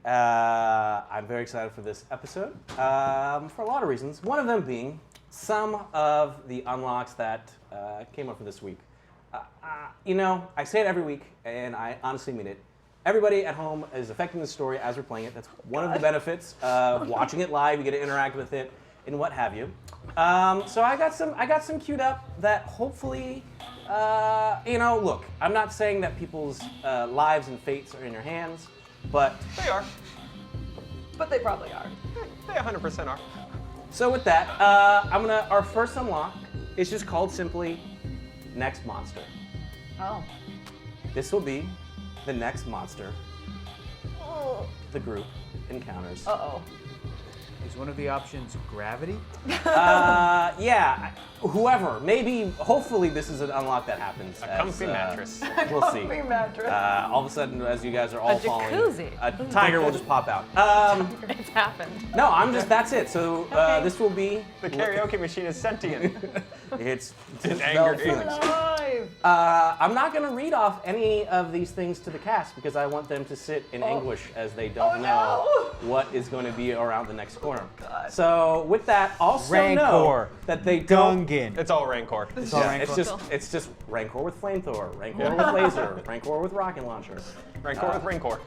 I'm very excited for this episode for a lot of reasons. One of them being some of the unlocks that came up for this week. I say it every week, and I honestly mean it. Everybody at home is affecting the story as we're playing it. That's one of the benefits of watching it live. You get to interact with it and what have you. So I got some queued up that hopefully, look, I'm not saying that people's lives and fates are in your hands, but They are. But they probably are. They 100% are. so with that, our first unlock is just called simply Next Monster. Oh. This will be the next monster the group encounters. Uh-oh. Is one of the options gravity? Yeah, whoever. Maybe, hopefully this is an unlock that happens. A comfy mattress. We'll see. Comfy mattress. All of a sudden, as you guys are all falling, jacuzzi. a tiger will just pop out. It's happened. No, that's it. So this will be... The karaoke machine is sentient. It's An Bell anger Phoenix. Alive. I'm not going to read off any of these things to the cast because I want them to sit in anguish as they don't know what is going to be around the next corner. God. So with that, also know Rancor. that they don't... Gungan. It's all Rancor. It's all Yeah, Rancor. it's just Rancor with flamethrower, Rancor with laser, Rancor with rocket launcher. Rancor with Rancor.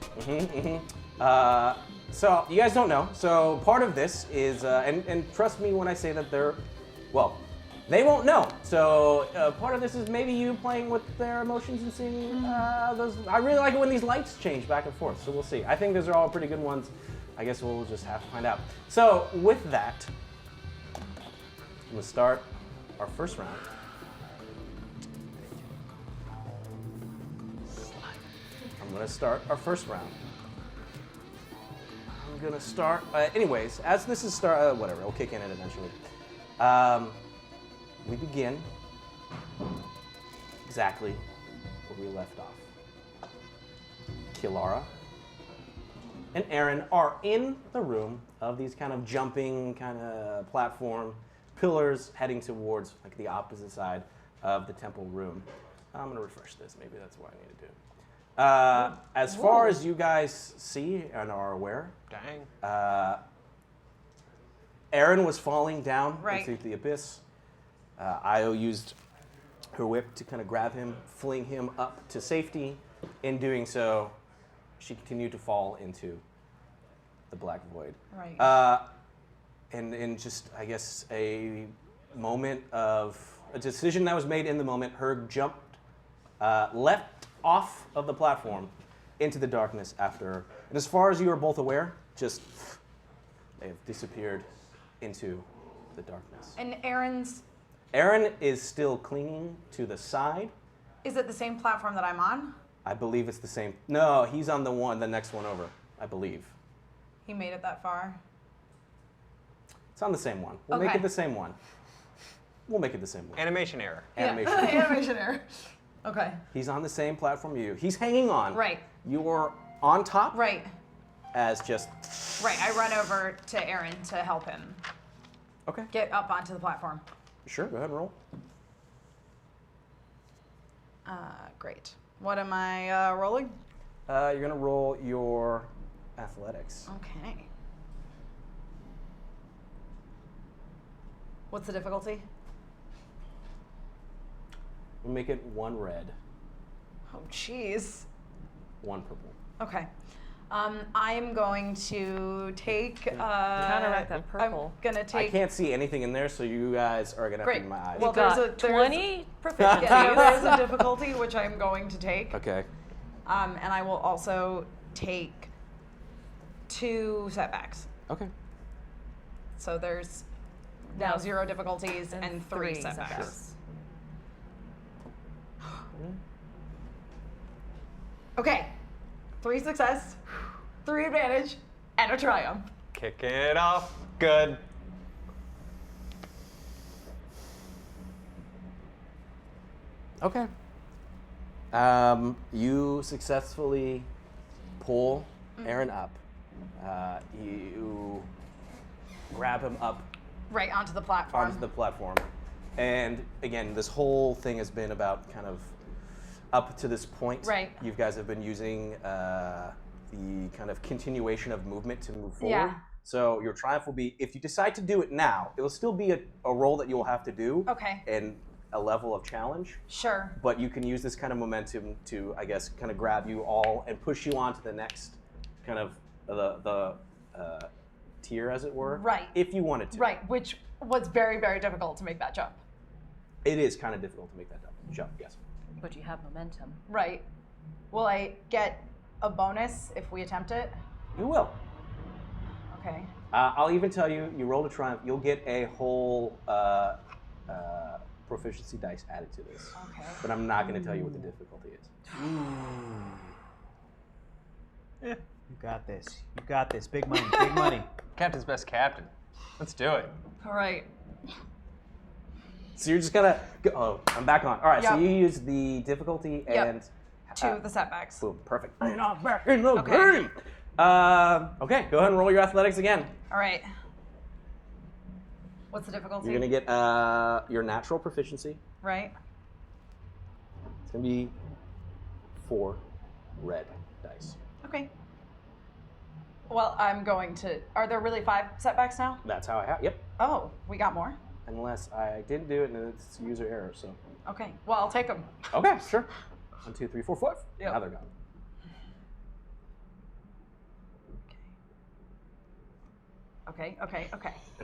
So you guys don't know. So part of this is, and trust me when I say that they won't know. So part of this is maybe you playing with their emotions and seeing those. I really like it when these lights change back and forth. So we'll see. I think those are all pretty good ones. I guess we'll just have to find out. So with that, we'll start our first round. I'm gonna start our first round. I'm gonna start. Anyways, as this is whatever, we'll kick in it eventually. We begin exactly where we left off. Kilara and Aaron are in the room of these kind of jumping kind of platform pillars heading towards like the opposite side of the temple room. I'm gonna refresh this. Maybe that's what I need to do. As far as you guys see and are aware, Dang. Aaron was falling down Right. into the abyss. Io used her whip to kind of grab him, fling him up to safety. In doing so, she continued to fall into the black void. Right. And in just, I guess, a moment of a decision that was made in the moment, her jumped, leapt off of the platform into the darkness after. And as far as you are both aware, just they have disappeared into the darkness. And Aaron is still clinging to the side. is it the same platform that I'm on? I believe it's the same. No, he's on the next one over, I believe. He made it that far. It's on the same one. We'll make Okay. it the same one. We'll make it the same one. Animation error. Animation. Yeah. Animation error. Okay. He's on the same platform you. He's hanging on. Right. You're on top Right. as just... Right. I run over to Aaron to help him Okay. get up onto the platform. Sure, go ahead and roll. Great. What am I rolling? You're going to roll your athletics. Okay. What's the difficulty? We'll make it 1 red, Oh, jeez. 1 purple. Okay. I'm going to take. Counteract that purple. I'm gonna I take. can't see anything in there, so you guys are going to have to Great. give me my eyes. Well, You've got there's 20 proficiencies. Yeah, there's a difficulty which I'm going to take. Okay. And I will also take 2 setbacks. Okay. So there's now 0 difficulties and 3 setbacks. Okay. 3 success, 3 advantage, and a triumph. Kicking it off. Good. Okay. You successfully pull Aaron up. You grab him up Right onto the platform. onto the platform. And again, this whole thing has been about kind of up to this point. Right. You guys have been using the kind of continuation of movement to move forward. Yeah. So your triumph will be, if you decide to do it now, it will still be a roll that you will have to do. Okay. And a level of challenge. Sure. But you can use this kind of momentum to, I guess, kind of grab you all and push you on to the next kind of the tier, as it were. Right. If you wanted to. Right, which was very, very difficult to make that jump. It is kind of difficult to make that jump, yes. But you have momentum. Right. Will I get a bonus if we attempt it? You will. Okay. I'll even tell you, you rolled a triumph, you'll get a whole proficiency dice added to this. Okay. But I'm not going to tell you what the difficulty is. You got this. You got this. Big money. Big money. Captain's best captain. Let's do it. All right. So you're just going to go. Oh, I'm back on. All right, so Yep. you use the difficulty and. To the setbacks. Boom, perfect. You're not back in the Okay. game. Okay, go ahead and roll your athletics again. All right. What's the difficulty? You're going to get your natural proficiency. Right. It's going to be 4 red dice. Okay. Well, I'm going to. Are there really 5 setbacks now? That's how I have. Yep. Oh, we got more? Unless I didn't do it and it's user error, so. Okay. Well, I'll take them. Okay, sure. 1, 2, 3, 4, 5. Yep. Now they're gone. Okay.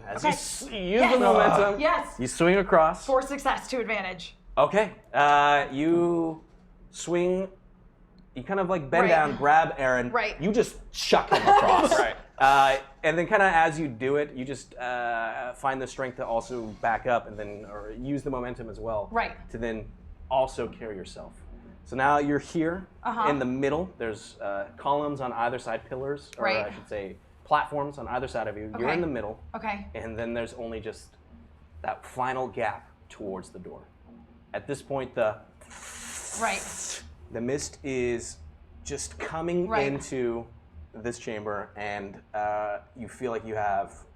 As Okay. you use the momentum, Yes. you swing across. For success to advantage. Okay. You swing. You kind of like bend Right. down, grab Aaron. Right. You just chuck him across. Right. And then kind of as you do it, you just find the strength to also back up and then or use the momentum as well. Right. To then also carry yourself. So now you're here in the middle. There's columns on either side, pillars, or Right. I should say platforms on either side of you. You're Okay. in the middle. Okay. And then there's only just that final gap towards the door. At this point, the Right. mist is just coming Right. into this chamber, and you feel like you have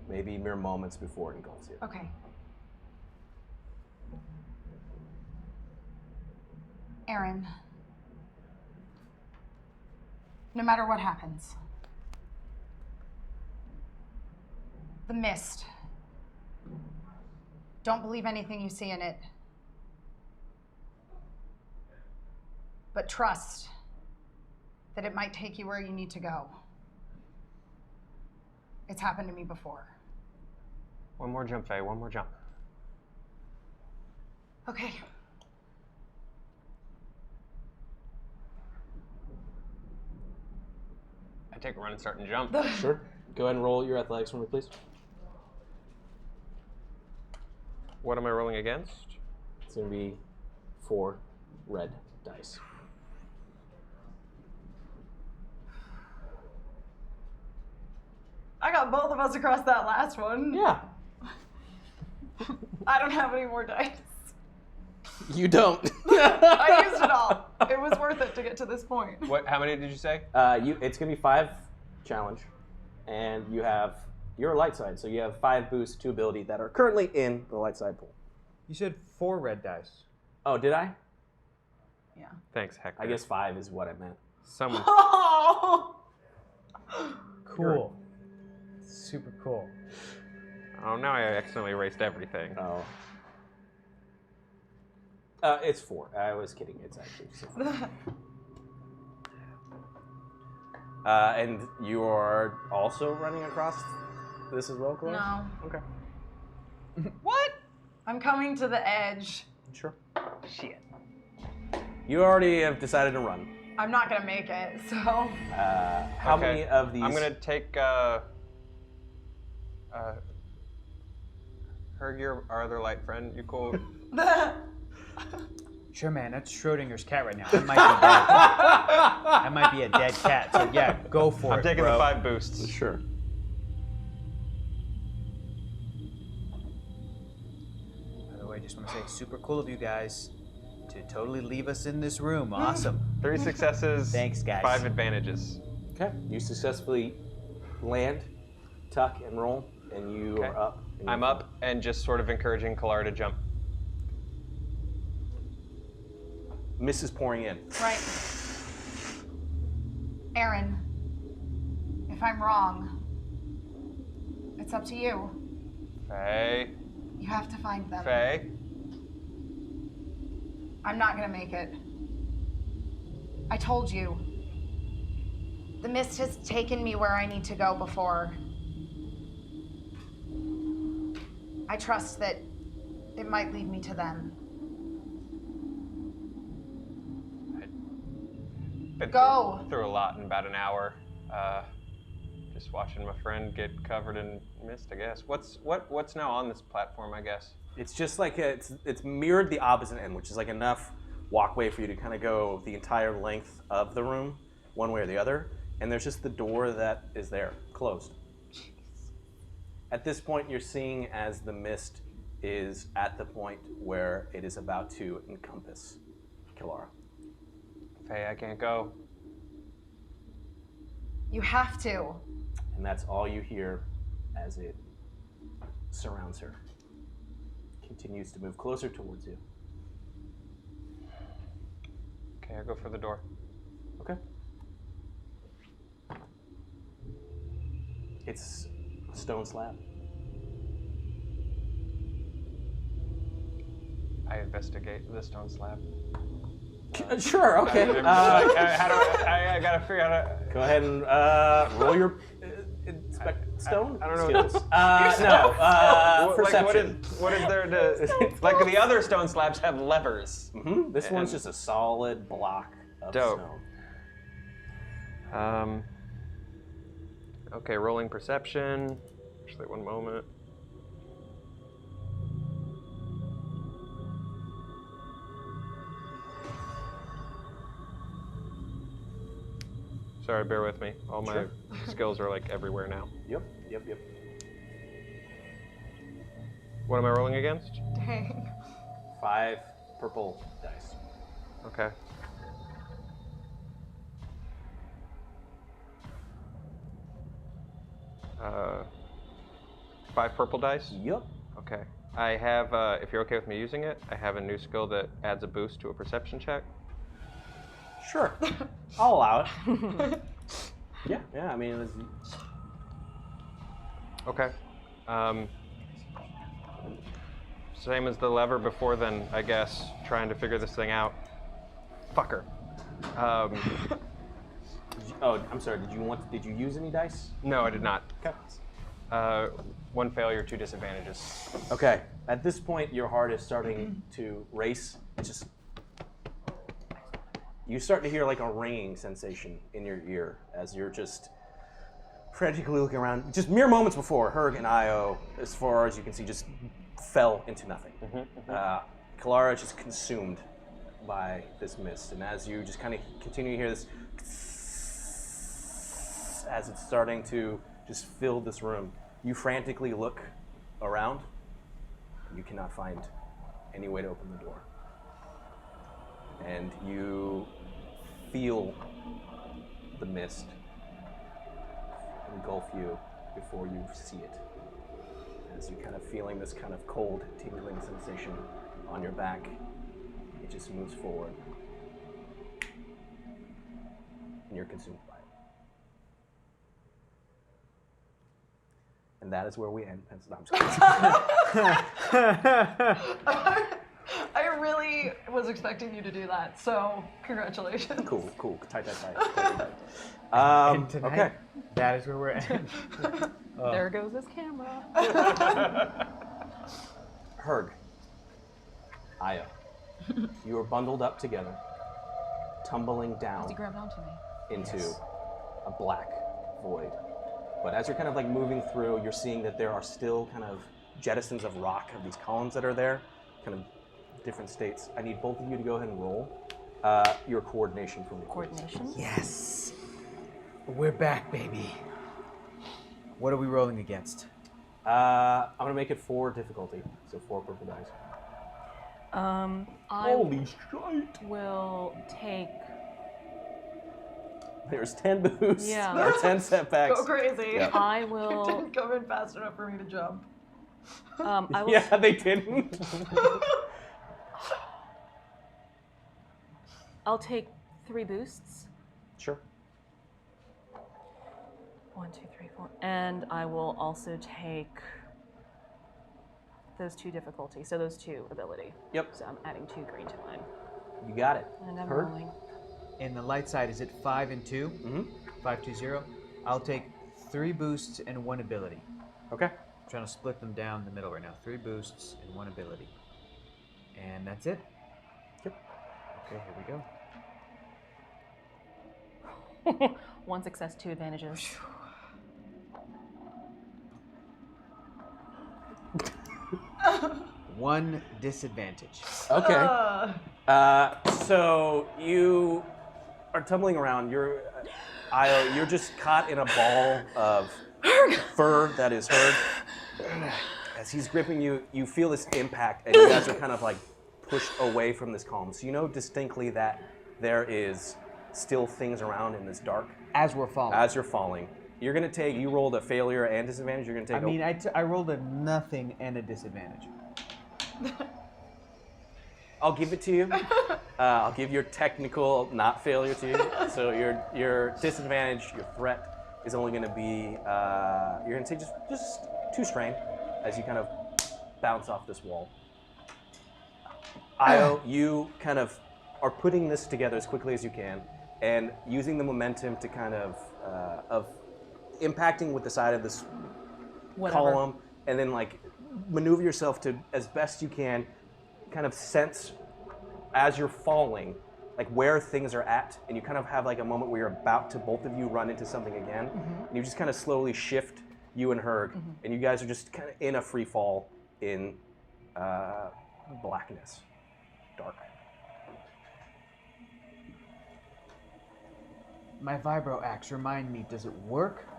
maybe mere moments before it engulfs you. Okay. Aaron, no matter what happens, the mist, don't believe anything you see in it, but trust that it might take you where you need to go. It's happened to me before. One more jump, Faye. One more jump. Okay. I take a run and start and jump. Sure. Go ahead and roll your athletics for me, please. What am I rolling against? It's going to be 4 red dice. I got both of us across that last one. Yeah. I don't have any more dice. You don't. I used it all. It was worth it to get to this point. What? How many did you say? It's going to be 5 challenge, and you're a light side, so you have 5 boosts to ability that are currently in the light side pool. You said 4 red dice. Oh, did I? Yeah. Thanks, Hector. I guess 5 is what I meant. Someone. Oh! Cool. Super cool. Oh, now I accidentally erased everything. Oh. It's 4. I was kidding. It's actually just 5. And you are also running across this as well, Chloe? No. Okay. What? I'm coming to the edge. Sure. Shit. You already have decided to run. I'm not gonna make it, so. How Okay. many of these? I'm gonna take Herg, our other light friend. You cool? Sure, man. That's Schrodinger's cat right now. I might be dead. I might be a dead cat. So yeah, go for it, I'm taking bro. the 5 boosts. Sure. By the way, I just want to say, super cool of you guys to totally leave us in this room. Awesome. 3 successes. Thanks, guys. 5 advantages. Okay. You successfully land, tuck, and roll, and you Okay. are up. and I'm you're up and just sort of encouraging Kalara to jump. Mist is pouring in. Right. Aaron, if I'm wrong, it's up to you. Faye. You have to find them. Faye. I'm not gonna make it. I told you. The mist has taken me where I need to go before. I trust that it might lead me to them. Been Go. Through a lot in about an hour. Just watching my friend get covered in mist, I guess. What's now on this platform, I guess? It's just like it's mirrored the opposite end, which is like enough walkway for you to kind of go the entire length of the room, one way or the other. And there's just the door that is there, closed. At this point, you're seeing as the mist is at the point where it is about to encompass Kilara. Faye, I can't go. You have to. And that's all you hear as it surrounds her. Continues to move closer towards you. Okay, I go for the door. Okay. It's a stone slab. I investigate the stone slab. Sure, okay. I gotta figure out how to... Go ahead and roll your inspect stone. I don't know skills. what No, Like, perception. what is there to... Like the other stone slabs have levers. Mm-hmm. This one's just a solid block of Dope. stone. Okay, rolling perception. Actually, one moment. Sorry, bear with me. All my Sure. skills are like everywhere now. Yep. What am I rolling against? Dang. 5 purple dice. Okay. Uh, 5 purple dice? Yep. Okay. I have, if you're okay with me using it, I have a new skill that adds a boost to a perception check. Sure. I'll allow it. Yeah. I mean, it's, Okay. Same as the lever before then, I guess, trying to figure this thing out. Fucker. oh, I'm sorry. Did you use any dice? No, I did not. Okay. 1 failure, 2 disadvantages. Okay. At this point, your heart is starting to race. It's just you start to hear like a ringing sensation in your ear as you're just frantically looking around. Just mere moments before, Herg and Io, as far as you can see, just fell into nothing. Kilara is just consumed by this mist, and as you just kind of continue to hear this, as it's starting to just fill this room, you frantically look around. You cannot find any way to open the door. And you feel the mist engulf you before you see it. As you're kind of feeling this kind of cold, tingling sensation on your back, it just moves forward. And you're consumed by it. And that is where we end. No, I'm sorry. I really was expecting you to do that, so congratulations. Cool. Tight. And tonight, Okay. that is where we're at. There goes his camera. Herg, Aya, you are bundled up together, tumbling down He grabbed onto me. into a black void. But as you're kind of like moving through, you're seeing that there are still kind of jettisons of rock of these columns that are there, kind of different states. I need both of you to go ahead and roll your coordination for me. Coordination? Yes. We're back, baby. What are we rolling against? I'm gonna make it 4 difficulty, so 4 purple dice. I Holy shit! will take. There's 10 boosts, Yeah. or 10 setbacks. Go crazy. Yeah. I It will. didn't come in fast enough for me to jump. I will. Yeah, they didn't. I'll take 3 boosts. Sure. 1, 2, 3, 4. And I will also take those 2 difficulty, so those 2 ability. Yep. So I'm adding 2 green to mine. You got it. And I'm Heard? rolling. In the light side, is it 5 and 2? Mm-hmm. 5, 2, 0. I'll take 3 boosts and 1 ability. Okay. I'm trying to split them down the middle right now. 3 boosts and 1 ability. And that's it. Yep. Okay, here we go. 1 success, 2 advantages. One disadvantage. Okay. So you are tumbling around. You're, Io, you're just caught in a ball of fur that is Herg. As he's gripping you, you feel this impact, and you guys are kind of like pushed away from this column. So you know distinctly that there is still things around in this dark. As we're falling. As you're falling. You're gonna take, you rolled a failure and disadvantage, you're gonna take I mean, I rolled a nothing and a disadvantage. I'll give it to you. I'll give your technical not failure to you. So your disadvantage, your threat is only gonna be, you're gonna take just 2 strain as you kind of bounce off this wall. Io, you kind of are putting this together as quickly as you can and using the momentum to kind of impacting with the side of this column, and then like maneuver yourself to, as best you can, kind of sense as you're falling, like where things are at, and you kind of have like a moment where you're about to, both of you, run into something again, and you just kind of slowly shift, you and Herg, and you guys are just kind of in a free fall in blackness, dark. My vibro axe, remind me, does it work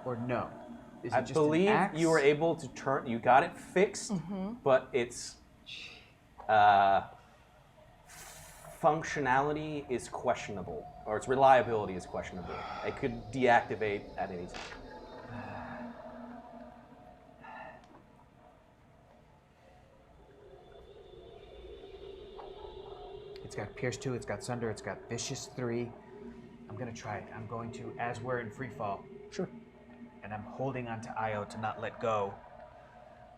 or no? Is it I just believe an axe? you were able to turn, you got it fixed, but its functionality is questionable, or its reliability is questionable. It could deactivate at any time. It's got Pierce 2, it's got Sunder, it's got Vicious 3. I'm gonna try it. I'm going to, as we're in free fall. Sure. And I'm holding onto Io to not let go.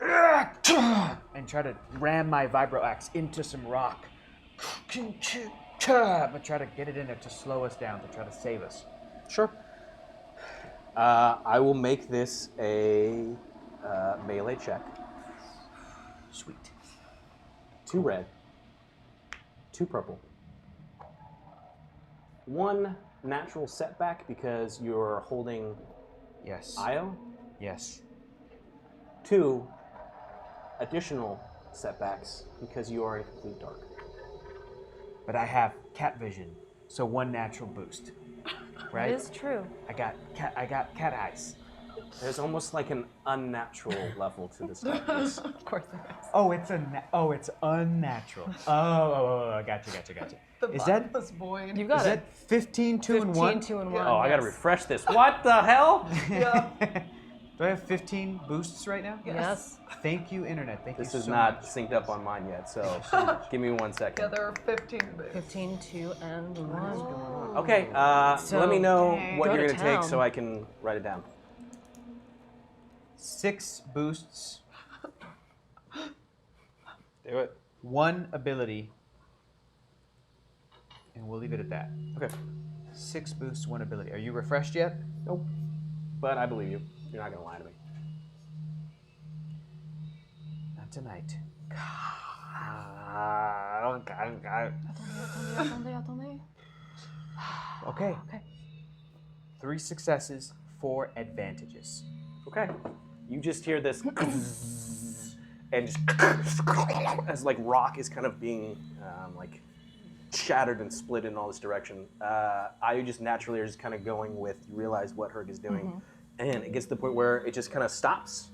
And try to ram my vibro axe into some rock. But try to get it in there to slow us down, to try to save us. Sure. I will make this a melee check. Sweet. 2 red, 2 purple. 1 natural setback because you're holding Yes. Io. Yes. 2 additional setbacks because you are in complete dark. But I have cat vision, so 1 natural boost. Right? That is true. I got cat eyes. There's almost like an unnatural level to this darkness. Of course there is. Oh, it's unnatural. Oh, gotcha. Is that void. You got is it. that 15, 2, and 1? 2 and 1. Oh, I gotta yes. refresh this. What the hell? Yeah. Do I have 15 boosts right now? Yes. Thank you, Internet. Thank This you is so not much. synced up on mine yet, so give me 1 second. Yeah, there are 15 boosts. 15, 2, and 1. Okay, So, let me know what go you're to gonna take town. so I can write it down. 6 boosts, Do it. 1 ability, and we'll leave it at that. Okay. 6 boosts, 1 ability. Are you refreshed yet? Nope. But I believe you. You're not gonna lie to me. Not tonight. Okay. Okay. 3 successes, 4 advantages. Okay. You just hear this and just as like rock is kind of being like shattered and split in all this direction. You just naturally are just kind of going with, you realize what Herg is doing. And it gets to the point where it just kind of stops.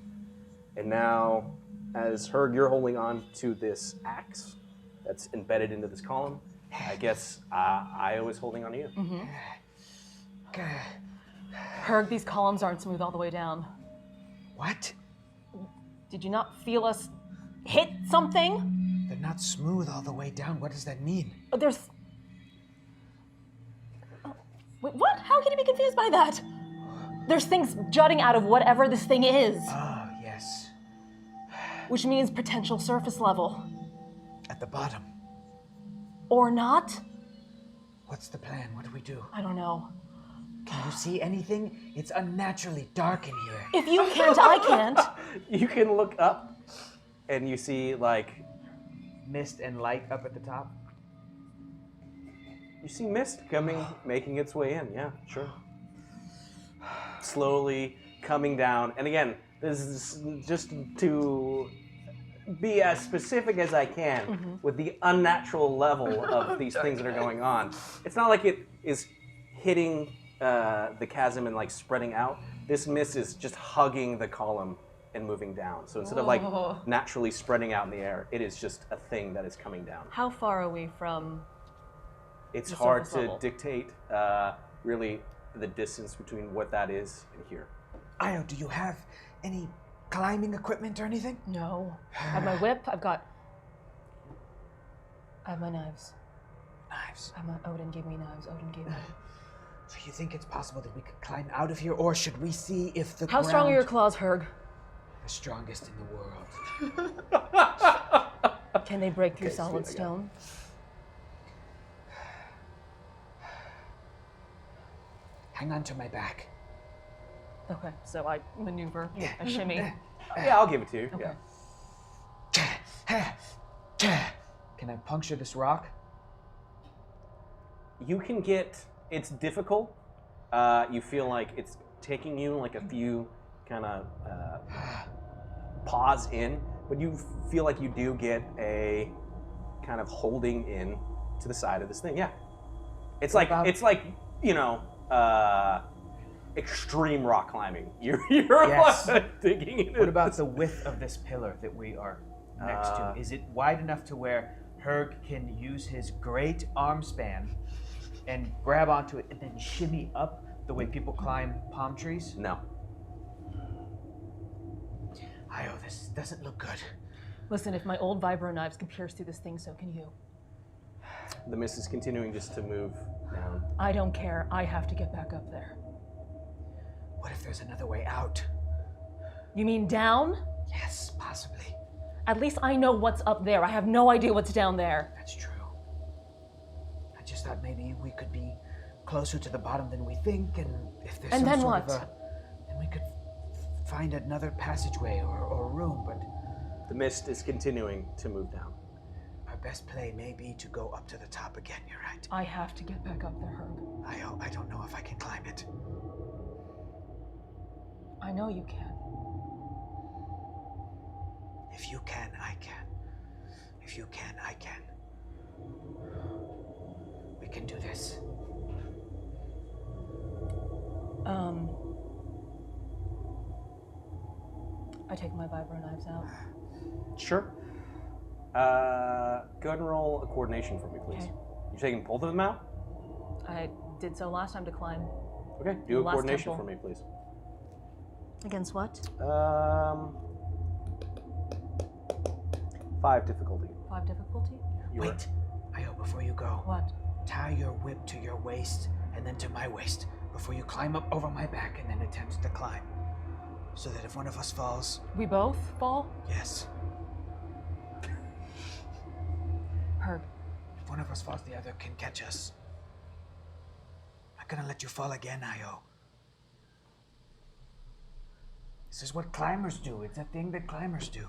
And now, as Herg, you're holding on to this axe that's embedded into this column. I guess Io is holding on to you. Herg, these columns aren't smooth all the way down. What? Did you not feel us hit something? They're not smooth all the way down. What does that mean? There's... Oh, wait, what? How can you be confused by that? There's things jutting out of whatever this thing is, Oh, yes. which means potential surface level. At the bottom. Or not? What's the plan? What do we do? I don't know. Can you see anything? It's unnaturally dark in here. If you can't, I can't. You can look up, and you see like Mist and light up at the top. you see mist coming, making its way in. Yeah, sure. Slowly coming down, and again, this is just to be as specific as I can with the unnatural level of these things that are going on. It's not like it is hitting the chasm and like spreading out. This mist is just hugging the column and moving down. So instead of like naturally spreading out in the air, it is just a thing that is coming down. How far are we from? It's The hard surface to level. dictate really the distance between what that is and here. Io, do you have any climbing equipment or anything? No. I have my whip. I have my knives. Knives. Odin gave me knives. Odin gave me. So you think it's possible that we could climb out of here, or should we see if the How strong are your ground- claws, Herg? The strongest in the world. Can they break through Okay, solid sweet, I got stone? Hang on to my back. Okay, so I maneuver. I shimmy. Yeah, I'll give it to you. Okay. Yeah. Can I puncture this rock? You can get, it's difficult. You feel like it's taking you like a few kind of paws in, but you feel like you do get a kind of holding in to the side of this thing. Yeah. It's like, you know, extreme rock climbing. You're Yes. like digging into What about the width of this pillar that we are next to? Is it wide enough to where Herg can use his great arm span and grab onto it and then shimmy up the way people climb palm trees? No. Io, this doesn't look good. Listen, if my old vibro knives can pierce through this thing, so can you. The mist is continuing just to move down. I don't care. I have to get back up there. What if there's another way out? You mean down? Yes, possibly. At least I know what's up there. I have no idea what's down there. That's true. I just thought maybe we could be closer to the bottom than we think, and if there's And some then sort what? of then we could find another passageway or room, but The mist is continuing to move down. our best play may be to go up to the top again, you're right. I have to get back up there, Herb. I don't know if I can climb it. I know you can. If you can, I can. If you can, I can. We can do this. I take my vibro knives out. Sure. Go ahead and roll a coordination for me, please. Okay. You're taking both of them out? I did so last time to climb. Okay, do a Last coordination temple. for me, please. Against what? 5 difficulty. 5 difficulty? You Wait, Io, before you go, What? tie your whip to your waist and then to my waist before you climb up over my back and then attempt to climb. So that if one of us falls, We both fall? yes, Herb, if one of us falls, the other can catch us. I'm not gonna let you fall again, Io. This is what climbers do. It's a thing that climbers do.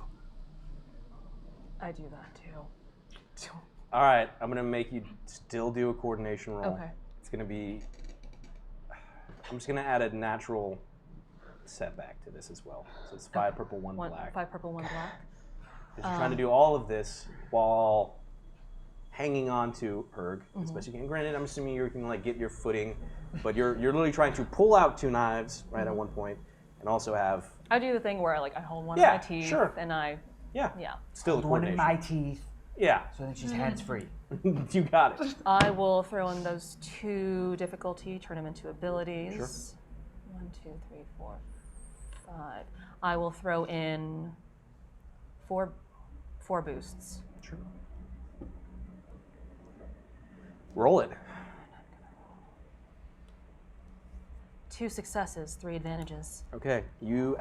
I do that too. All right, I'm gonna make you still do a coordination roll. Okay. It's gonna be. I'm just gonna add a natural setback to this as well. So it's 5 purple, 1 black. 5 purple, 1 black. Because you're trying to do all of this while hanging on to Herg as best you can. Granted, I'm assuming you can like get your footing, but you're literally trying to pull out 2 knives right at one point, and also have I do the thing where I hold one Yeah, in my teeth sure. and I, yeah yeah. still a The one in my coordination. teeth, Yeah, so that she's hands-free. you got it. I will throw in those 2 difficulty, turn them into abilities. Sure. 1, 2, 3, 4, 5. I will throw in 4 boosts. Sure. Roll it. 2. 2 successes, 3 advantages. Okay, you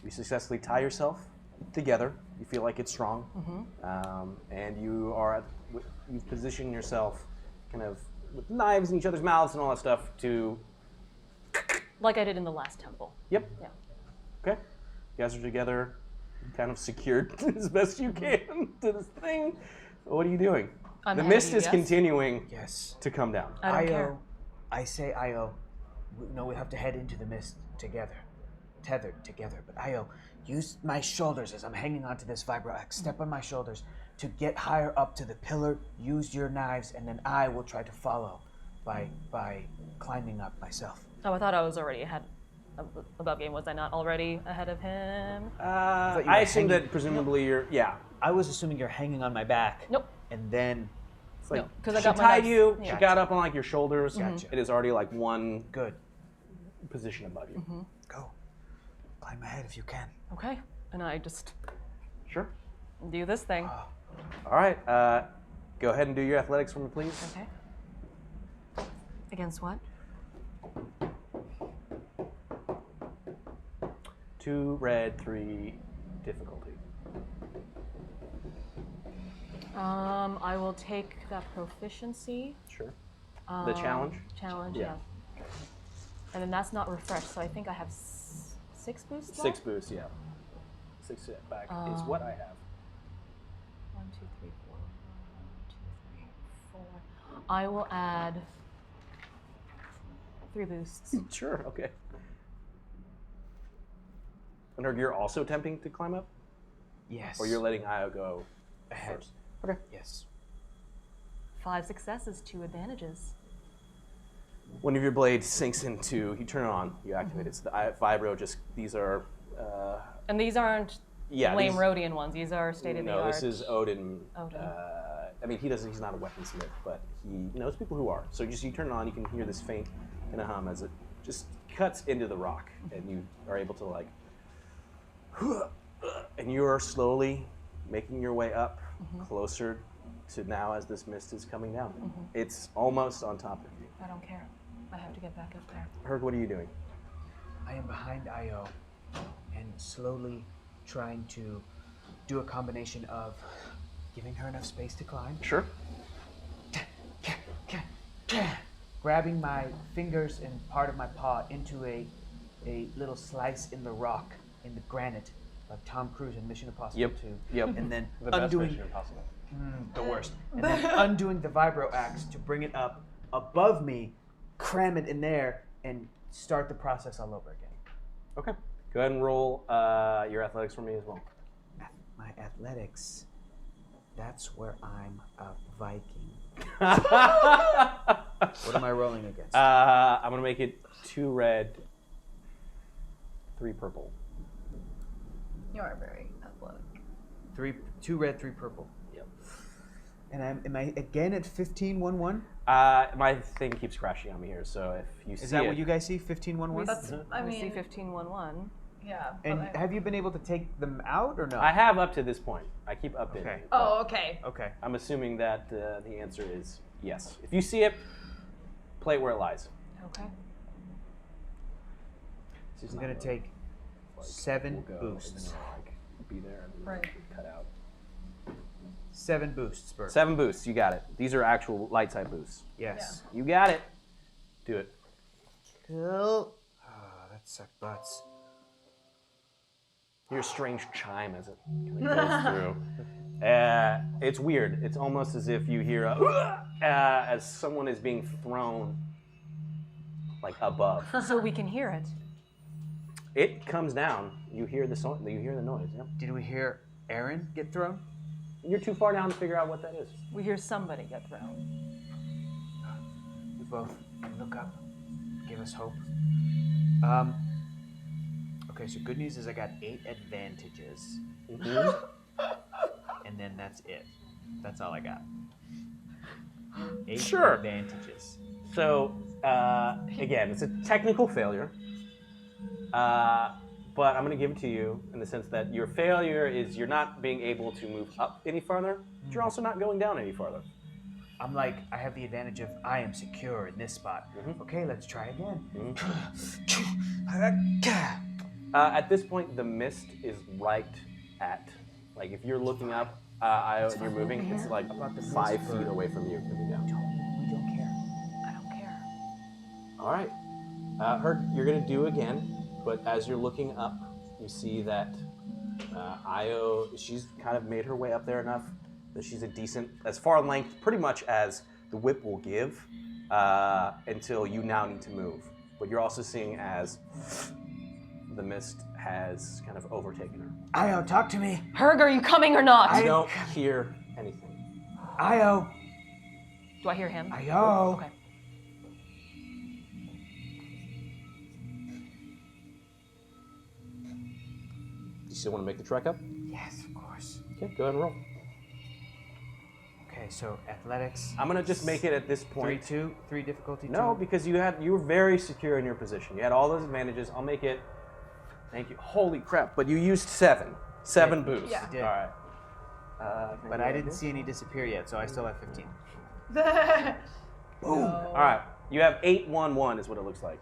successfully tie yourself together. You feel like it's strong, and you've positioned yourself kind of with knives in each other's mouths and all that stuff to. Like I did in the last temple. Yep. Yeah. Okay. You guys are together, kind of secured as best you can to this thing. What are you doing? I'm the ahead of mist you, is yes? continuing Yes. to come down. I don't care. I say, Io, we have to head into the mist together. Tethered together. But Io, use my shoulders as I'm hanging onto this vibro axe. Step on my shoulders to get higher up to the pillar. Use your knives, and then I will try to follow by climbing up myself. Oh, I thought I was already ahead above game. Was I not already ahead of him? I assume that presumably you're. Yeah. I was assuming you're hanging on my back. Nope. And then It's like No, 'cause I she got my tied knives. you. Yeah. She got up on like your shoulders. Gotcha. It is already like one good. position above you. Go. Climb ahead if you can. Okay. And I just Sure. do this thing. All right. Go ahead and do your athletics for me, please. Okay. Against what? 2 red, 3 difficulty. I will take that proficiency. Sure. The challenge? Challenge, Yeah. yeah. And then that's not refreshed, so I think I have 6 boosts left? 6 boosts, yeah. 6 back is what I have. 1, 2, 3, 4. 1, 2, 3, 4. I will add 3 boosts. Sure, okay. And you're also attempting to climb up? Yes. Or you're letting Io go ahead. first? Okay. Yes. 5 successes, 2 advantages. One of your blades sinks into, you turn it on, you activate it. So the vibro these are, And these aren't yeah. lame these- Rhodian ones. These are state-of-the-art. No, this is Odin. Odin. I mean, he's not a weaponsmith, but he knows people who are. So you turn it on, you can hear this faint kind of hum as it just cuts into the rock, and you are able to like, and you are slowly making your way up closer to now as this mist is coming down. It's almost on top of you. I don't care. I have to get back up there. Herc, what are you doing? I am behind Io and slowly trying to do a combination of giving her enough space to climb, Sure. grabbing my fingers and part of my paw into a little slice in the rock, in the granite, like Tom Cruise in Mission Impossible Yep. 2. Yep. And then The best undoing mission impossible. the worst. And then undoing the vibro axe to bring it up above me, cram it in there, and start the process all over again. Okay. Go ahead and roll your athletics for me as well. My athletics, that's where I'm a Viking. What am I rolling against? I'm gonna make it 2 red, 3 purple. You are very athletic. 2 red, 3 purple. Yep. And am I again at 15-1-1? My thing keeps crashing on me here, so if you see Is that it, what you guys see? 15-1-1? That's, I We see mean, 15-1-1. yeah. And but have you been able to take them out or no? I have up to this point. I keep updating. Okay. Oh, okay. Okay. I'm assuming that the answer is yes. If you see it, play it where it lies. Okay. This is I'm not gonna like, take 7 we'll go, boosts. And then I'll, like, be there and then Right. cut out. 7 boosts, Bert. 7 boosts. You got it. These are actual light side boosts. Yes. You got it. Do it. Cool. Ah, that sucked butts. Hear a strange chime as it kind of goes through. It's weird. It's almost as if you hear as someone is being thrown like above. So we can hear it. It comes down. You hear the You hear the noise. Yeah. Did we hear Aaron get thrown? You're too far down to figure out what that is. We hear somebody get thrown. We both look up, give us hope. Okay, so good news is I got 8 advantages. And then that's it. That's all I got. 8 Sure. advantages. So again, it's a technical failure. But I'm going to give it to you in the sense that your failure is you're not being able to move up any farther, but you're also not going down any farther. I'm like, I have the advantage of I am secure in this spot. Okay, let's try again. At this point, the mist is right at, like, if you're looking up, and you're moving, it's like 5 feet away from you coming down. We don't care. I don't care. All right. Herc, you're going to do again, but as you're looking up, you see that Io, she's kind of made her way up there enough that she's a decent, as far in length, pretty much as the whip will give, until you now need to move. But you're also seeing as the mist has kind of overtaken her. Io, talk to me. Herg, are you coming or not? You don't hear anything. Io. Do I hear him? Io. Okay. You still want to make the trek up? Yes, of course. Okay, go ahead and roll. Okay, so athletics. I'm gonna just make it at this point. 3-2, 3 difficulty 2. No, because you were very secure in your position. You had all those advantages. I'll make it. Thank you. Holy crap! But you used 7 boosts. Yeah. Did. All right. But I didn't see any disappear yet, so I still have 15. Boom. All right. You have 8-1-1 is what it looks like.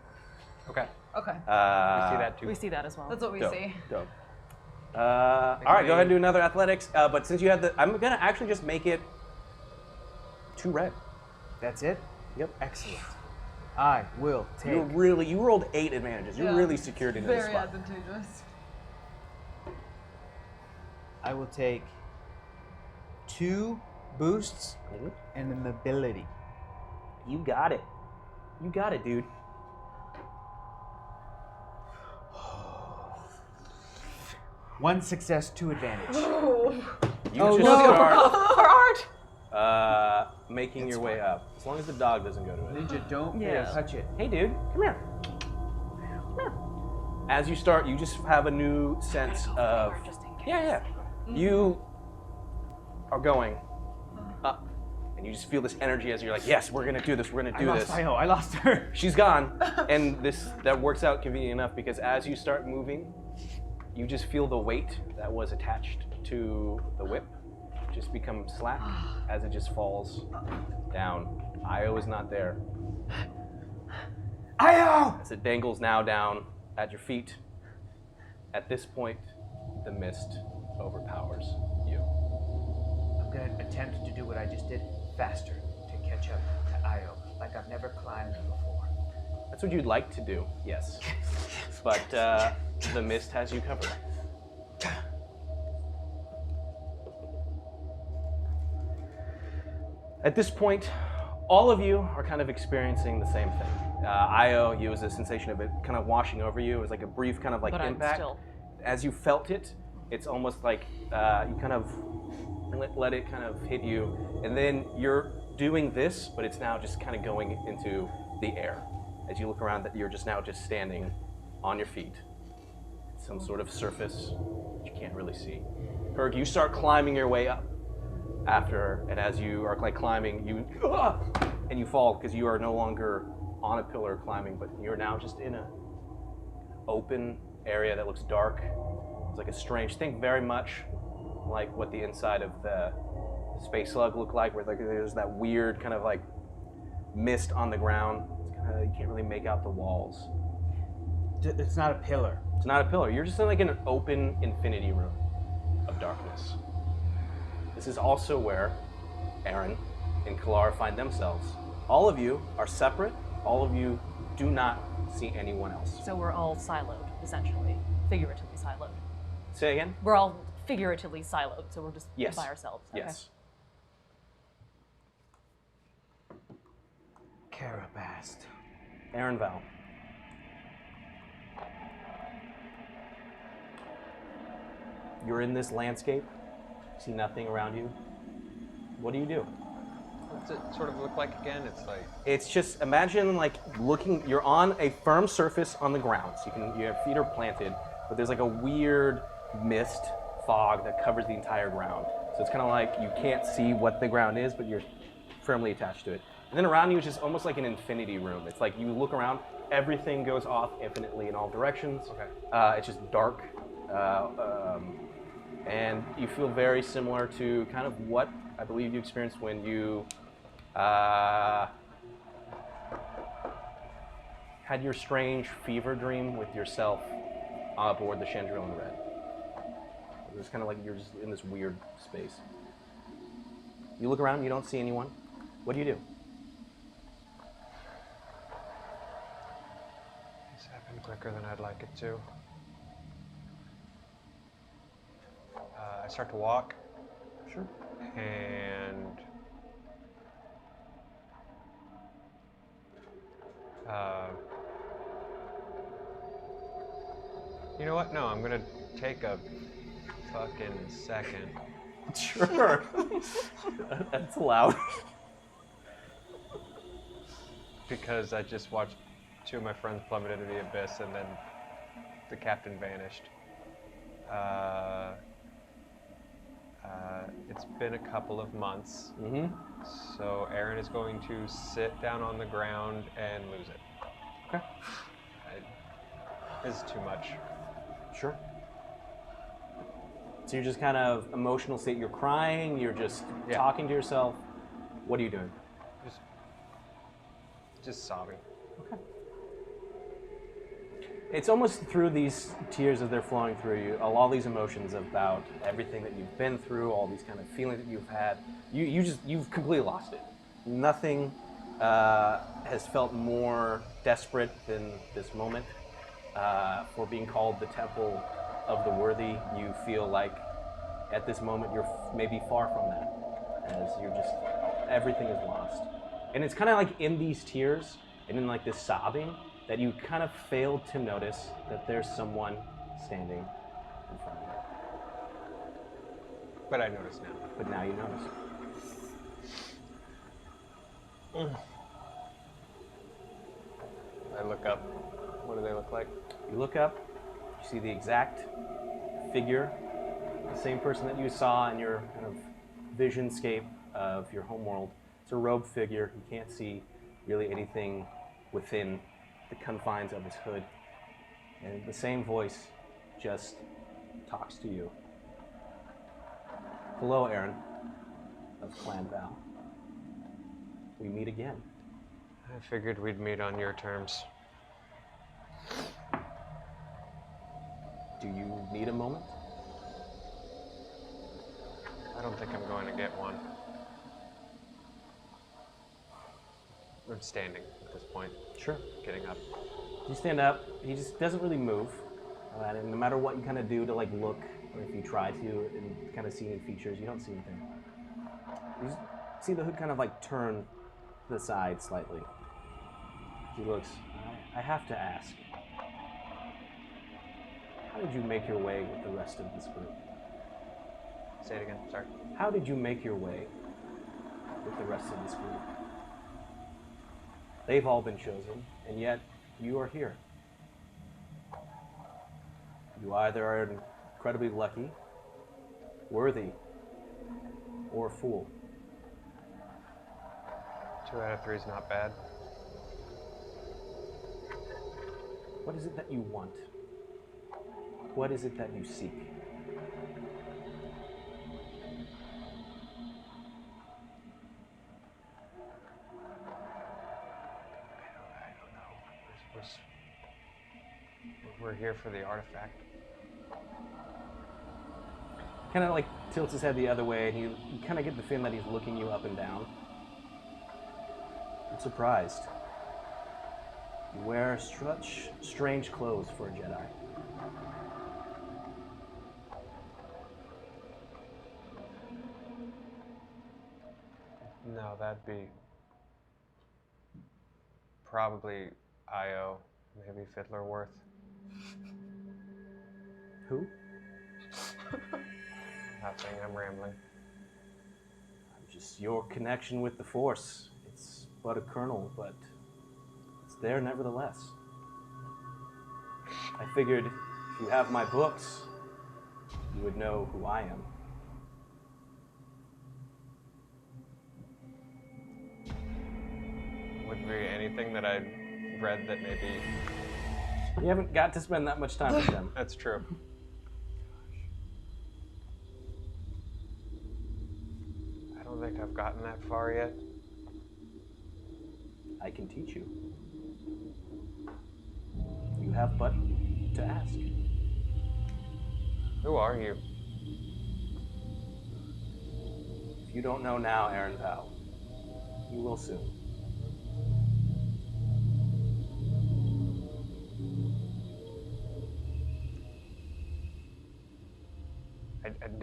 Okay. Okay. We see that too. We see that as well. That's what we Dope. see. Dope. All right. Go ahead and do another athletics. But since you have I'm gonna actually just make it 2 red. That's it? Yep. Excellent. I will take. You rolled 8 advantages. You're Yeah. really secured into this Very spot. advantageous. I will take 2 boosts and an ability. You got it. You got it, dude. One success, 2 advantage. You Oh, just no. start making your way up. As long as the dog doesn't go to it. Ninja, don't Yeah. touch it. Hey, dude, come here. Come here. As you start, you just have a new sense of. Just in case. Yeah. You are going up, and you just feel this energy as you're like, yes, we're gonna do this. We're gonna do this. I lost her. She's gone, and that works out convenient enough because as you start moving, you just feel the weight that was attached to the whip just become slack as it just falls down. Io is not there. Io! As it dangles now down at your feet. At this point, the mist overpowers you. I'm gonna attempt to do what I just did faster to catch up to Io, like I've never climbed before. That's what you'd like to do, yes. But the mist has you covered. At this point, all of you are kind of experiencing the same thing. Io, you was a sensation of it kind of washing over you. It was like a brief kind of like But I'm impact. still- As you felt it, it's almost like you kind of let it kind of hit you, and then you're doing this, but it's now just kind of going into the air. As you look around, that you're just now just standing on your feet, some sort of surface that you can't really see. Herg, you start climbing your way up after, and as you are like climbing, and you fall because you are no longer on a pillar climbing, but you're now just in a open area that looks dark. It's like a strange thing, very much like what the inside of the space slug looked like, where like there's that weird kind of like mist on the ground. It's kind of, you can't really make out the walls. It's not a pillar. It's not a pillar. You're just in like an open infinity room of darkness. This is also where Aaron and Kalar find themselves. All of you are separate. All of you do not see anyone else. So we're all siloed, essentially. Figuratively siloed. Say again? We're all figuratively siloed, so we're just Yes. by ourselves. Okay. Yes. Carabast. Aaron Val. You're in this landscape. See nothing around you. What do you do? What's it sort of look like again? It's like It's just imagine like looking. You're on a firm surface on the ground, so your feet are planted, but there's like a weird mist, fog that covers the entire ground. So it's kind of like you can't see what the ground is, but you're firmly attached to it. And then around you is just almost like an infinity room. It's like you look around, everything goes off infinitely in all directions. Okay. It's just dark, and you feel very similar to kind of what I believe you experienced when you Had your strange fever dream with yourself aboard the Chandril in Red. It was kind of like you're just in this weird space. You look around, you don't see anyone. What do you do? This happened quicker than I'd like it to. I start to walk. Sure. And you know what? No, I'm gonna take a fucking second. Sure. That's allowed. Because I just watched two of my friends plummet into the abyss and then the captain vanished. It's been a couple of months. Mm-hmm. So Aaron is going to sit down on the ground and lose it. Okay. This is too much. Sure. So you're just kind of emotional state. You're crying. You're just talking to yourself. What are you doing? Just sobbing. Okay. It's almost through these tears as they're flowing through you, all these emotions about everything that you've been through, all these kind of feelings that you've had. You've completely lost it. Nothing has felt more desperate than this moment. For being called the Temple of the Worthy, you feel like at this moment you're maybe far from that, as you're just, everything is lost. And it's kind of like in these tears and in like this sobbing that you kind of fail to notice that there's someone standing in front of you. But I notice now. But now you notice. I look up. What do they look like? You look up, you see the exact figure, the same person that you saw in your kind of visionscape of your homeworld. It's a robed figure. You can't see really anything within the confines of his hood. And the same voice just talks to you. Hello, Aaron of Clan Val. We meet again. I figured we'd meet on your terms. Do you need a moment? I don't think I'm going to get one. I'm standing at this point. Sure. Getting up. You stand up, he just doesn't really move. And no matter what you kind of do to like look, or if you try to and kind of see any features, you don't see anything. You just see the hood kind of like turn to the side slightly. He looks, I have to ask, how did you make your way with the rest of this group? Say it again, sorry. How did you make your way with the rest of this group? They've all been chosen, and yet you are here. You either are incredibly lucky, worthy, or a fool. 2 out of 3 is not bad. What is it that you want? What is it that you seek? I don't know. We're here for the artifact. Kind of like tilts his head the other way, and you kind of get the feeling that he's looking you up and down. I'm surprised. You wear such strange clothes for a Jedi. No, that'd be probably Io, maybe Fiddlerworth. Who? Nothing, I'm rambling. Just your connection with the Force. It's but a kernel, but it's there nevertheless. I figured if you have my books, you would know who I am. Would be anything that I'd read that maybe... You haven't got to spend that much time with them. That's true. I don't think I've gotten that far yet. I can teach you. You have but to ask. Who are you? If you don't know now, Aaron Powell, you will soon.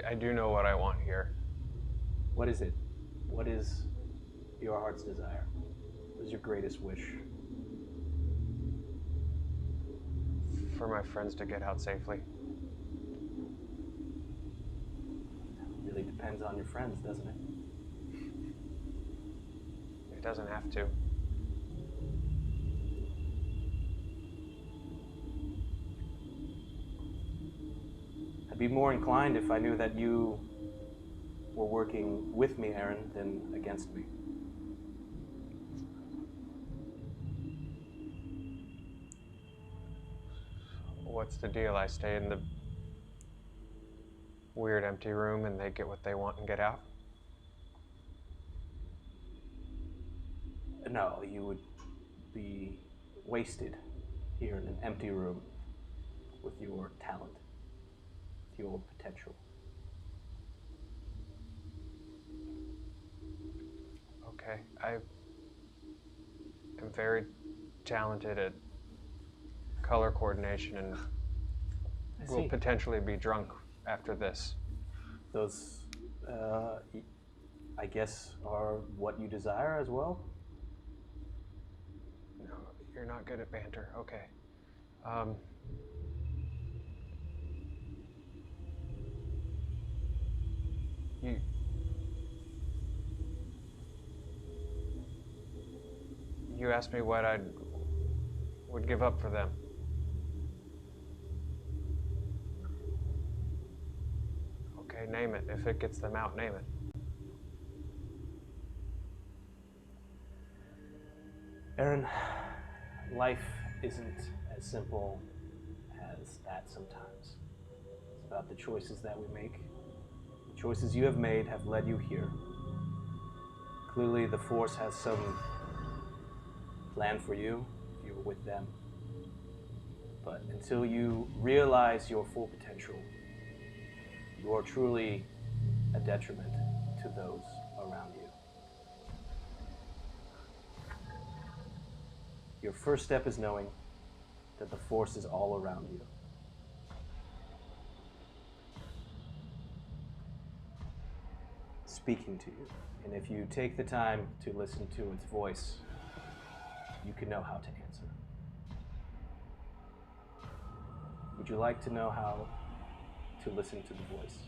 I do know what I want here. What is it? What is your heart's desire? What is your greatest wish? For my friends to get out safely. It really depends on your friends, doesn't it? It doesn't have to. I'd be more inclined if I knew that you were working with me, Aaron, than against me. What's the deal? I stay in the weird empty room and they get what they want and get out? No, you would be wasted here in an empty room with your talent, with your potential. Okay, I am very talented at color coordination and will see. potentially be drunk after this. Those, I guess, are what you desire as well? No, you're not good at banter. Okay. You asked me what I would give up for them. Okay, name it. If it gets them out, name it. Aaron, life isn't as simple as that sometimes. It's about the choices that we make. The choices you have made have led you here. Clearly, the Force has some plan for you if you were with them. But until you realize your full potential, you are truly a detriment to those around you. Your first step is knowing that the Force is all around you. Speaking to you. And if you take the time to listen to its voice, you can know how to answer. Would you like to know how to listen to the voice?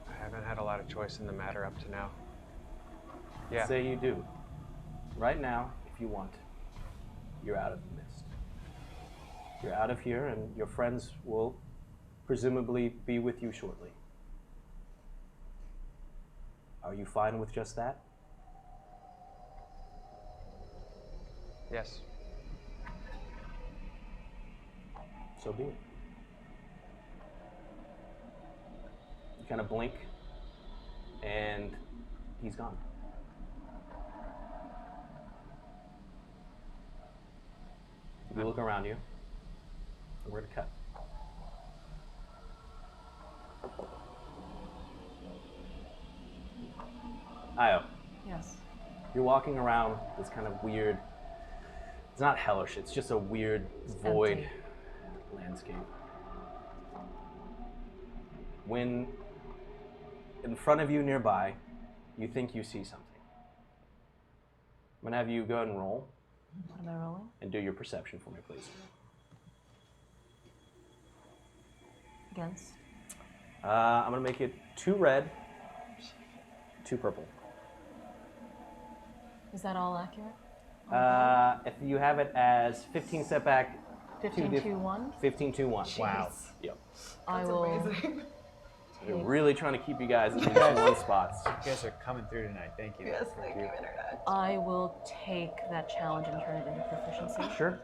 I haven't had a lot of choice in the matter up to now. Yeah. Say you do. Right now, if you want, you're out of the mist. You're out of here, and your friends will presumably be with you shortly. Are you fine with just that? Yes. So be it. You kind of blink, and he's gone. You look around you, and we're gonna cut. Io, Yes. you're walking around this kind of weird, it's not hellish, it's just a weird void empty. landscape. When in front of you nearby, you think you see something. I'm gonna have you go ahead and roll What am I rolling? and do your perception for me, please. Against? I'm gonna make it 2 red, 2 purple. Is that all accurate? If you have it as 15 setback, 15 diff- 2 1? 15 2 1. Wow. Yep. I will Amazing. They're really trying to keep you guys in these 1 spots. You guys are coming through tonight. Thank you. Yes, thank you, Internet. I will take that challenge and turn it into proficiency. Sure.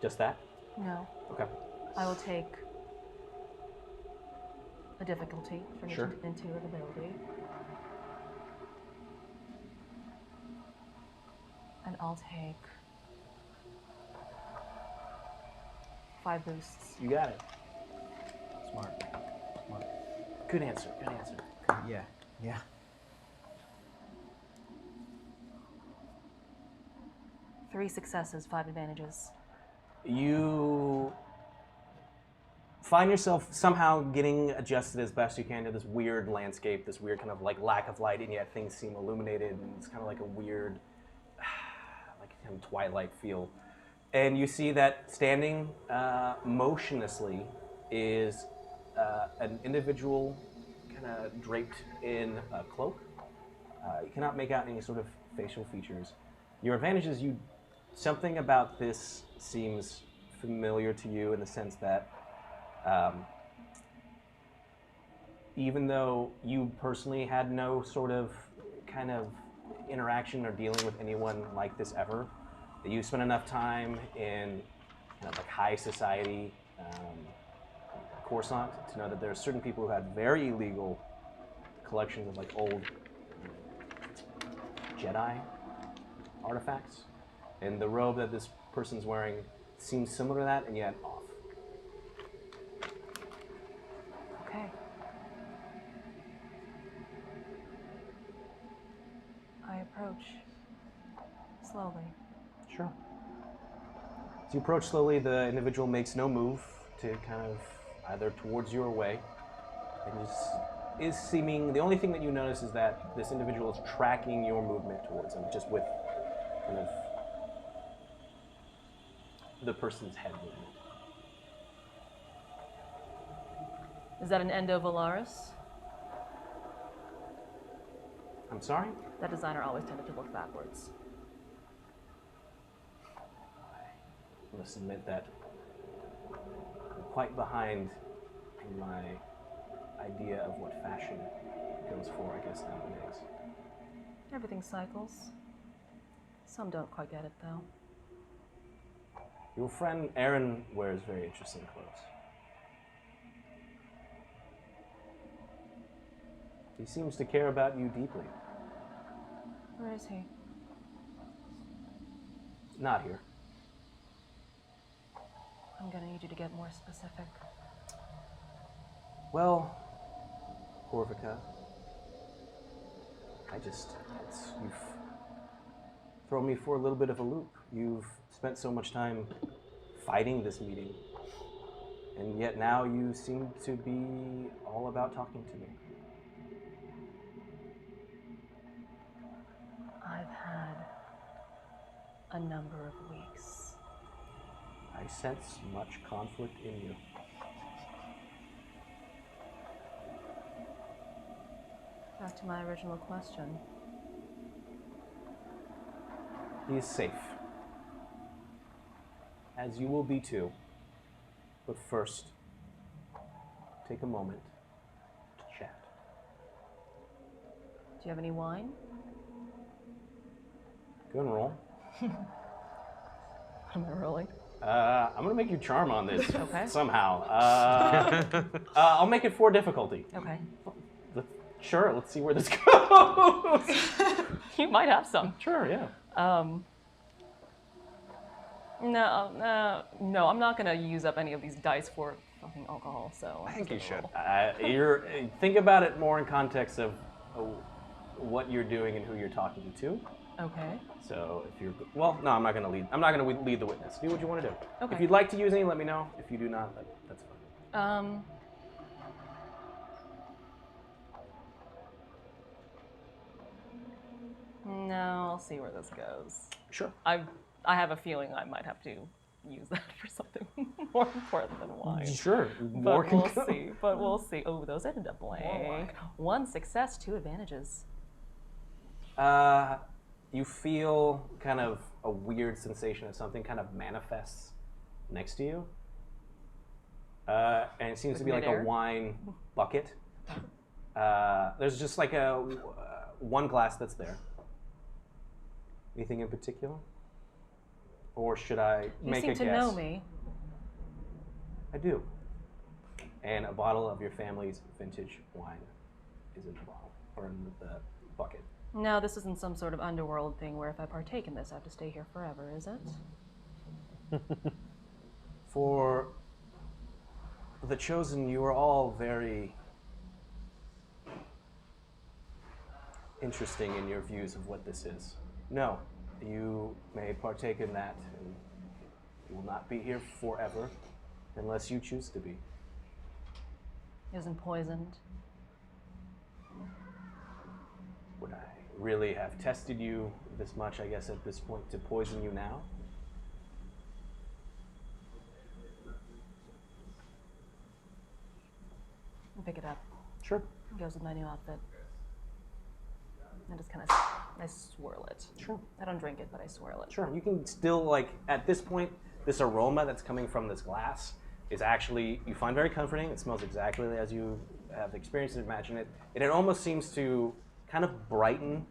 Just that? No. Okay. I will take a difficulty for me Sure. into an ability. And I'll take 5 boosts. You got it. Smart. Smart. Good answer. Good answer. Yeah. Yeah. 3 successes, 5 advantages. You find yourself somehow getting adjusted as best you can to this weird landscape, this weird kind of like lack of light, and yet things seem illuminated, and it's kind of like a weird, like kind of twilight feel. And you see that standing motionlessly is an individual kind of draped in a cloak. You cannot make out any sort of facial features. Your advantage is something about this seems familiar to you in the sense that even though you personally had no sort of kind of interaction or dealing with anyone like this ever, that you spent enough time in kind of like high society Coruscant to know that there are certain people who had very illegal collections of like old Jedi artifacts. And the robe that this person's wearing seems similar to that, and yet off. Okay. I approach slowly. Sure. As you approach slowly, the individual makes no move to kind of either towards you or away. And is seeming, the only thing that you notice is that this individual is tracking your movement towards him, just with kind of the person's head movement. Is that an Endo Valaris? I'm sorry? That designer always tended to look backwards. I must admit that I'm quite behind in my idea of what fashion goes for, I guess, nowadays. Everything cycles. Some don't quite get it, though. Your friend Aaron wears very interesting clothes. He seems to care about you deeply. Where is he? Not here. I'm gonna need you to get more specific. Well, Corvica, you've thrown me for a little bit of a loop. You've spent so much time fighting this meeting, and yet now you seem to be all about talking to me. I've had a number of weeks. I sense much conflict in you. Back to my original question. He is safe, as you will be too. But first, take a moment to chat. Do you have any wine? Go and roll. Am I rolling? I'm gonna make you charm on this Okay. somehow. I'll make it 4 difficulty. Okay. Sure, let's see where this goes. You might have some. Sure, yeah. No, I'm not gonna use up any of these dice for fucking alcohol. So I think you should. Think about it more in context of what you're doing and who you're talking to. Okay. So if you're no, I'm not gonna lead. I'm not gonna lead the witness. Do what you want to do. Okay. If you'd like to use any, let me know. If you do not, that's fine. No, I'll see where this goes. Sure. I have a feeling I might have to use that for something more important than wine. Sure. But we'll see. But we'll see. Oh, those ended up blank. 1 success, 2 advantages. You feel kind of a weird sensation of something kind of manifests next to you. And it seems to be like midair? a wine bucket. There's just like one glass that's there. Anything in particular? Or should I You make a seem guess? to know me. I do. and a bottle of your family's vintage wine is in the bottle, or in the bucket. No, this isn't some sort of underworld thing where if I partake in this, I have to stay here forever, is it? For the Chosen, you are all very interesting in your views of what this is. No, you may partake in that, and you will not be here forever unless you choose to be. Isn't poisoned. Would I really have tested you this much, I guess, at this point to poison you now? I pick it up. Sure. It goes with my new outfit. I just kind of, I swirl it. Sure. I don't drink it, but I swirl it. Sure. You can still, like, at this point, this aroma that's coming from this glass is actually, you find very comforting. It smells exactly as you have experienced and imagined it. And it almost seems to kind of brighten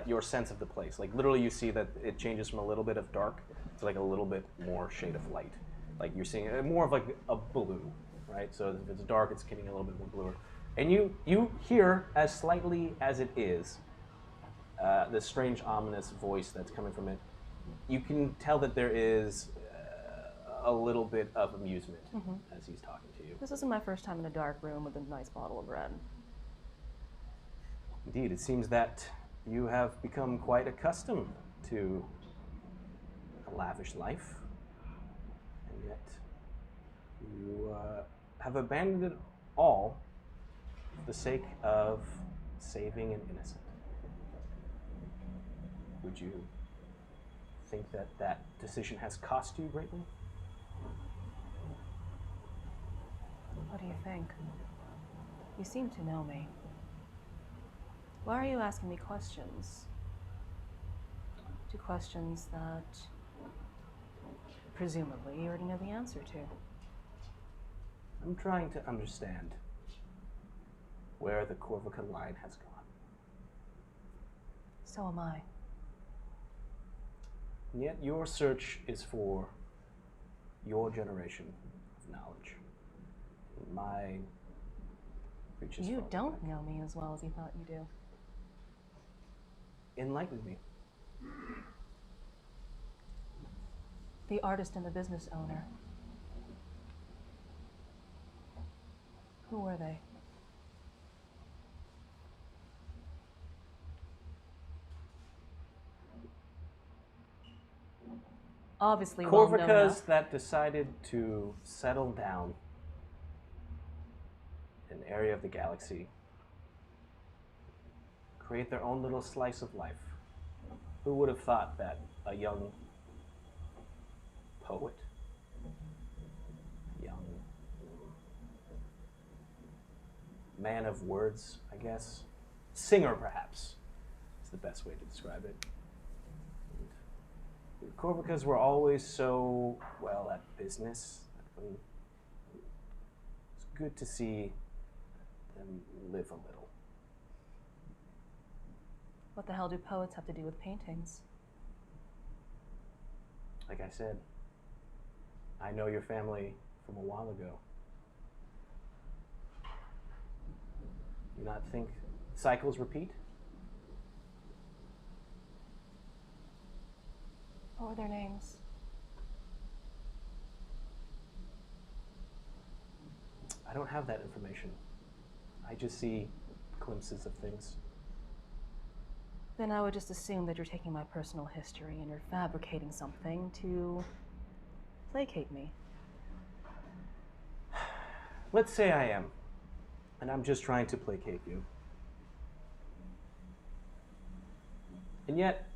your sense of the place. Like, literally, you see that it changes from a little bit of dark to, like, a little bit more shade of light. Like, you're seeing more of, like, a blue, right? So if it's dark, it's getting a little bit more bluer. And you hear, as slightly as it is, this strange, ominous voice that's coming from it. You can tell that there is a little bit of amusement as he's talking to you. This isn't my first time in a dark room with a nice bottle of red. Indeed, it seems that you have become quite accustomed to a lavish life, and yet you have abandoned it all for the sake of saving an innocent. Would you think that that decision has cost you greatly? What do you think? You seem to know me. Why are you asking me questions? Two questions that presumably you already know the answer to. I'm trying to understand where the Corvica line has gone. So am I. And yet your search is for your generation of knowledge. My reaches You far don't back. know me as well as you thought you do. Enlighten me. The artist and the business owner. Who were they? Obviously well-known Corvicas enough. that decided to settle down in an area of the galaxy, create their own little slice of life. Who would have thought that a young poet, young man of words, I guess, singer perhaps, is the best way to describe it. The Corvicas were always so well at business. It's good to see them live a little. What the hell do poets have to do with paintings? Like I said, I know your family from a while ago. You not think cycles repeat? What were their names? I don't have that information. I just see glimpses of things. Then I would just assume that you're taking my personal history and you're fabricating something to placate me. Let's say I am, and I'm just trying to placate you. And yet,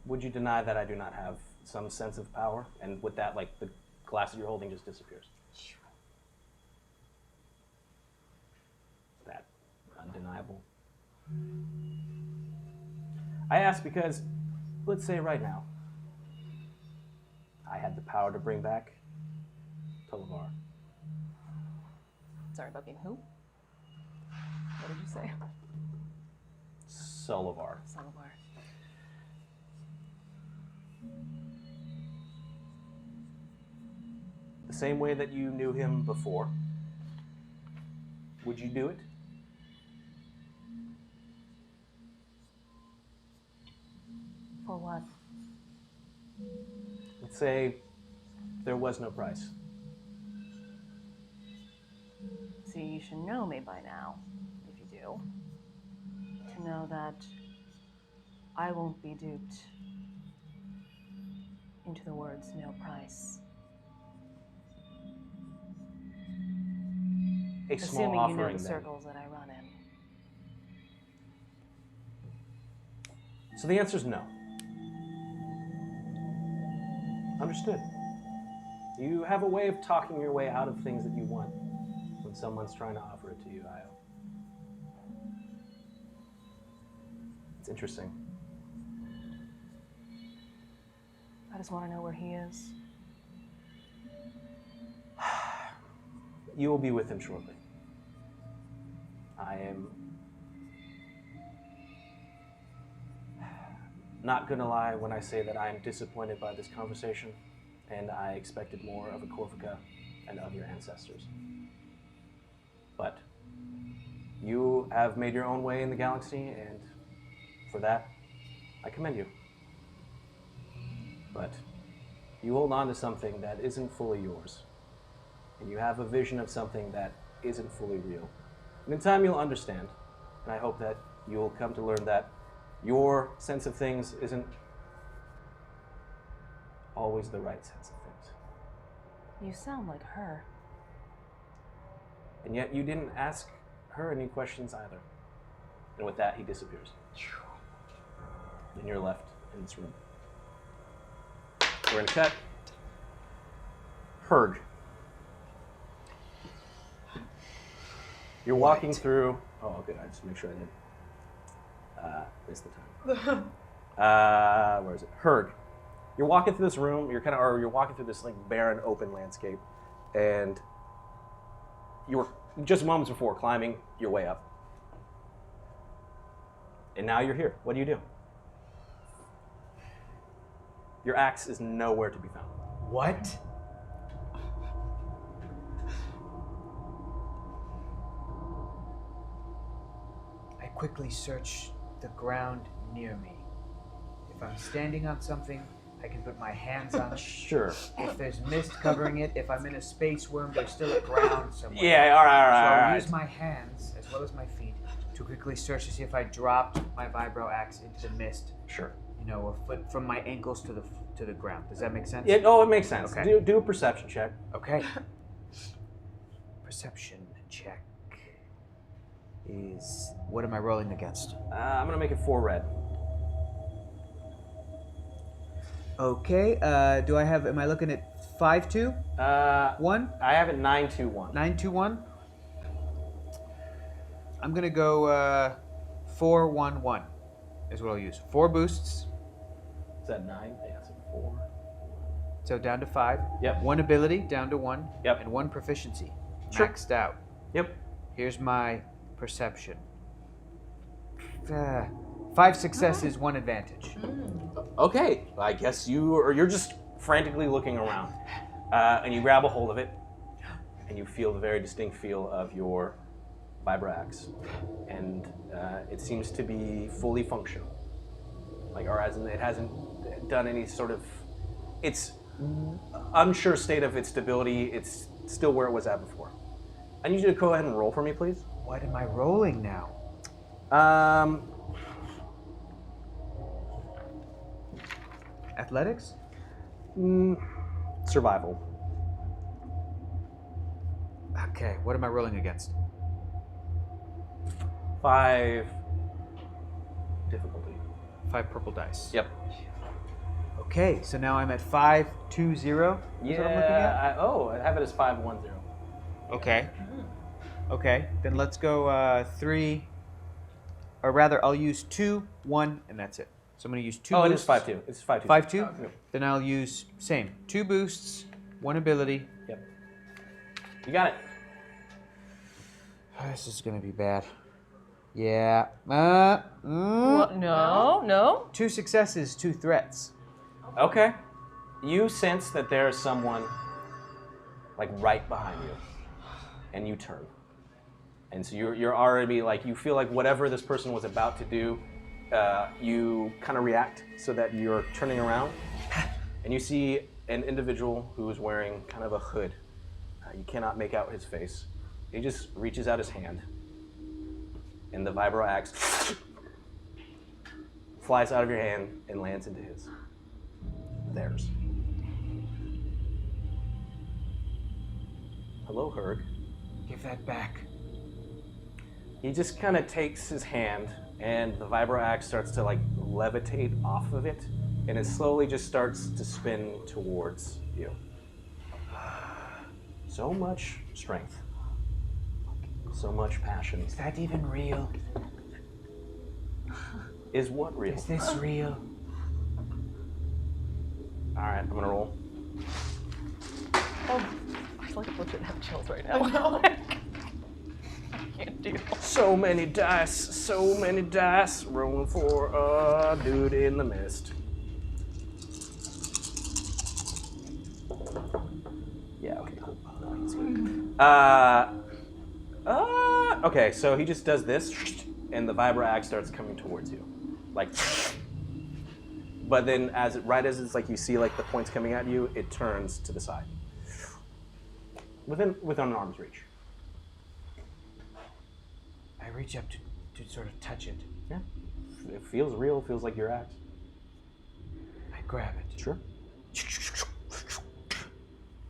would you deny that I do not have some sense of power? And with that, like, the glass that you're holding just disappears. That undeniable. I ask because, let's say right now, I had the power to bring back Tolivar. Sorry about being who? What did you say? Solivar. Solovar. The same way that you knew him before, would you do it? For what? Let's say there was no price. See, you should know me by now, if you do. To know that I won't be duped into the words no price. A small Assuming you know offering the then. circles that I run in. So the answer is no. Understood. You have a way of talking your way out of things that you want when someone's trying to offer it to you, Io. It's interesting. I just want to know where he is. You will be with him shortly. I am not gonna lie when I say that I am disappointed by this conversation, and I expected more of a Corvica and of your ancestors. But you have made your own way in the galaxy, and for that, I commend you. But you hold on to something that isn't fully yours, and you have a vision of something that isn't fully real. And in time, you'll understand, and I hope that you'll come to learn that your sense of things isn't always the right sense of things. You sound like her. And yet you didn't ask her any questions either. And with that, he disappears. And you're left in this room. We're gonna cut. Herg. You're walking through. Oh, good. I just make sure I didn't miss the time. Where is it? Herg. You're walking through this room. You're walking through this like barren, open landscape, and you were just moments before climbing your way up, and now you're here. What do you do? Your axe is nowhere to be found. What? I quickly search the ground near me. If I'm standing on something, I can put my hands on it. Sure. If there's mist covering it, if I'm in a space worm, there's still a ground somewhere. Yeah. All right. So I'll All use right. my hands as well as my feet to quickly search to see if I dropped my vibro axe into the mist. Sure. You know, a foot from my ankles to the ground. Does that make sense? It makes sense. Okay. Do a perception check. Okay. Perception check is, what am I rolling against? I'm gonna make it 4 red. Okay. Do I have? Am I looking at 5-2? 1? I have it 9-2-1. 9-2-1. I'm gonna go 4-1-1 is what I'll use. 4 boosts, Is that 9? Yeah, so 4. so down to 5. Yep. 1 ability down to 1. Yep. And 1 proficiency, Sure. maxed out. Yep. Here's my perception. 5 successes, 1 advantage. Okay. I guess you're just frantically looking around, and you grab a hold of it, and you feel the very distinct feel of your vibrax, and it seems to be fully functional. Like, or as in, it hasn't done any sort of. It's unsure state of its stability. It's still where it was at before. I need you to go ahead and roll for me, please. What am I rolling now? Athletics? Survival. Okay, what am I rolling against? 5 difficulty. 5 purple dice. Yep. Okay, so now I'm at 5-2-0. Is what I'm looking at? I have it as 5-1-0. Okay. Okay, then let's go 3, or rather, I'll use 2, 1, and that's it. So I'm going to use 2 Oh, boosts. it is 5-2. It's 5-2. 5-2? Oh, Then I'll use, same, 2 boosts, 1 ability. Yep. You got it. This is going to be bad. Yeah. What? No. 2 successes, 2 threats. Okay. You sense that there is someone, like, right behind you. And you turn. And so you're already like, you feel like whatever this person was about to do, you kind of react so that you're turning around and you see an individual who is wearing kind of a hood. You cannot make out his face. He just reaches out his hand and the vibro axe flies out of your hand and lands into his. Theirs. Hello, Herg. Give that back. He just kind of takes his hand and the vibro axe starts to like levitate off of it and it slowly just starts to spin towards you. So much strength. So much passion. Is that even real? Is what real? Is this real? Alright, I'm gonna roll. Oh, I like legit have chills right now. I can't deal. So many dice, rolling for a dude in the mist. Yeah, okay, cool. Okay, so he just does this, and the vibro axe starts coming towards you, like. But then, right as it's like you see like the points coming at you, it turns to the side, within an arm's reach. I reach up to sort of touch it. Yeah, it feels real. Feels like your axe. I grab it. Sure.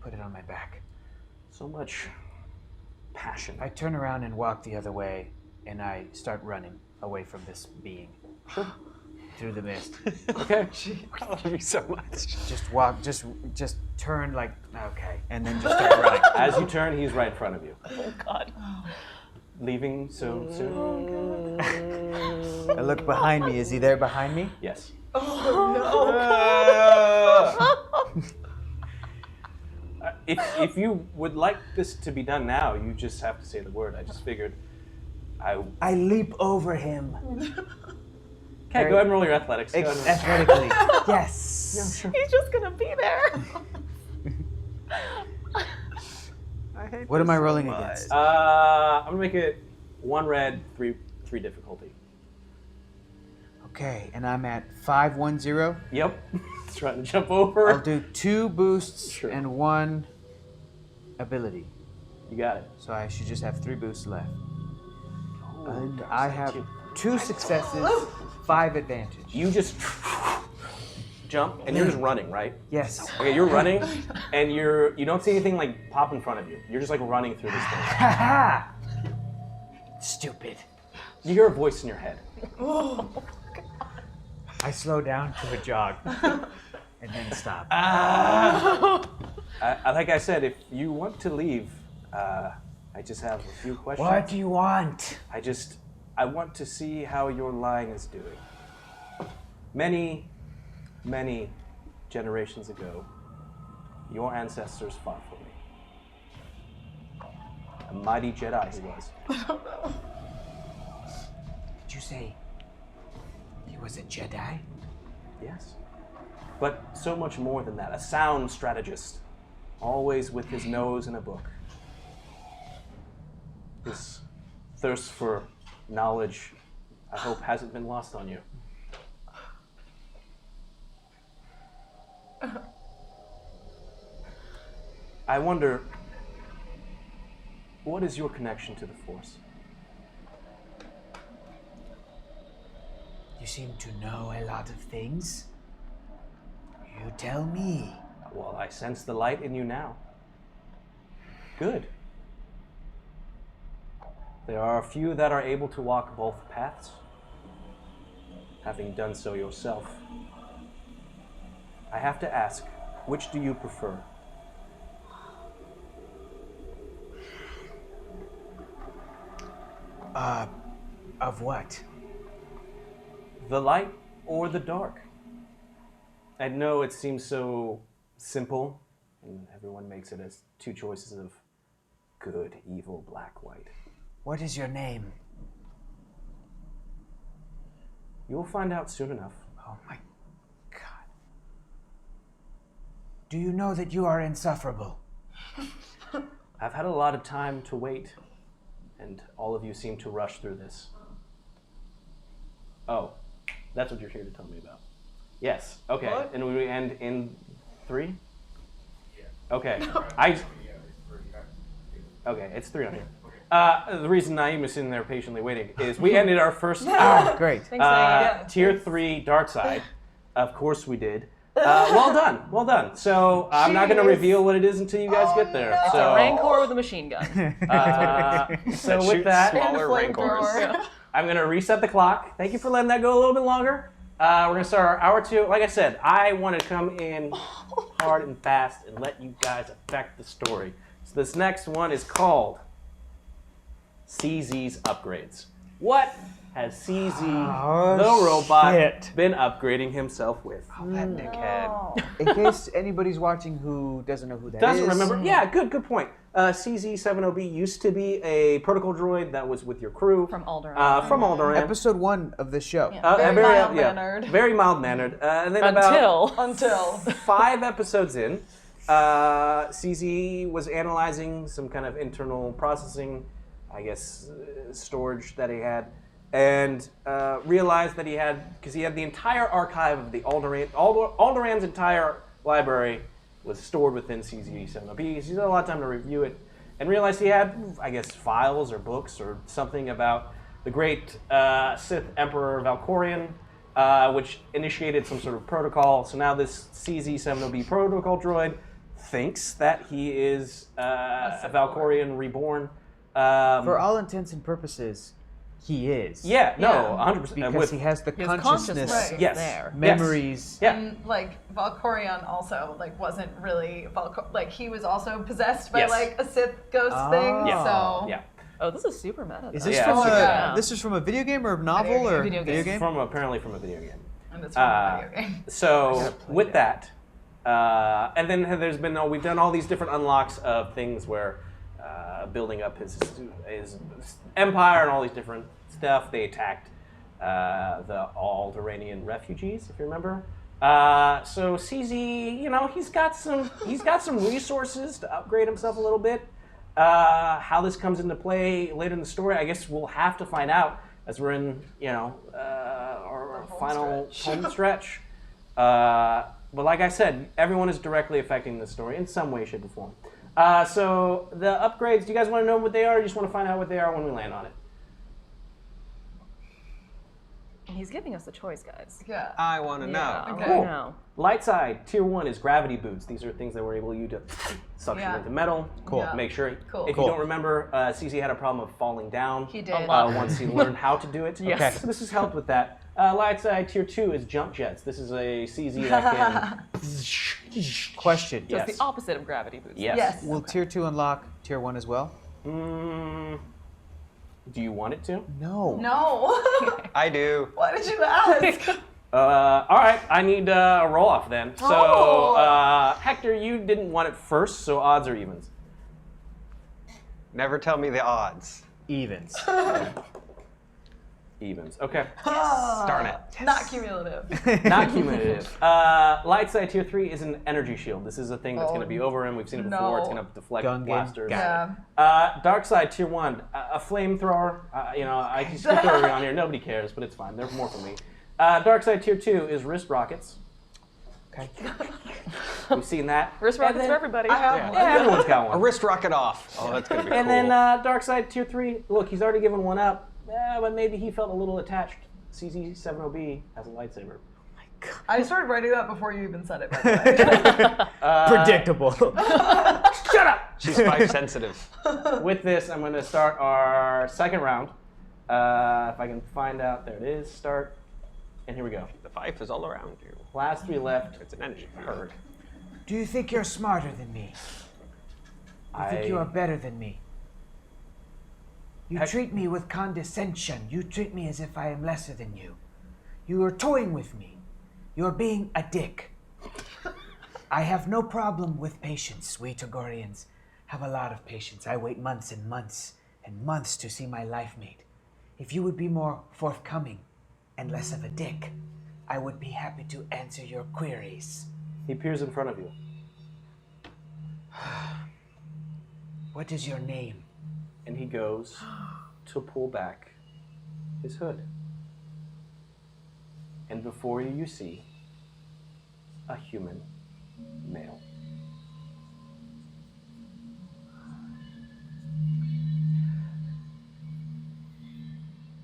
Put it on my back. So much passion. I turn around and walk the other way, and I start running away from this being. Sure. Through the mist. Okay. I love you so much. Just walk, just turn like, okay, and then just start running. As you turn, he's right in front of you. Oh God. Leaving so soon? I look behind me. Is he there behind me? Yes. If you would like this to be done now, you just have to say the word. I just figured I leap over him. Okay, go ahead and roll your athletics. Go ahead and- Athletically. Yes. Yeah, sure. He's just gonna be there. What am I rolling against? I'm gonna make it 1 red, 3 difficulty. Okay, and I'm at 510. Yep. Trying to jump over. I'll do 2 boosts Sure. and 1 ability. You got it. So I should just have 3 boosts left. And dark I side have too. 2 successes, 5 advantage. You just jump and you're just running, right? Yes. Okay, you're running and you don't see anything like pop in front of you. You're just like running through this thing. Ha Stupid. You hear a voice in your head. I slow down to a jog and then stop. Like I said, if you want to leave, I just have a few questions. What do you want? I want to see how your line is doing. Many, many generations ago, your ancestors fought for me. A mighty Jedi he was. Did you say he was a Jedi? Yes. But so much more than that. A sound strategist. Always with his nose in a book. His thirst for knowledge, I hope, hasn't been lost on you. I wonder, what is your connection to the Force? You seem to know a lot of things. You tell me. Well, I sense the light in you now. Good. There are a few that are able to walk both paths, having done so yourself. I have to ask, which do you prefer? Of what? The light or the dark? I know it seems so simple, and everyone makes it as 2 choices of good, evil, black, white. What is your name? You'll find out soon enough. Oh my God. Do you know that you are insufferable? I've had a lot of time to wait. and all of you seem to rush through this. Oh, that's what you're here to tell me about. Yes. Okay. What? And we end in 3? Yeah. Okay. Okay, it's 3 on here. The reason Naeem is sitting there patiently waiting is we ended our first Great. tier 3 dark side. Of course we did. Well done. So I'm not going to reveal what it is until you guys get there. It's So, a Rancor with a machine gun. so with Shoots that, smaller And rancors. flamethrower. I'm going to reset the clock. Thank you for letting that go a little bit longer. We're going to start our hour 2. Like I said, I want to come in hard and fast and let you guys affect the story. So this next one is called CZ's Upgrades. What has CZ, the robot, shit. been upgrading himself with? That dickhead. In case anybody's watching who doesn't know who that is. Doesn't remember? Yeah, good point. CZ70B used to be a protocol droid that was with your crew. From Alderaan. From Alderaan. Episode 1 of this show. Very mild-mannered. Very mild-mannered. And then about Until 5 episodes in, CZ was analyzing some kind of internal processing, I guess, storage that he had, and realized that he had, because he had the entire archive of the Alderaan's entire library was stored within CZ70B. He's had a lot of time to review it, and realized he had, I guess, files or books or something about the great Sith Emperor Valkorion, which initiated some sort of protocol. So now this CZ70B protocol droid thinks that he is a Valkorion reborn. For all intents and purposes, he is. Yeah, no, Yeah. 100%. Because he has the His consciousnness, Right. Yes. there. memories. Yeah. And Valkorion also wasn't really he was also possessed by Yes. a Sith ghost thing. Yeah. So Yeah. Oh, this is super meta. Is though. this Yeah, from super meta. this is from a video game or a novel Video or game. Video game. Apparently from a video game. and it's from a video game. So with that, and then there's been we've done all these different unlocks of things where building up his empire and all these different stuff. They attacked the Alderaanian refugees, if you remember. So CZ, he's got some resources to upgrade himself a little bit. How this comes into play later in the story, I guess we'll have to find out as we're in our final home stretch. But like I said, everyone is directly affecting this story in some way, shape, or form. So the upgrades, do you guys want to know what they are, or you just want to find out what they are when we land on it? He's giving us a choice, guys. Yeah. I want to know. Okay. Cool. No. Light side, tier 1 is gravity boots. These are things that were able you to suction Yeah. into metal. Cool. Yeah. Make sure. Cool. If Cool. you don't remember, CZ had a problem of falling down. He did. A lot. Once he learned how to do it. Yes. Okay, so this has helped with that. Light side, tier 2 is jump jets. This is a CZ that can. Question. Yes. It's the opposite of gravity boots. Yes. Yes. Will tier 2 unlock tier 1 as well? Do you want it to? No. No. I do. Why did you ask? All right, I need a roll off then. So, Oh. Hector, you didn't want it first, so odds or evens? Never tell me the odds. Evens. Evens. Okay. Darn it. Not cumulative. Not cumulative. Light side tier 3 is an energy shield. This is a thing that's going to be over him. We've seen it before. It's no. going to deflect Gun game. blasters. Yeah. Dark side tier 1, a flamethrower. I can still throw it on here. Nobody cares, but it's fine. They're more for me. Dark side tier 2 is wrist rockets. Okay. We've seen that. Wrist And rockets then- for everybody. I have one. Yeah, everyone's got A one. wrist rocket off. Oh, that's going to be And cool. then Dark Side Tier 3, look, he's already given one up, but maybe he felt a little attached. CZ70B has a lightsaber. I started writing that before you even said it, by the way. Predictable. Shut up! She's 5 sensitive. With this, I'm going to start our second round. If I can find out, there it is, start. And here we go. The fife is all around you. Last 3 left. It's an energy field. Do you think you're smarter than me? I think you are better than me. You treat me with condescension. You treat me as if I am lesser than you. You are toying with me. You are being a dick. I have no problem with patience. We Togorians have a lot of patience. I wait months and months and months to see my life mate. If you would be more forthcoming and less of a dick, I would be happy to answer your queries. He appears in front of you. What is your name? and he goes to pull back his hood. And before you, you see a human male.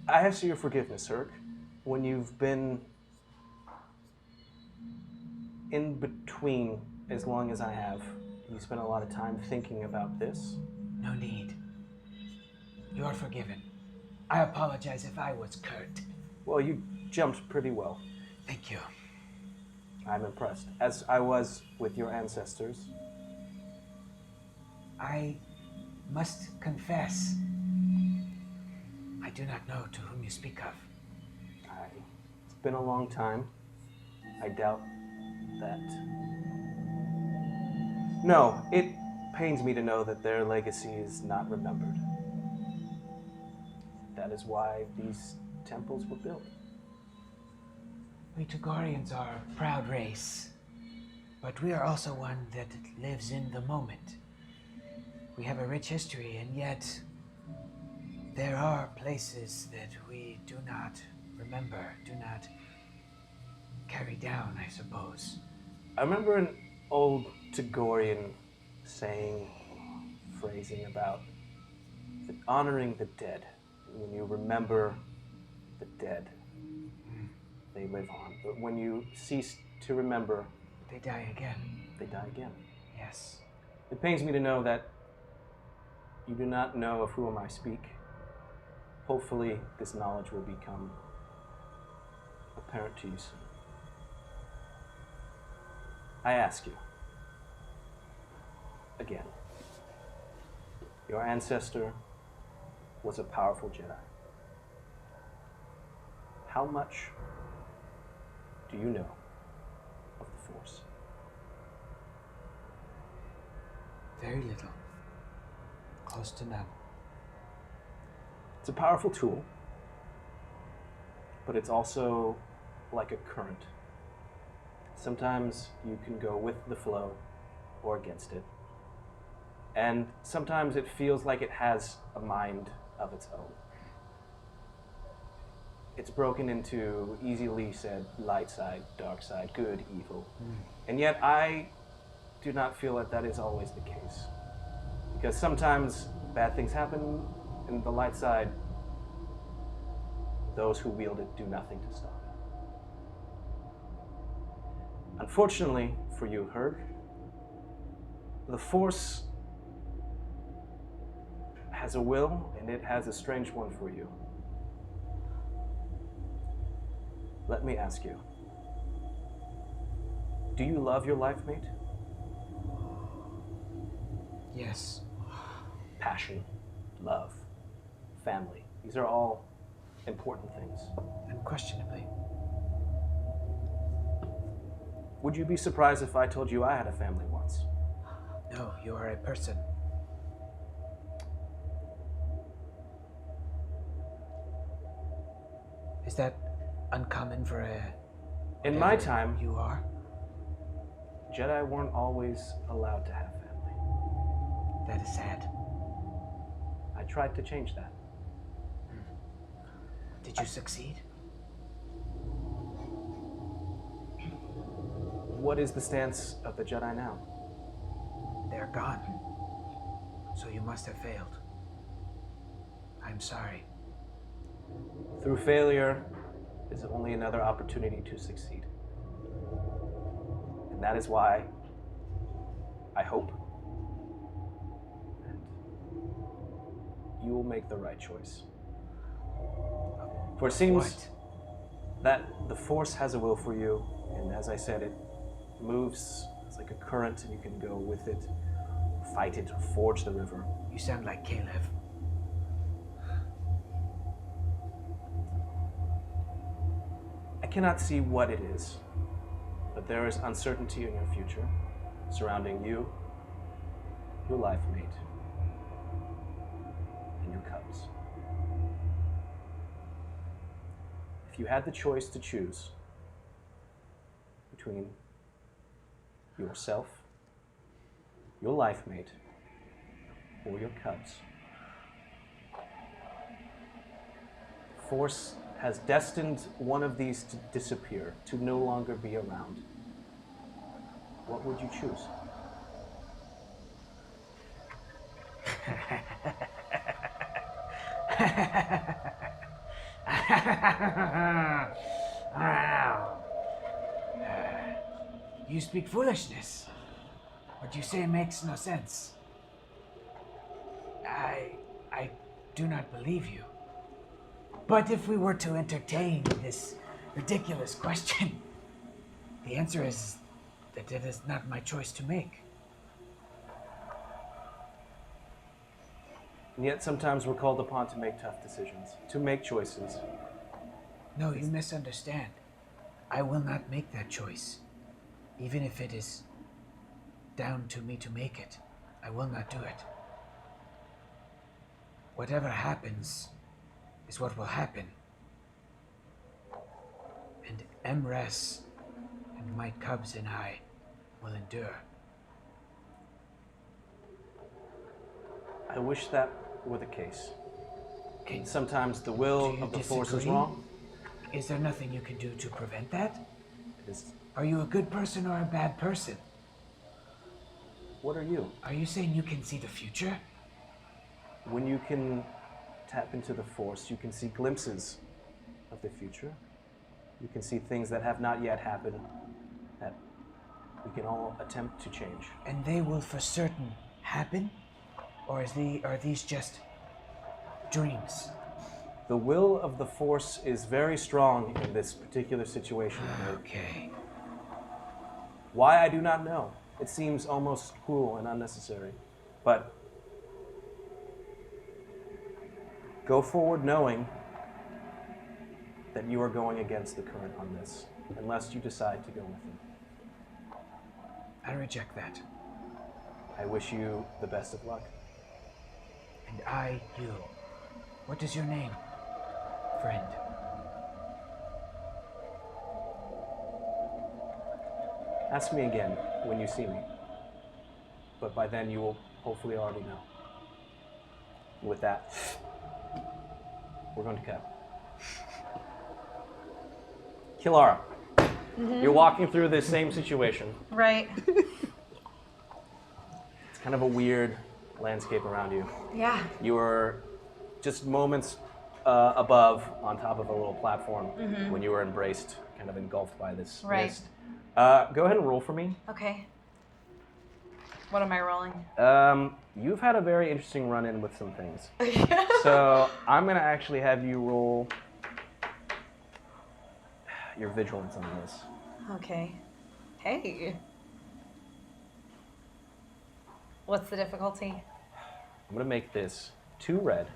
I ask your forgiveness, Herc, when you've been in between as long as I have. You spent a lot of time thinking about this. No need. You're forgiven. I apologize if I was curt. Well, you jumped pretty well. Thank you. I'm impressed, as I was with your ancestors. I must confess, I do not know to whom you speak of. It's been a long time. I doubt that. No, it pains me to know that their legacy is not remembered. That is why these temples were built. We Togorians are a proud race, but we are also one that lives in the moment. We have a rich history, and yet there are places that we do not remember, do not carry down, I suppose. I remember an old Togorian saying, phrasing about honoring the dead. When you remember the dead, they live on. But when you cease to remember, they die again. They die again. Yes. It pains me to know that you do not know of whom I speak. Hopefully, this knowledge will become apparent to you soon. I ask you, again, your ancestor was a powerful Jedi. How much do you know of the Force? Very little. Close to none. It's a powerful tool, but it's also like a current. Sometimes you can go with the flow or against it. And sometimes it feels like it has a mind of its own. It's broken into easily said light side, dark side, good, evil. And yet I do not feel that that is always the case. Because sometimes bad things happen, and the light side, those who wield it do nothing to stop it. Unfortunately for you, Herg, the Force has a will, and it has a strange one for you. Let me ask you, do you love your life mate? Yes. Passion, love, family. These are all important things. Unquestionably. Would you be surprised if I told you I had a family once? No, you are a person. Is that uncommon for a... In my time, you are? Jedi weren't always allowed to have family. That is sad. I tried to change that. Did you succeed? What is the stance of the Jedi now? They're gone. So you must have failed. I'm sorry. Through failure is only another opportunity to succeed. And that is why I hope that you will make the right choice. For it seems that the Force has a will for you, and as I said, it moves, it's like a current, and you can go with it, fight it, forge the river. You sound like Caleb. I cannot see what it is, but there is uncertainty in your future surrounding you, your life mate, and your cubs. If you had the choice to choose between yourself, your life mate, or your cubs, Force has destined one of these to disappear, to no longer be around, what would you choose? You speak foolishness. What you say makes no sense. I do not believe you. But if we were to entertain this ridiculous question, the answer is that it is not my choice to make. And yet sometimes we're called upon to make tough decisions, to make choices. No, you misunderstand. I will not make that choice. Even if it is down to me to make it, I will not do it. Whatever happens is what will happen. And Emrys and my cubs and I will endure. I wish that were the case. Can, Sometimes the do will you of the Force is disagree? wrong. Is there nothing you can do to prevent that? It is. Are you a good person or a bad person? What are you? Are you saying you can see the future? When you can tap into the Force, you can see glimpses of the future. You can see things that have not yet happened that we can all attempt to change. And they will for certain happen? Or are these just dreams? The will of the Force is very strong in this particular situation. Okay. Why, I do not know. It seems almost cruel and unnecessary. But go forward knowing that you are going against the current on this, unless you decide to go with it. I reject that. I wish you the best of luck. And I, you. What is your name, friend? Ask me again when you see me. But by then you will hopefully already know. With that, we're going to cut. Kilara, you're walking through this same situation. Right. It's kind of a weird landscape around you. Yeah. You were just moments above, on top of a little platform, when you were embraced, kind of engulfed by this Right. mist. Go ahead and roll for me. Okay. What am I rolling? You've had a very interesting run-in with some things. So I'm going to actually have you roll your vigilance on this. Okay. Hey. What's the difficulty? I'm going to make this 2 red,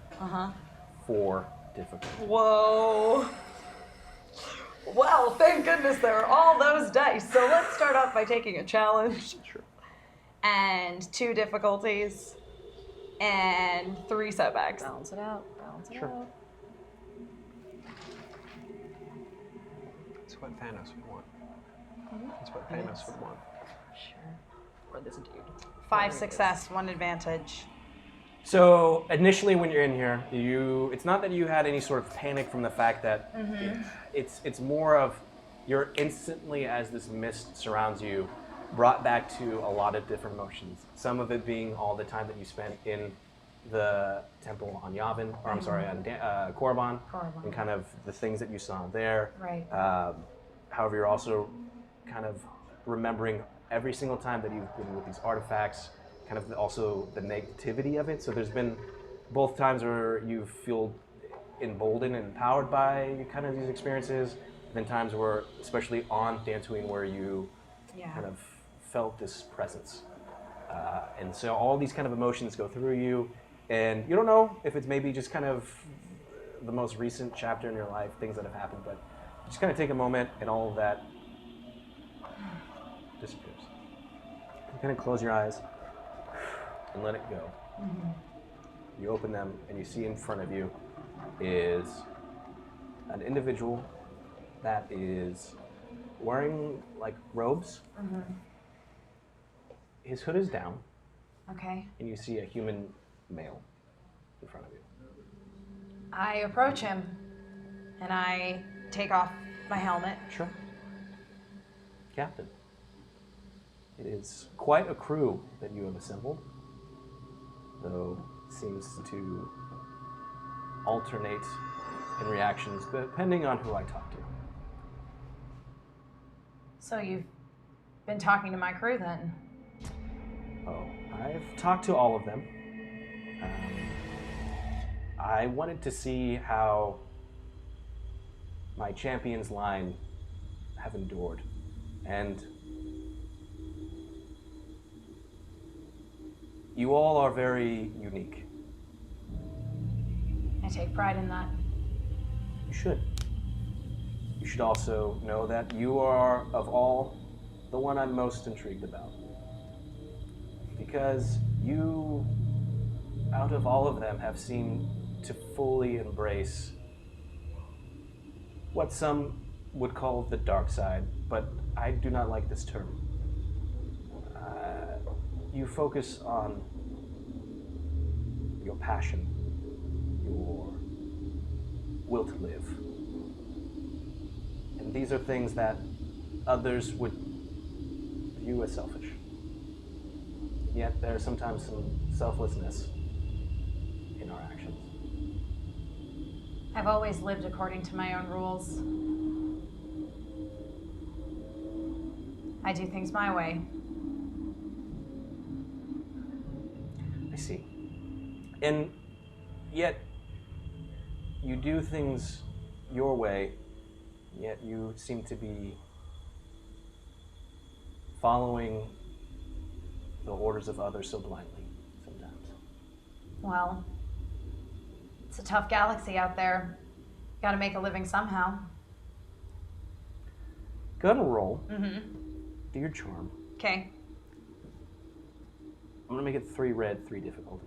4 difficult. Whoa. Well, thank goodness there are all those dice. So let's start off by taking a challenge. Sure. And 2 difficulties. And 3 setbacks. Balance it out. Balance it Sure. out. That's what Thanos would want. That's what Thanos would want. Sure. Or this dude. 5 success, 1 advantage. So initially, when you're in here, it's not that you had any sort of panic from the fact that it's more of you're instantly, as this mist surrounds you, brought back to a lot of different emotions. Some of it being all the time that you spent in the temple on Yavin, or I'm sorry, on Korriban, and kind of the things that you saw there. Right. However, you're also kind of remembering every single time that you've been with these artifacts, kind of also the negativity of it. So there's been both times where you feel emboldened and empowered by kind of these experiences, and then times where, especially on Dantooine, where you kind of felt this presence. And so all these kind of emotions go through you, and you don't know if it's maybe just kind of the most recent chapter in your life, things that have happened, but just kind of take a moment and all of that disappears. You kind of close your eyes and let it go. You open them and you see in front of you is an individual that is wearing like robes. His hood is down, Okay. and you see a human male in front of you. I approach him. and I take off my helmet. Sure. Captain, it is quite a crew that you have assembled, though it seems to alternate in reactions depending on who I talk to. So you've been talking to my crew then? Oh, I've talked to all of them. I wanted to see how my champions line have endured, and you all are very unique. I take pride in that. You should. You should also know that you are, of all, the one I'm most intrigued about. Because you, out of all of them, have seemed to fully embrace what some would call the dark side, but I do not like this term. You focus on your passion, your will to live. And these are things that others would view as selfish. Yet there's sometimes some selflessness in our actions. I've always lived according to my own rules. I do things my way. I see. And yet, you do things your way, yet you seem to be following the orders of others so blindly sometimes. Well, it's a tough galaxy out there. Gotta make a living somehow. Go ahead and roll. Mm-hmm. Do your charm. Okay. I'm gonna make it 3 red, 3 difficulty.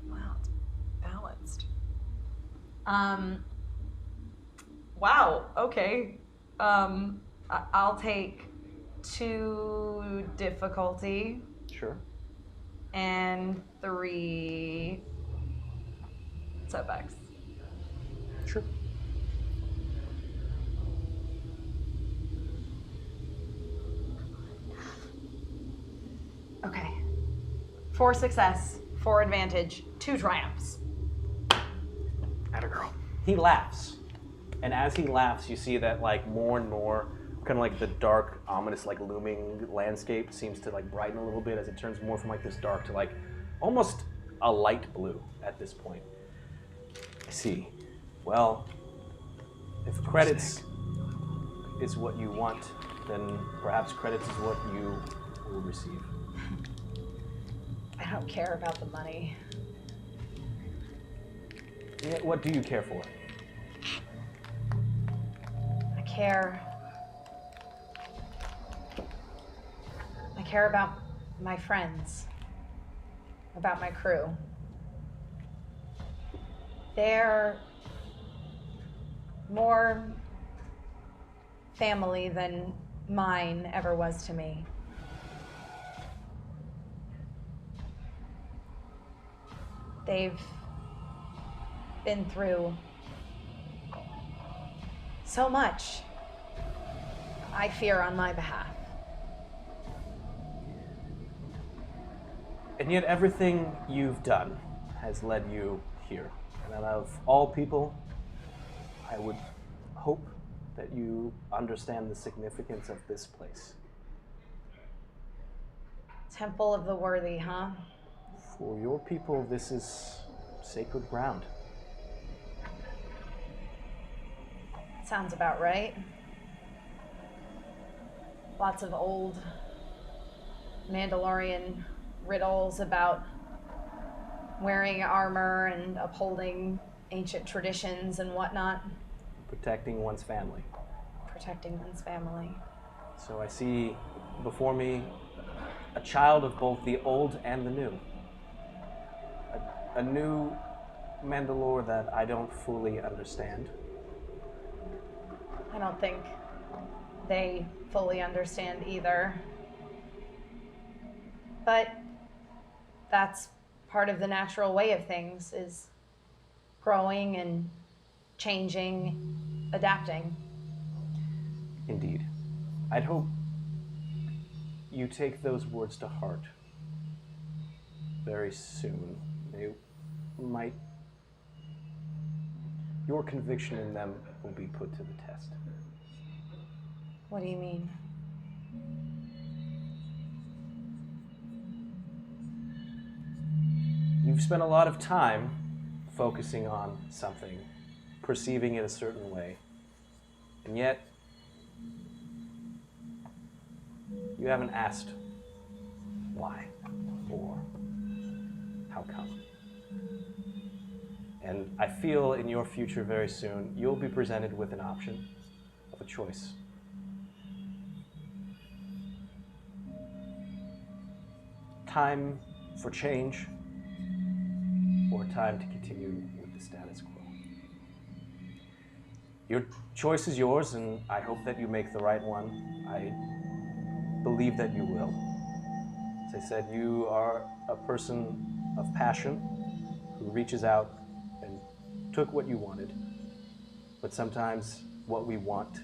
Wow, it's balanced. Wow, okay. I'll take 2 difficulty Sure. and 3 setbacks. Sure. Okay. 4 success, 4 advantage, 2 triumphs. Atta girl. He laughs. And as he laughs, you see that like more and more, kind of like the dark, ominous, like looming landscape seems to like brighten a little bit as it turns more from like this dark to like almost a light blue at this point. I see. Well, if credits is what you want, then perhaps credits is what you will receive. I don't care about the money. Yet, what do you care for? I care about my friends, about my crew. They're more family than mine ever was to me. They've been through so much, I fear, on my behalf. And yet everything you've done has led you here. And out of all people, I would hope that you understand the significance of this place. Temple of the Worthy, huh? For your people, this is sacred ground. Sounds about right. Lots of old Mandalorian riddles about wearing armor and upholding ancient traditions and whatnot. Protecting one's family. Protecting one's family. So I see before me a child of both the old and the new. A new Mandalore that I don't fully understand. I don't think they fully understand either. But that's part of the natural way of things, is growing and changing, adapting. Indeed. I'd hope you take those words to heart very soon. They might. Your conviction in them will be put to the test. What do you mean? You've spent a lot of time focusing on something, perceiving it a certain way, and yet you haven't asked why or how come. And I feel in your future very soon, you'll be presented with an option of a choice. Time for change, or time to continue with the status quo. Your choice is yours, and I hope that you make the right one. I believe that you will. As I said, you are a person of passion who reaches out and took what you wanted. But sometimes what we want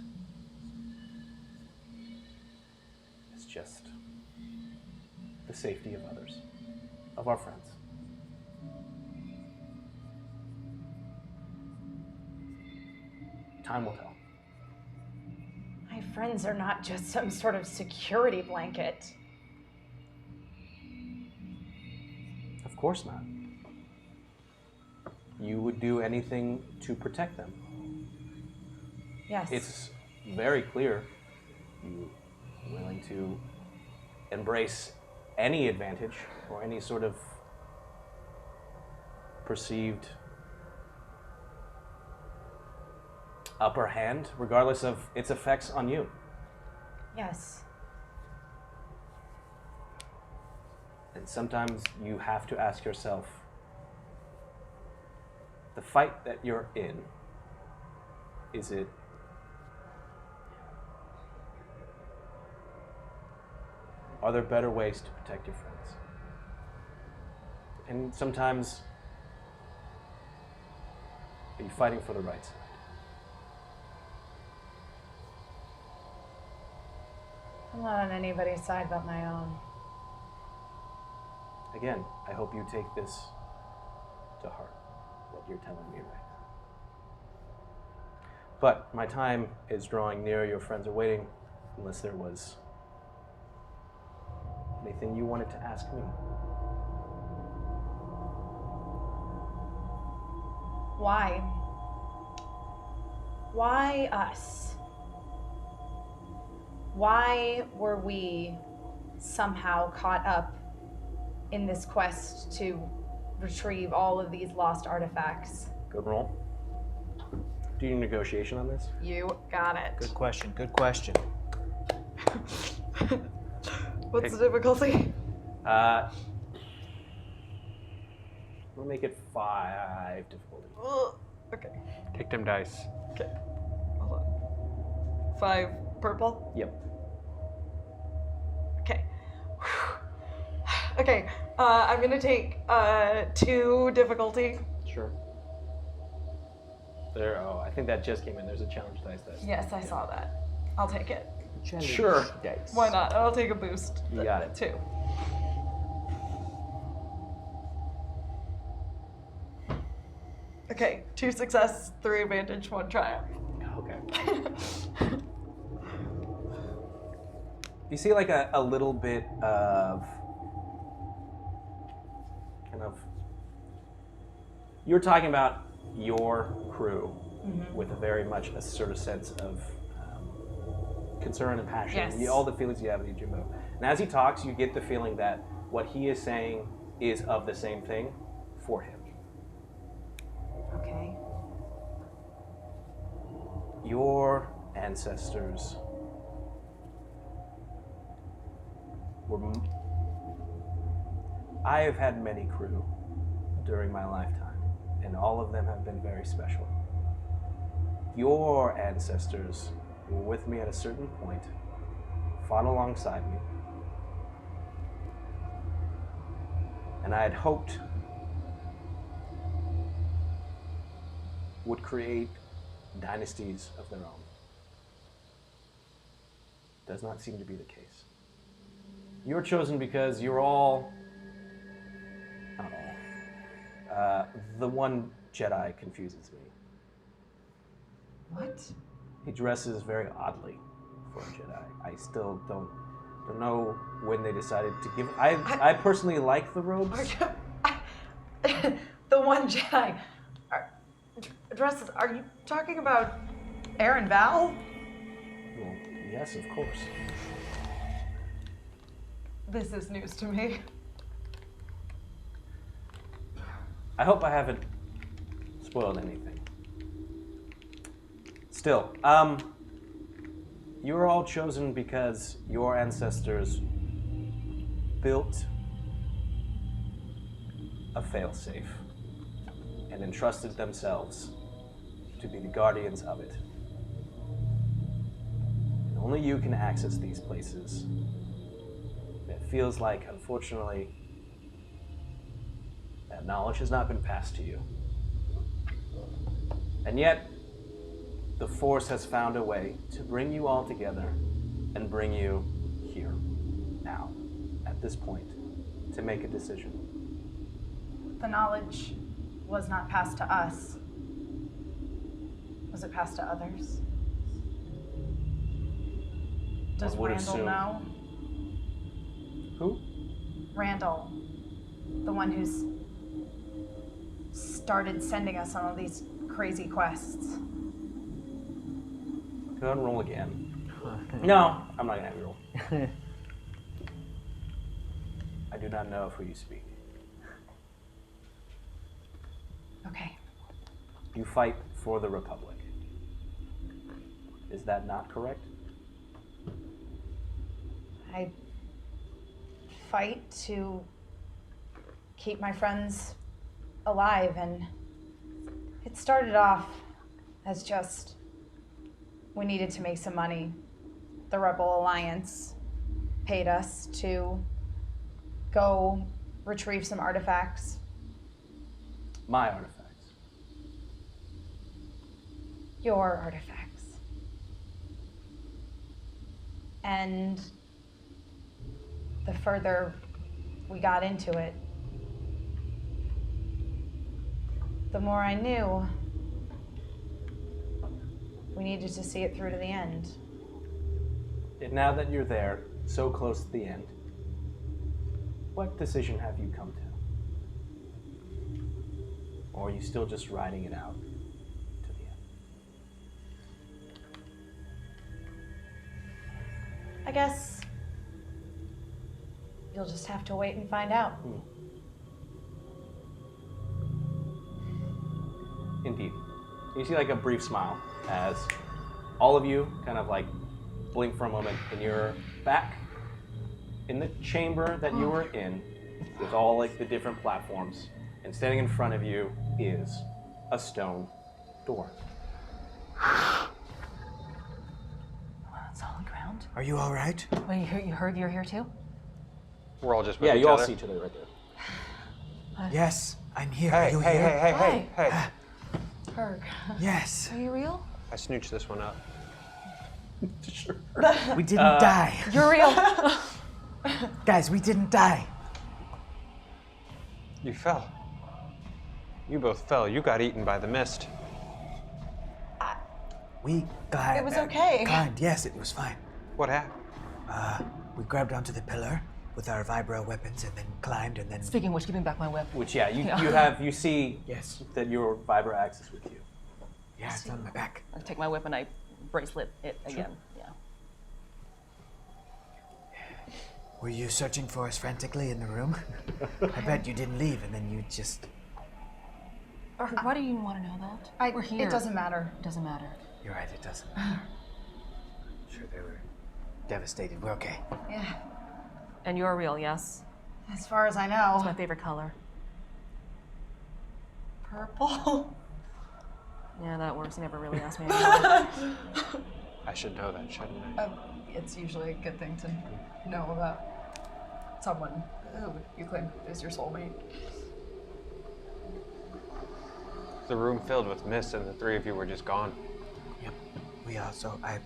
is just the safety of others, of our friends. Time will tell. My friends are not just some sort of security blanket. Of course not. You would do anything to protect them. Yes. It's very clear you're willing to embrace any advantage or any sort of perceived upper hand, regardless of its effects on you. Yes. And sometimes you have to ask yourself, the fight that you're in, is it are there better ways to protect your friends? And sometimes, are you fighting for the right side? I'm not on anybody's side but my own. Again, I hope you take this to heart, what you're telling me right now. But my time is drawing near. Your friends are waiting, unless there was anything you wanted to ask me. Why? Why us? Why were we somehow caught up in this quest to retrieve all of these lost artifacts? Good roll. Do you need negotiation on this? You got it. Good question. Good question. What's the difficulty? We'll make it 5 difficulty. Okay. Take them dice. Okay. Hold on. 5 purple? Yep. Okay. Okay. I'm gonna take 2 difficulty. Sure. There. Oh, I think that just came in. There's a challenge dice. Yes, I saw that. I'll take it. Sure. Dice. Why not? I'll take a boost. You got it. 2. Okay, 2 success, 3 advantage, 1 triumph. Okay. You see like a little bit of kind of, you're talking about your crew with a very much a sort of sense of concern and passion. Yes. All the feelings you have with Jimbo. And as he talks, you get the feeling that what he is saying is of the same thing for him. Okay. Your ancestors were. I have had many crew during my lifetime, and all of them have been very special. Your ancestors were with me at a certain point, fought alongside me, and I had hoped would create dynasties of their own. Does not seem to be the case. You're chosen because you're all, not all, the one Jedi confuses me. What? He dresses very oddly for a Jedi. I still don't know when they decided to give. I personally like the robes. The one Jedi. Dresses. Are you talking about Aaron Val? Well, yes, of course. This is news to me. I hope I haven't spoiled anything. Still, you're all chosen because your ancestors built a failsafe and entrusted themselves to be the guardians of it. And only you can access these places. It feels like, unfortunately, that knowledge has not been passed to you. And yet, the Force has found a way to bring you all together and bring you here, now, at this point, to make a decision. The knowledge was not passed to us. Was it passed to others? Does One would Randall assume. know? Who? Randall, the one who's started sending us on all these crazy quests. Go ahead and roll again. No, I'm not gonna have you roll. I do not know of who you speak. Okay. You fight for the Republic. Is that not correct? I fight to keep my friends alive, and it started off as just we needed to make some money. The Rebel Alliance paid us to go retrieve some artifacts. My artifacts. Your artifacts. And the further we got into it, the more I knew we needed to see it through to the end. And now that you're there, so close to the end, what decision have you come to? Or are you still just riding it out to the end? I guess you'll just have to wait and find out. Indeed. You see like a brief smile as all of you kind of like blink for a moment and you're back in the chamber that you were in with all like the different platforms, and standing in front of you is a stone door. It's all on the ground. Are you all right? Wait, you heard you're here too? We're all just with Yeah, each you all other. see each other right there. Yes, I'm here. Hey, Are you hey, here? hey, hey, hey, hey. Herg. Yes. Are you real? I snooched this one up. Sure. We didn't die. You're real. Guys, we didn't die. You fell. You both fell. You got eaten by the mist. We climbed. It was okay. Climbed, yes, it was fine. What happened? We grabbed onto the pillar with our vibro weapons and then climbed and then... Speaking of which, give me back my whip. Which yeah, you see Yes. that your vibro axe is with you. Yeah, it's on my back. I take my whip and I bracelet it again. Yeah. Were you searching for us frantically in the room? I bet you didn't leave and then you just... Why do you even want to know that? We're here. It doesn't matter. It doesn't matter. You're right, it doesn't matter. Sure, they were devastated. We're okay. Yeah, And you're real, yes? as far as I It's know. my favorite color. Purple. Yeah, that works. You never really asked me anything. I should know that, shouldn't I? It's usually a good thing to know about someone who you claim is your soulmate. the room filled with mist and the three of you were just gone. Yep.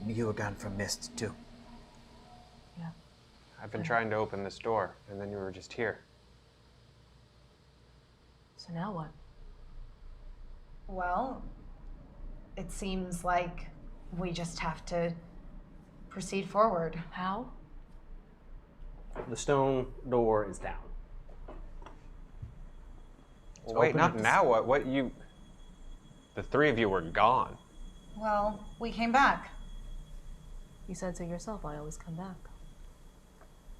You were gone from mist too. Yeah. I've been trying to open this door, and then you were just here. So now what? Well, it seems like we just have to proceed forward. How? The stone door is down. Well, wait, open not up the now. What you? The three of you were gone. Well, we came back. You said so yourself, I always come back.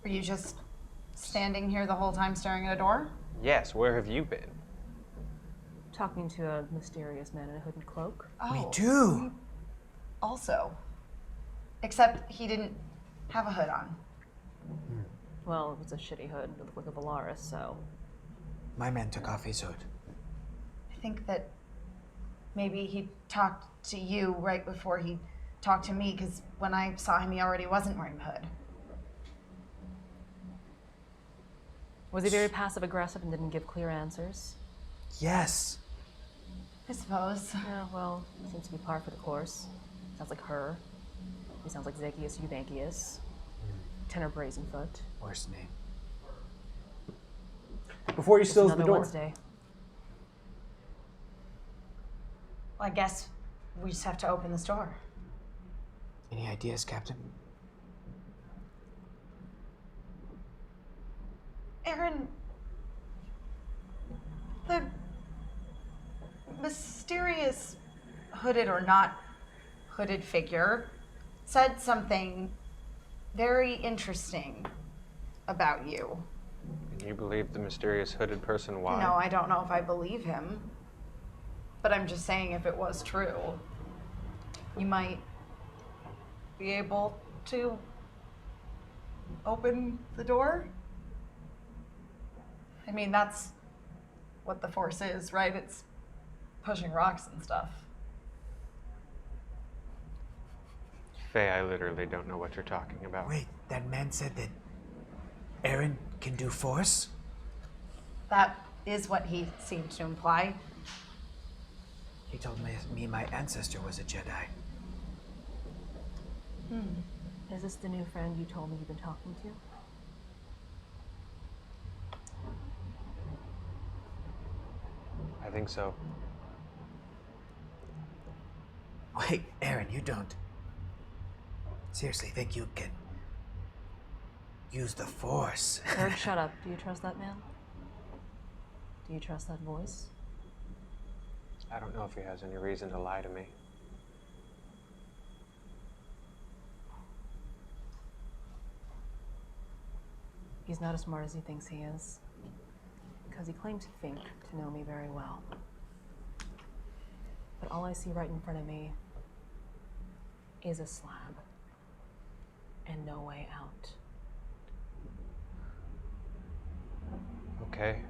Were you just standing here the whole time staring at a door? Yes. Where have you been? Talking to a mysterious man in a hooded cloak. Oh, Me too. also. Except he didn't have a hood on. Well, it was a shitty hood. It looked like a Valaris, so. My man took off his hood. I think that maybe he talked to you right before he talked to me, because when I saw him, he already wasn't wearing a hood. Was he very passive aggressive and didn't give clear answers? Yes. I suppose. Yeah, well, seems to be par for the course. Sounds like her. He sounds like Zacchaeus Eubankius. Tenor Brazenfoot. Worst name. Before you Just steals the another door. Wednesday. Well, I guess we just have to open this door. Any ideas, Captain? Aaron, the mysterious hooded or not hooded figure said something very interesting about you. And you believe the mysterious hooded person? Why? No, I don't know if I believe him, but I'm just saying if it was true, you might be able to open the door. I mean, that's what the Force is, right? It's pushing rocks and stuff. Faye, I literally don't know what you're talking about. Wait, that man said that Aaron can do Force? That is what he seemed to imply. He told me my ancestor was a Jedi. Is this the new friend you told me you've been talking to? I think so. Wait, Aaron, you don't seriously think you can use the Force? Bird, shut up. Do you trust that man? Do you trust that voice? I don't know if he has any reason to lie to me. He's not as smart as he thinks he is. Because he claims to think to know me very well. But all I see right in front of me is a slab. And no way out. Okay.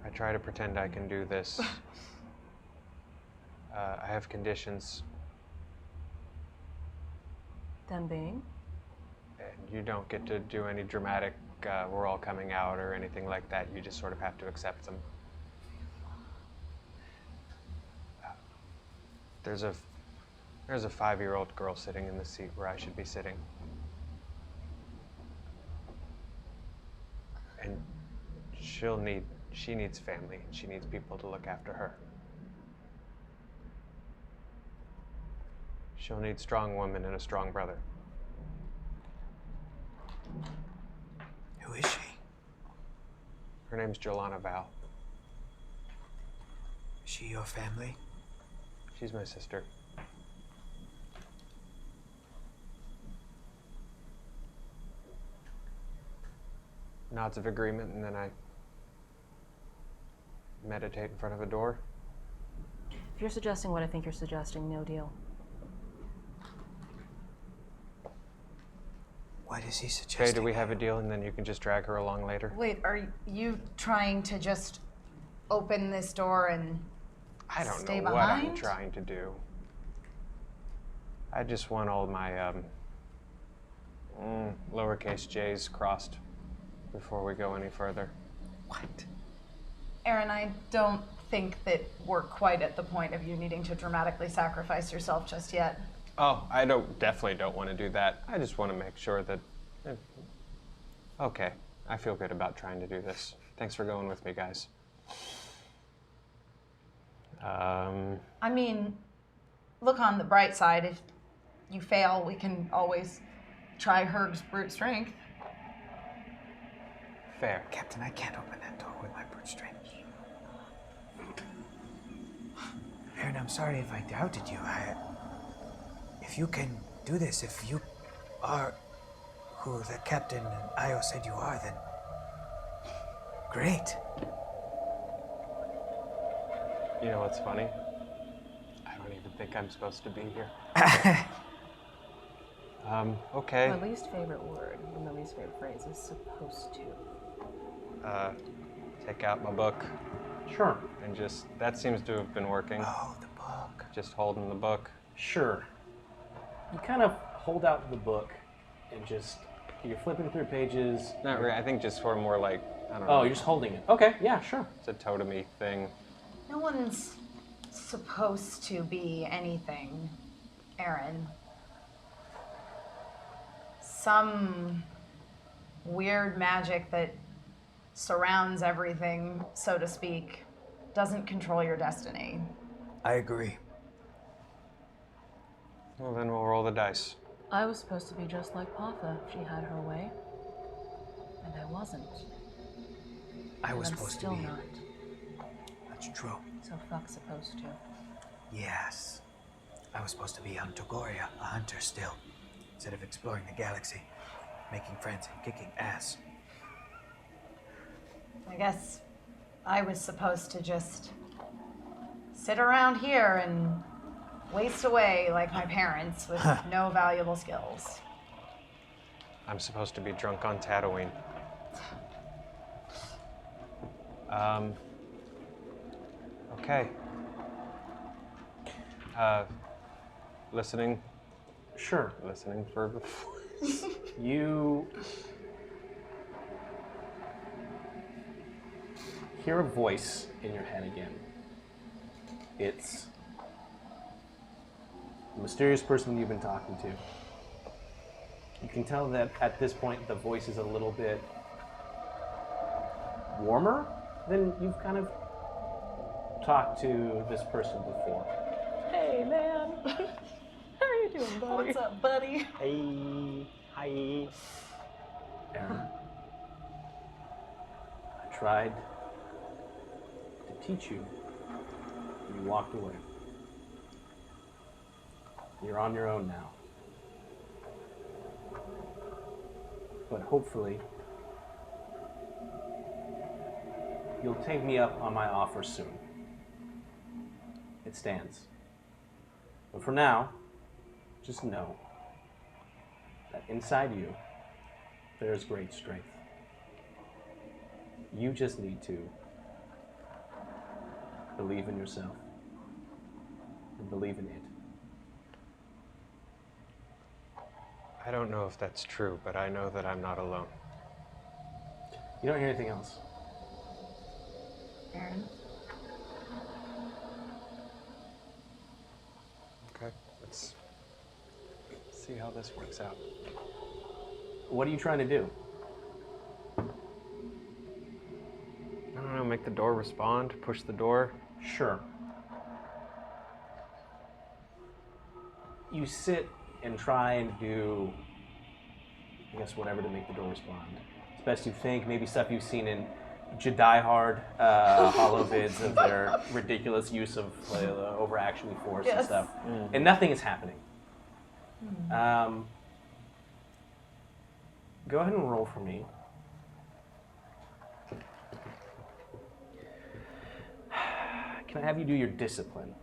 I try to pretend I can do this. I have conditions, Them being? and you don't get to do any dramatic, we're all coming out or anything like that. You just sort of have to accept them. There's a 5-year-old girl sitting in the seat where I should be sitting. And she needs family, and she needs people to look after her. She'll need strong women and a strong brother. Who is she? Her name's Jolana Val. Is she your family? She's my sister. Nods of agreement, and then I meditate in front of a door. If you're suggesting what I think you're suggesting, no deal. What is he Faye, suggesting? do we have a deal, and then you can just drag her along later? Wait, are you trying to just open this door and I don't stay know what I'm behind? trying to do. I just want all my lowercase j's crossed before we go any further. What? Aaron, I don't think that we're quite at the point of you needing to dramatically sacrifice yourself just yet. Oh, I definitely don't want to do that. I just want to make sure that... Okay, I feel good about trying to do this. Thanks for going with me, guys. I mean, look on the bright side. If you fail, we can always try Herg's brute strength. Fair. Captain, I can't open that door with my brute strength. Aaron, I'm sorry if I doubted you. If you can do this, if you are who the Captain and Io said you are, then great. You know what's funny? I don't even think I'm supposed to be here. Okay. My least favorite word and my least favorite phrase is supposed to. Take out my book Sure. and just, that seems to have been working. Oh, the book. Just holding the book. Sure. You kind of hold out the book and just, you're flipping through pages. Not really, I think just sort of more like, I don't know. Oh, you're just holding it. Okay, yeah, sure. It's a totem-y thing. No one's supposed to be anything, Aaron. Some weird magic that surrounds everything, so to speak, doesn't control your destiny. I agree. Well, then we'll roll the dice. I was supposed to be just like Papa if she had her way. And I wasn't. I was And I'm supposed still to be. not. That's true. So fuck's supposed to. Yes. I was supposed to be on Togoria, a hunter still, instead of exploring the galaxy, making friends and kicking ass. I guess I was supposed to just sit around here and waste away like my parents with no valuable skills. I'm supposed to be drunk on Tatooine. Okay. Listening Sure. for the You hear a voice in your head again. It's the mysterious person you've been talking to. You can tell that at this point the voice is a little bit warmer than you've kind of talked to this person before. Hey, man. How are you doing, buddy? What's up, buddy? Hey, hi. Aaron, I tried to teach you, and you walked away. You're on your own now. But hopefully, you'll take me up on my offer soon. It stands. But for now, just know that inside you, there's great strength. You just need to believe in yourself and believe in it. I don't know if that's true, but I know that I'm not alone. You don't hear anything else. Aaron? Okay, let's see how this works out. What are you trying to do? I don't know, make the door respond, push the door. Sure. You sit and try and do, I guess, whatever to make the door respond. It's best you think, maybe stuff you've seen in Jedi Hard hollow vids of their ridiculous use of overaction force and Yes. stuff. And nothing is happening. Go ahead and roll for me. Can I have you do your discipline?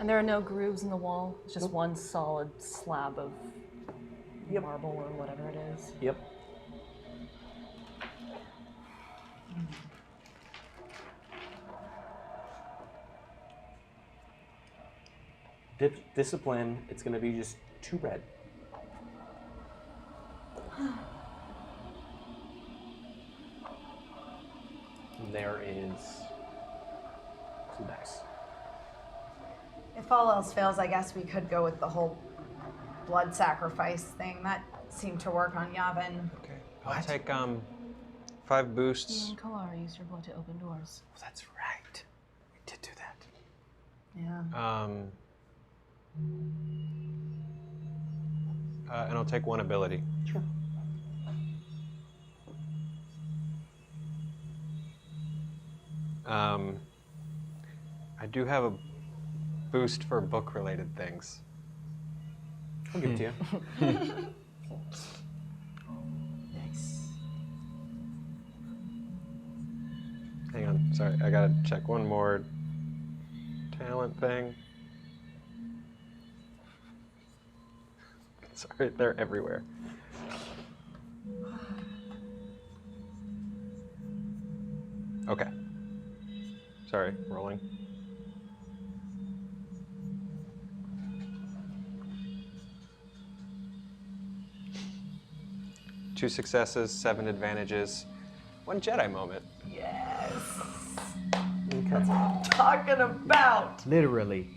And there are no grooves in the wall. It's just one solid slab of marble or whatever it is. Yep. Discipline, it's going to be just 2 red. there is 2 dice. If all else fails, I guess we could go with the whole blood sacrifice thing. That seemed to work on Yavin. Okay. I'll take 5 You boosts. and Kalara used your blood to open doors. Well, that's right. We did do that. Yeah. And I'll take 1 ability. Sure. I do have a boost for book-related things. I'll give it to you. Nice. Hang on, sorry, I gotta check one more talent thing. Sorry, they're everywhere. Okay. Sorry, rolling. Two successes, 7 advantages, 1 Jedi moment. Yes. Okay. Talking about. Literally.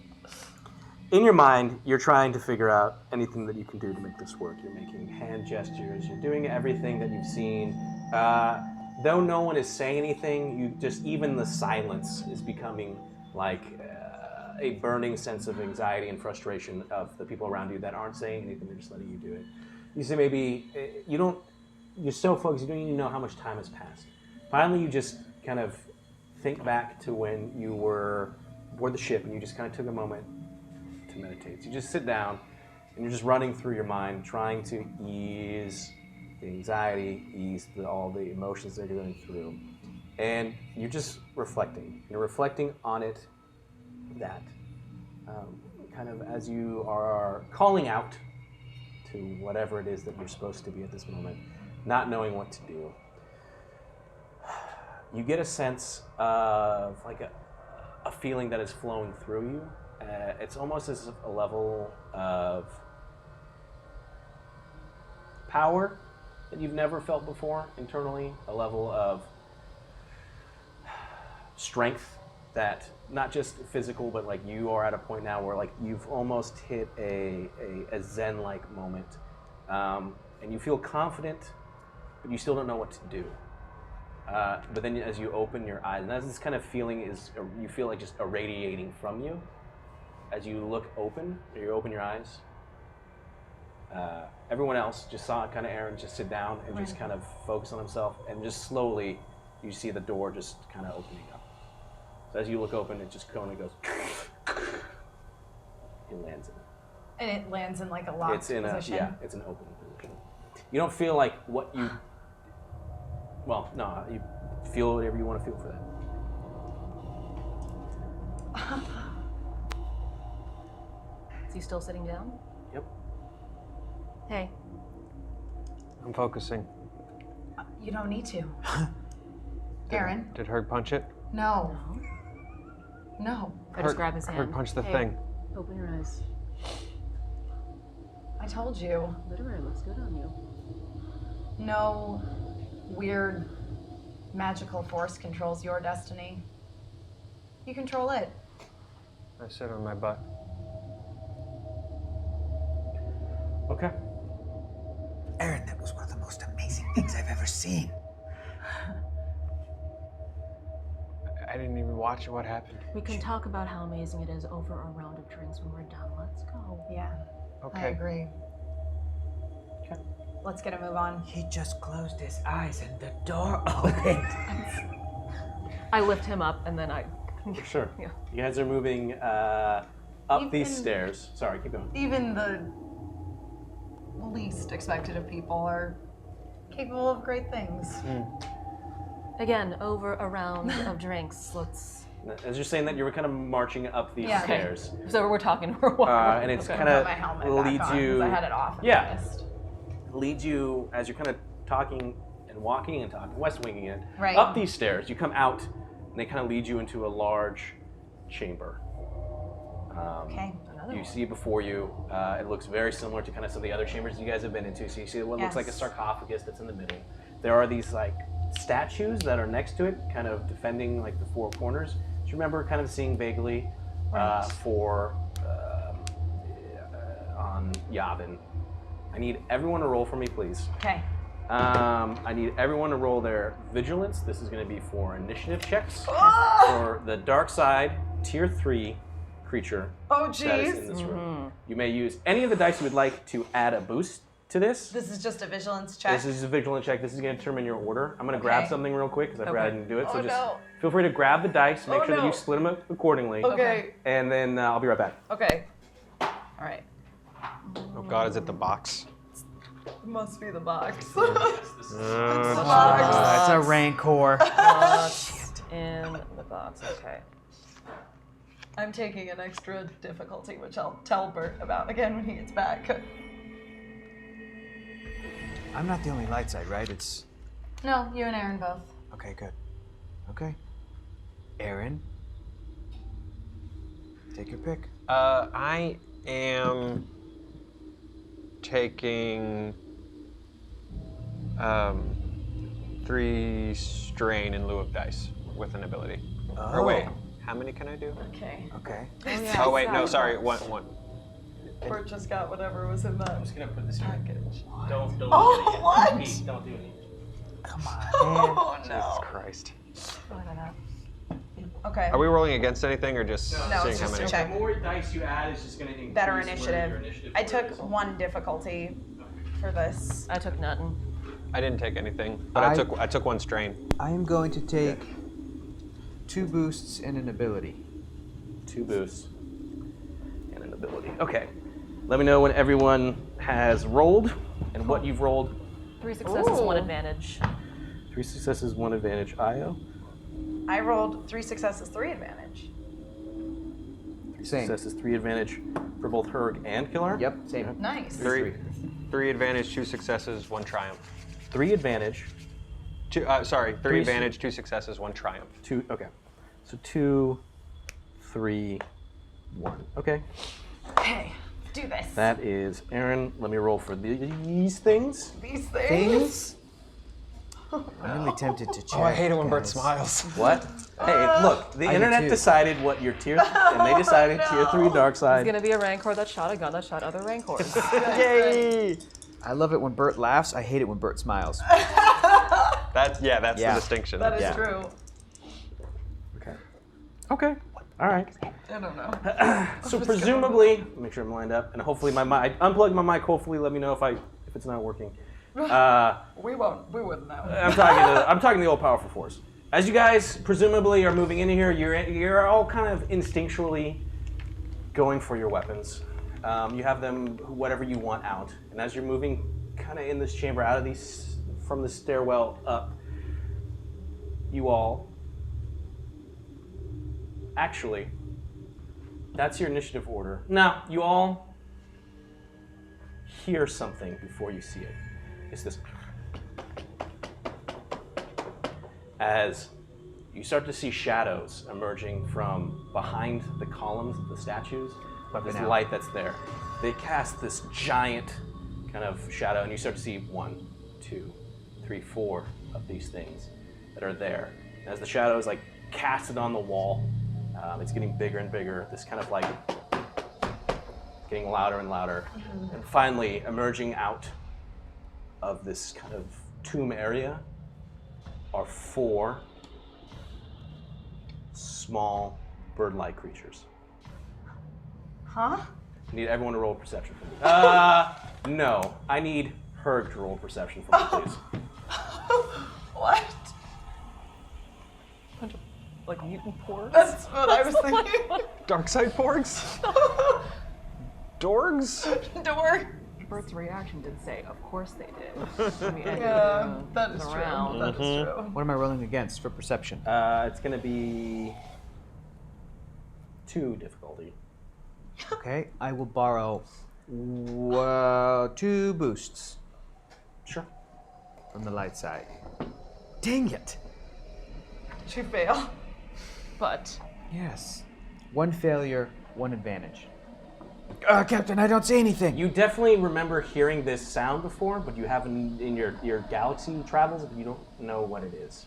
In your mind, you're trying to figure out anything that you can do to make this work. You're making hand gestures. You're doing everything that you've seen. Though no one is saying anything, you just even the silence is becoming like a burning sense of anxiety and frustration of the people around you that aren't saying anything. They're just letting you do it. You say maybe you're so focused, you don't even know how much time has passed. Finally, you just kind of think back to when you were aboard the ship and you just kind of took a moment to meditate. So you just sit down and you're just running through your mind, trying to ease the anxiety, ease all the emotions that you're going through. And you're just reflecting. You're reflecting on it that kind of as you are calling out to whatever it is that you're supposed to be at this moment, not knowing what to do. You get a sense of like a feeling that is flowing through you. It's almost as if a level of power that you've never felt before internally, a level of strength that not just physical, but like you are at a point now where like you've almost hit a Zen-like moment, and you feel confident, but you still don't know what to do. But then as you open your eyes, and as this kind of feeling is, you feel like just irradiating from you, as you look open, or you open your eyes, everyone else just saw kind of Aaron just sit down and just kind of focus on himself, and just slowly you see the door just kind of opening up. So as you look open, it just kind of goes, it lands in. And it lands in like a locked position. It's an open position. You don't feel like what you, well, no, you feel whatever you want to feel for that. Is he still sitting down? Yep. Hey. I'm focusing. You don't need to. Aaron? Did Herg punch it? No. No. I just grab his hand. Herg punched the Hey, thing. Open your eyes. I told you. Literally looks good on you. No weird magical force controls your destiny. You control it. I sit on my butt. Okay. Aaron, that was one of the most amazing things I've ever seen. I didn't even watch what happened. We can talk about how amazing it is over a round of drinks when we're done. Let's go. Yeah. Okay. I agree. Okay. Let's get a move on. He just closed his eyes and the door opened. I lift him up and then I... Sure. Yeah. You guys are moving up these stairs. Sorry, keep going. Even the least expected of people are capable of great things. Again, over a round of drinks. Let's... As you're saying that, you were kind of marching up these stairs. So we're talking for a while. And it's Okay. kind Put my helmet of back leads on, you... 'cause I had it off. Yeah. Leads you, as you're kind of talking and walking and talking, west winging it, Right. up these stairs. You come out, and they kind of lead you into a large chamber. Okay. You see before you, it looks very similar to kind of some of the other chambers you guys have been into. So you see what looks like a sarcophagus that's in the middle. There are these like statues that are next to it, kind of defending like the four corners. Do you remember kind of seeing vaguely on Yavin? I need everyone to roll for me, please. Okay. I need everyone to roll their vigilance. This is going to be for initiative checks for the dark side tier 3 creature Oh, that is in this room. You may use any of the dice you would like to add a boost to this. This is just a vigilance check. This is a vigilance check. This is going to determine your order. I'm going to grab something real quick because I forgot I didn't do it. So Oh, just no. feel free to grab the dice. Make Oh, sure that no. you split them up accordingly. Okay. And then I'll be right back. Okay. All right. Oh God, is it the box? It must be the box. That's a rancor. Box in the box. Okay. I'm taking an extra difficulty, which I'll tell Bert about again when he gets back. I'm not the only light side, right? It's No, you and Aaron both. okay. Good. Okay. Aaron, take your pick. I am taking 3 strain in lieu of dice with an ability. Or wait, how many can I do? Okay. Okay. Oh wait, no, sorry, one. Bert just got whatever was in that. I'm just going to put this package. Don't Oh, what? Pete, don't do it. Come on, man. Oh Jesus no. Christ. Okay. Are we rolling against anything or just No, seeing it's how just many? a check. The more dice you add is just going to increase Better where your initiative. initiative I score is. took 1 difficulty for this. I took nothing. I didn't take anything, but I took 1 strain. I am going to take 2 boosts and an ability. 2 boosts and an ability. Okay. Let me know when everyone has rolled and what you've rolled. 3 successes, 1 advantage. 3 successes, 1 advantage. Io. I rolled 3 successes, 3 advantage. 3 Same. successes, 3 advantage for both Herg and Killer. Yep, same. Nice. 3 advantage, 2 successes, 1 triumph. 3 advantage. 3 Three- advantage, 2 successes, 1 triumph. 2. Okay. So 2, 3, 1. Okay. Okay, do this. That is Aaron. Let me roll for these things. These things. I'm really tempted to check. Oh, I hate it when Bert guys. smiles. What? Hey, look. The I do internet too. decided what your tier, and they decided tier 3 dark It's side. gonna be a rancor that shot a gun that shot other rancors. Yay! I love it when Bert laughs. I hate it when Bert smiles. That's Yeah. the distinction. That is Yeah. true. Okay. Okay. All right. I don't know. So presumably, make sure I'm lined up, and hopefully my mic. Unplug my mic. Hopefully, let me know if it's not working. We wouldn't know. I'm talking the old powerful force. As you guys presumably are moving into here, you're all kind of instinctually going for your weapons. You have them whatever you want out, and as you're moving kind of in this chamber, out of these from the stairwell up, you all actually. That's your initiative order. Now, you all hear something before you see it. It's this. As you start to see shadows emerging from behind the columns of the statues, this out. light that's there. They cast this giant kind of shadow, and you start to see 1, 2, 3, 4 of these things that are there. And as the shadow is like casted on the wall, it's getting bigger and bigger. This kind of like getting louder and louder, and finally emerging out of this kind of tomb area are 4 small bird-like creatures. Huh? I need everyone to roll perception for me. No. I need Herg to roll perception for me, please. What? Like mutant porgs? That's what I was thinking. Dark side porgs? Dorgs? Door. Bert's reaction did say, of course they did. I mean, Yeah, that is around. true. That is true. What am I rolling against for perception? It's going to be 2 difficulty. Okay, I will borrow 2 boosts Sure. from the light side. Dang it! Did you fail? But Yes. 1 failure, 1 advantage. Captain, I don't see anything. You definitely remember hearing this sound before, but you haven't in your galaxy travels, but you don't know what it is.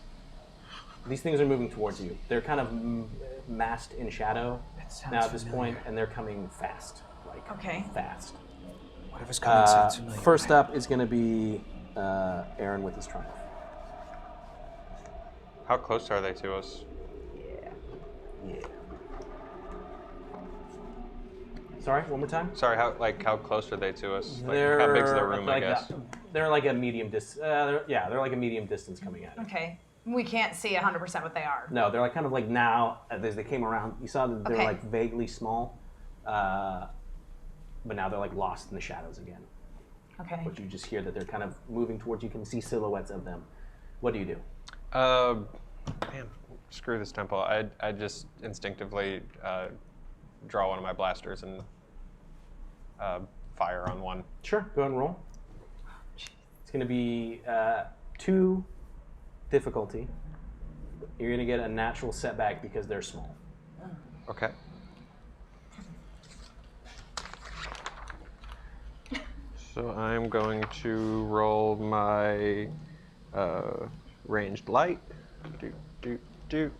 These things are moving towards you. They're kind of masked in shadow now at this point, and they're coming fast. Like, fast. Whatever's coming sounds familiar. First up is going to be Aaron with his triumph. How close are they to us? Yeah. Sorry, one more time? Sorry, how close are they to us? Like, They're how big's the room, like I guess? they're like a medium distance. They're like a medium distance coming at you. Okay. We can't see 100% what they are. No, they're like kind of like now as they came around. You saw that they're like vaguely small, but now they're like lost in the shadows again. Okay. But you just hear that they're kind of moving towards you. You can see silhouettes of them. What do you do? Man, screw this temple. I just instinctively draw one of my blasters and fire on one. Sure, go ahead and roll. It's going to be 2 difficulty. You're going to get a natural setback because they're small. Okay. So I'm going to roll my ranged light. Do.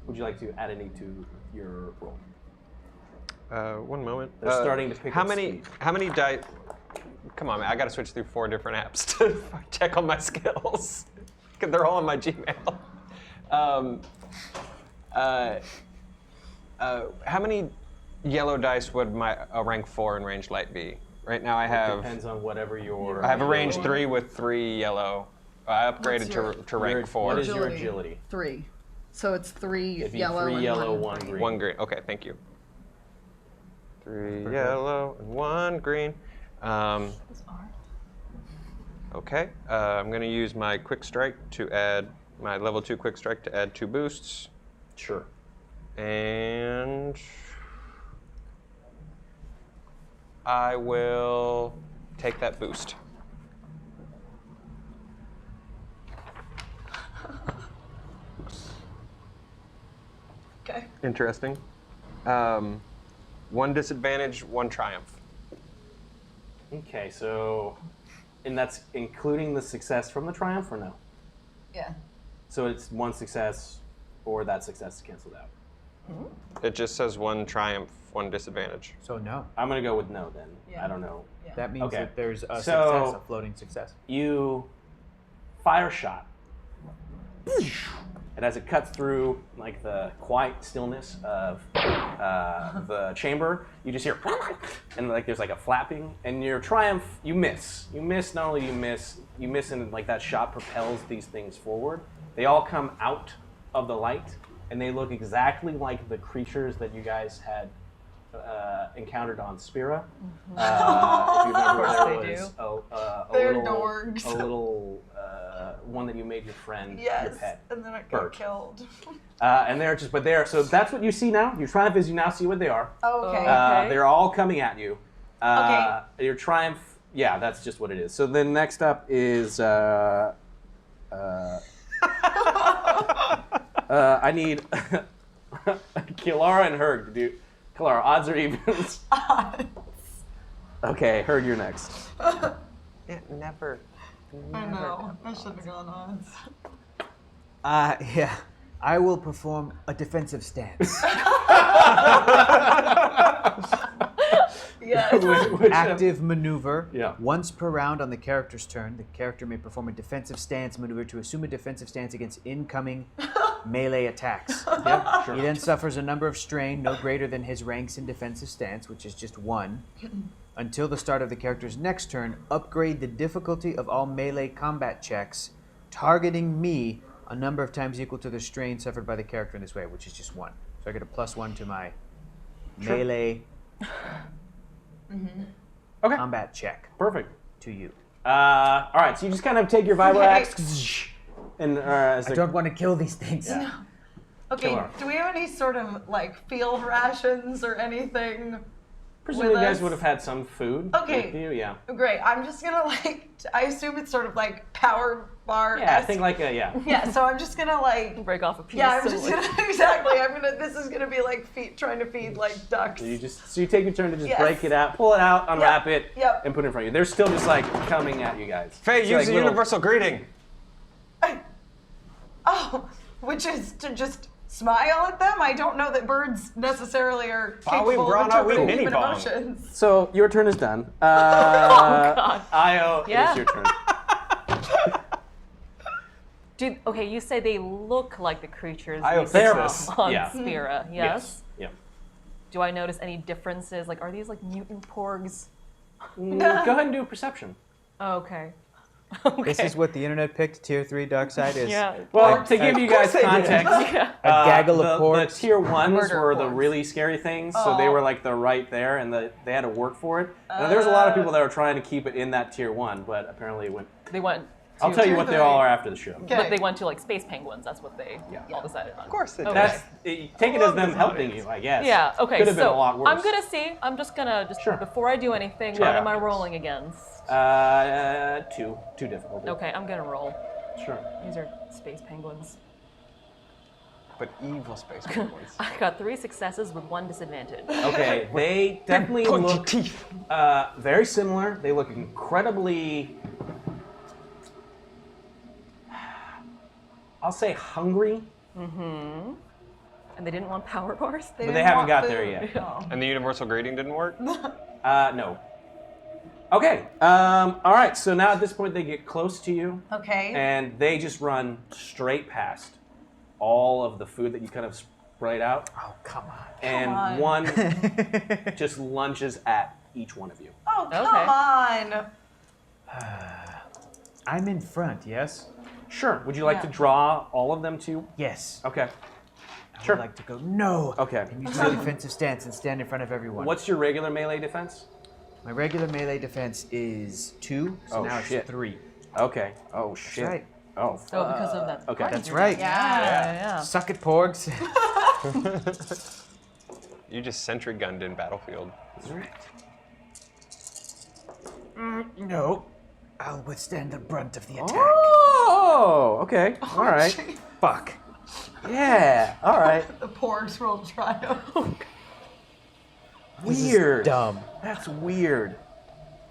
Would you like to add any to your roll? One moment. They're starting to pick how up many? speed. How many die? Come on, man! I got to switch through 4 different apps to check on my skills. They're all on my Gmail. How many yellow dice would a rank 4 in ranged light be? Right now I have. It depends on whatever your. I have a range 3 with 3 yellow. I upgraded to rank 4. What is your agility? 3. So it's 3 It'd be yellow 3 and yellow, 1 1 green. green. 1 green. Okay, thank you. 3 yellow and 1 green. Okay, I'm going to use my quick strike to add my level 2 quick strike to add 2 boosts. Sure. And I will take that boost. Okay. Interesting. 1 disadvantage, 1 triumph. Okay, so, and that's including the success from the triumph, or no? Yeah. So it's 1 success, or that success is canceled out. It just says 1 triumph, 1 disadvantage. So no. I'm gonna go with no then. Yeah. I don't know. Yeah. That means Okay. that there's a So- success, a floating success. You fire a shot, and as it cuts through like the quiet stillness of the chamber, you just hear, and like there's like a flapping, and your triumph, you miss. You miss. Not only do you miss, and like that shot propels these things forward. They all come out of the light, and they look exactly like the creatures that you guys had encountered on Spira. If you remember, They there was They're a dorks. little one that you made your friend, your Yes. pet. And then it Bird. got killed. And they're just, but they're, so that's what you see now. Your triumph is you now see what they are. Okay. They're all coming at you. Your triumph, yeah, that's just what it is. So then next up is, I need Kilara and Herg to do. Kilara, odds or evens? Odds. Okay, Herg, you're next. It never. I know. I should have gone odds. Yeah. I will perform a defensive stance. Yes. Active maneuver. Yeah. Once per round on the character's turn, the character may perform a defensive stance maneuver to assume a defensive stance against incoming melee attacks. Yeah, sure. He then suffers a number of strain no greater than his ranks in defensive stance, which is just 1. Until the start of the character's next turn, upgrade the difficulty of all melee combat checks, targeting me a number of times equal to the strain suffered by the character in this way, which is just 1. So I get a +1 to my melee combat check Perfect. to you. All right, so you just kind of take your vibro axe, and I don't want to kill these things. Okay, Kill her. do we have any sort of like field rations or anything? Presumably, you guys us? would have had some food. Okay. With you, yeah. Great. I'm just gonna I assume it's sort of like power bar. Yeah, I think like a yeah. Yeah. So I'm just gonna Break off a piece. Yeah, I'm and, just like- gonna exactly. This is gonna be like trying to feed like ducks. So you take your turn to just Yes. break it out, pull it out, unwrap it, Yep. and put it in front of you. They're still just like coming at you guys. Faye, It's use like the little- universal greeting. Which is to just smile at them. I don't know that birds necessarily are Oh, we capable brought of out wee interpreting mini human bong. emotions. So your turn is done. God. Io, Yeah. it is your turn. Okay, you say they look like the creatures I we They're- saw on yeah. Spira, yes? Yeah. Do I notice any differences? Like, are these like mutant porgs? Go ahead and do a perception. Oh, okay. This is what the internet picked tier 3 dark side is. Yeah. Well, to give you guys context, Yeah. A gaggle the, of porgs. the tier ones Murder were the porgs. really scary things, so they were like the right there, and they had to work for it. And there's a lot of people that were trying to keep it in that tier 1, but apparently it went. They went. I'll to- tell you what they all are after the show. Okay. But they went to like space penguins. That's what they all decided on. Of course they did. Okay. Take it as them helping you, I guess. Yeah. Okay. Could have been so a lot worse. I'm gonna see. I'm just gonna Sure. before I do anything. Sure. What am I rolling against? Too difficult. Okay, I'm gonna roll. Sure. These are space penguins. But evil space penguins. I got 3 successes with 1 disadvantage. Okay, they definitely Pointy look teeth. very similar. They look incredibly, I'll say hungry, And they didn't want power bars. but didn't they haven't want got food. there yet. Oh. And the universal greeting didn't work? No. Okay, all right, so now at this point they get close to you, Okay. and they just run straight past all of the food that you kind of sprayed out, Oh, come on. and on. one just lunges at each one of you. Oh, come Okay. on. I'm in front, yes? Sure, would you like Yeah. to draw all of them to? Yes. Okay. I Sure. would like to go, no. Okay. And use my defensive stance and stand in front of everyone. What's your regular melee defense? My regular melee defense is 2, so Oh, now shit. it's 3. Okay. Oh shit. right. Oh. Oh, because of that. Okay. party That's you right. did. Yeah. Suck it, porgs. You just sentry gunned in Battlefield. No. I'll withstand the brunt of the attack. Oh. Okay. All right. Fuck. Yeah. All right. The porgs rolled triumph. This is Weird. dumb. That's weird.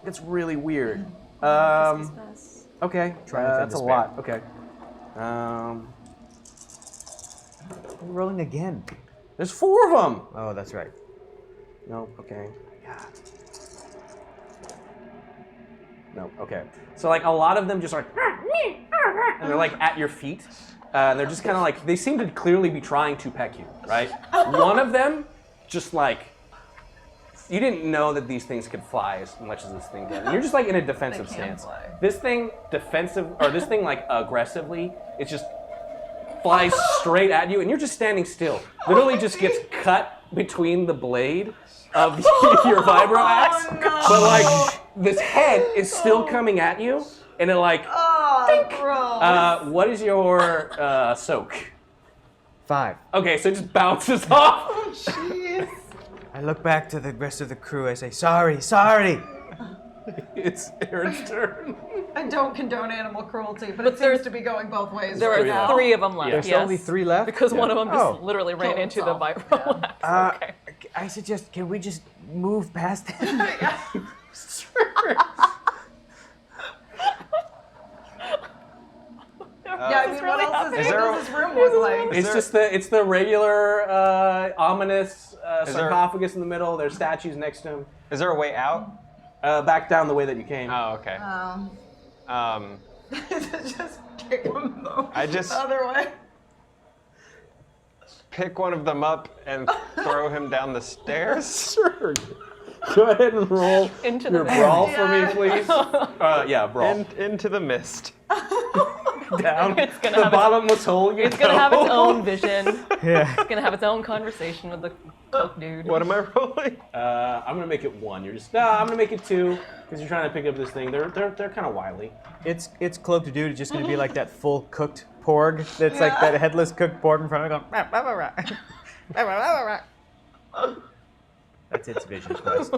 That's really weird. Christmas. Okay. Triumph and That's a despair. lot. Okay. We're rolling again. There's 4 of them. Oh, that's right. No. Okay. God. No. Okay. So like a lot of them just like, and they're like at your feet. They're just kind of like they seem to clearly be trying to peck you, right? One of them just like. You didn't know that these things could fly as much as this thing does. And you're just like in a defensive They can stance. fly. This thing this thing like aggressively, it just flies straight at you and you're just standing still. Literally just gets cut between the blade of your vibro axe. no. But like this head is still coming at you and it like, Oh, gross. what is your soak? 5. Okay, so it just bounces off. Jeez. I look back to the rest of the crew. I say, sorry, sorry. It's Aaron's turn. I don't condone animal cruelty, but it seems to be going both ways. There right are now. 3 of them left. There's yes. Only 3 left? Because one of them just Oh. literally ran Killed into the himself. vibro. Okay. I suggest, can we just move past him? Yeah, I mean, what else Is what there does this room look like? It's the regular ominous Is there- sarcophagus in the middle. There's statues next to him. Is there a way out? Back down the way that you came. Oh, okay. Just kick him I just the other way. pick one of them up and throw him down the stairs. Sure. Go ahead and roll Into your the brawl mist. for me, please. Yeah, brawl. Into the mist. Down It's gonna the have its- bottomless hole. You It's gonna have its go. own vision. Yeah. It's gonna have its own conversation with the coke dude. What am I rolling? I'm gonna make it 1. You're just I'm gonna make it 2 because you're trying to pick up this thing. They're kind of wily. It's Cloak to Dude. It's just going to be like that full cooked porg that's like that headless cooked porg in front of it going. That's its vision quest.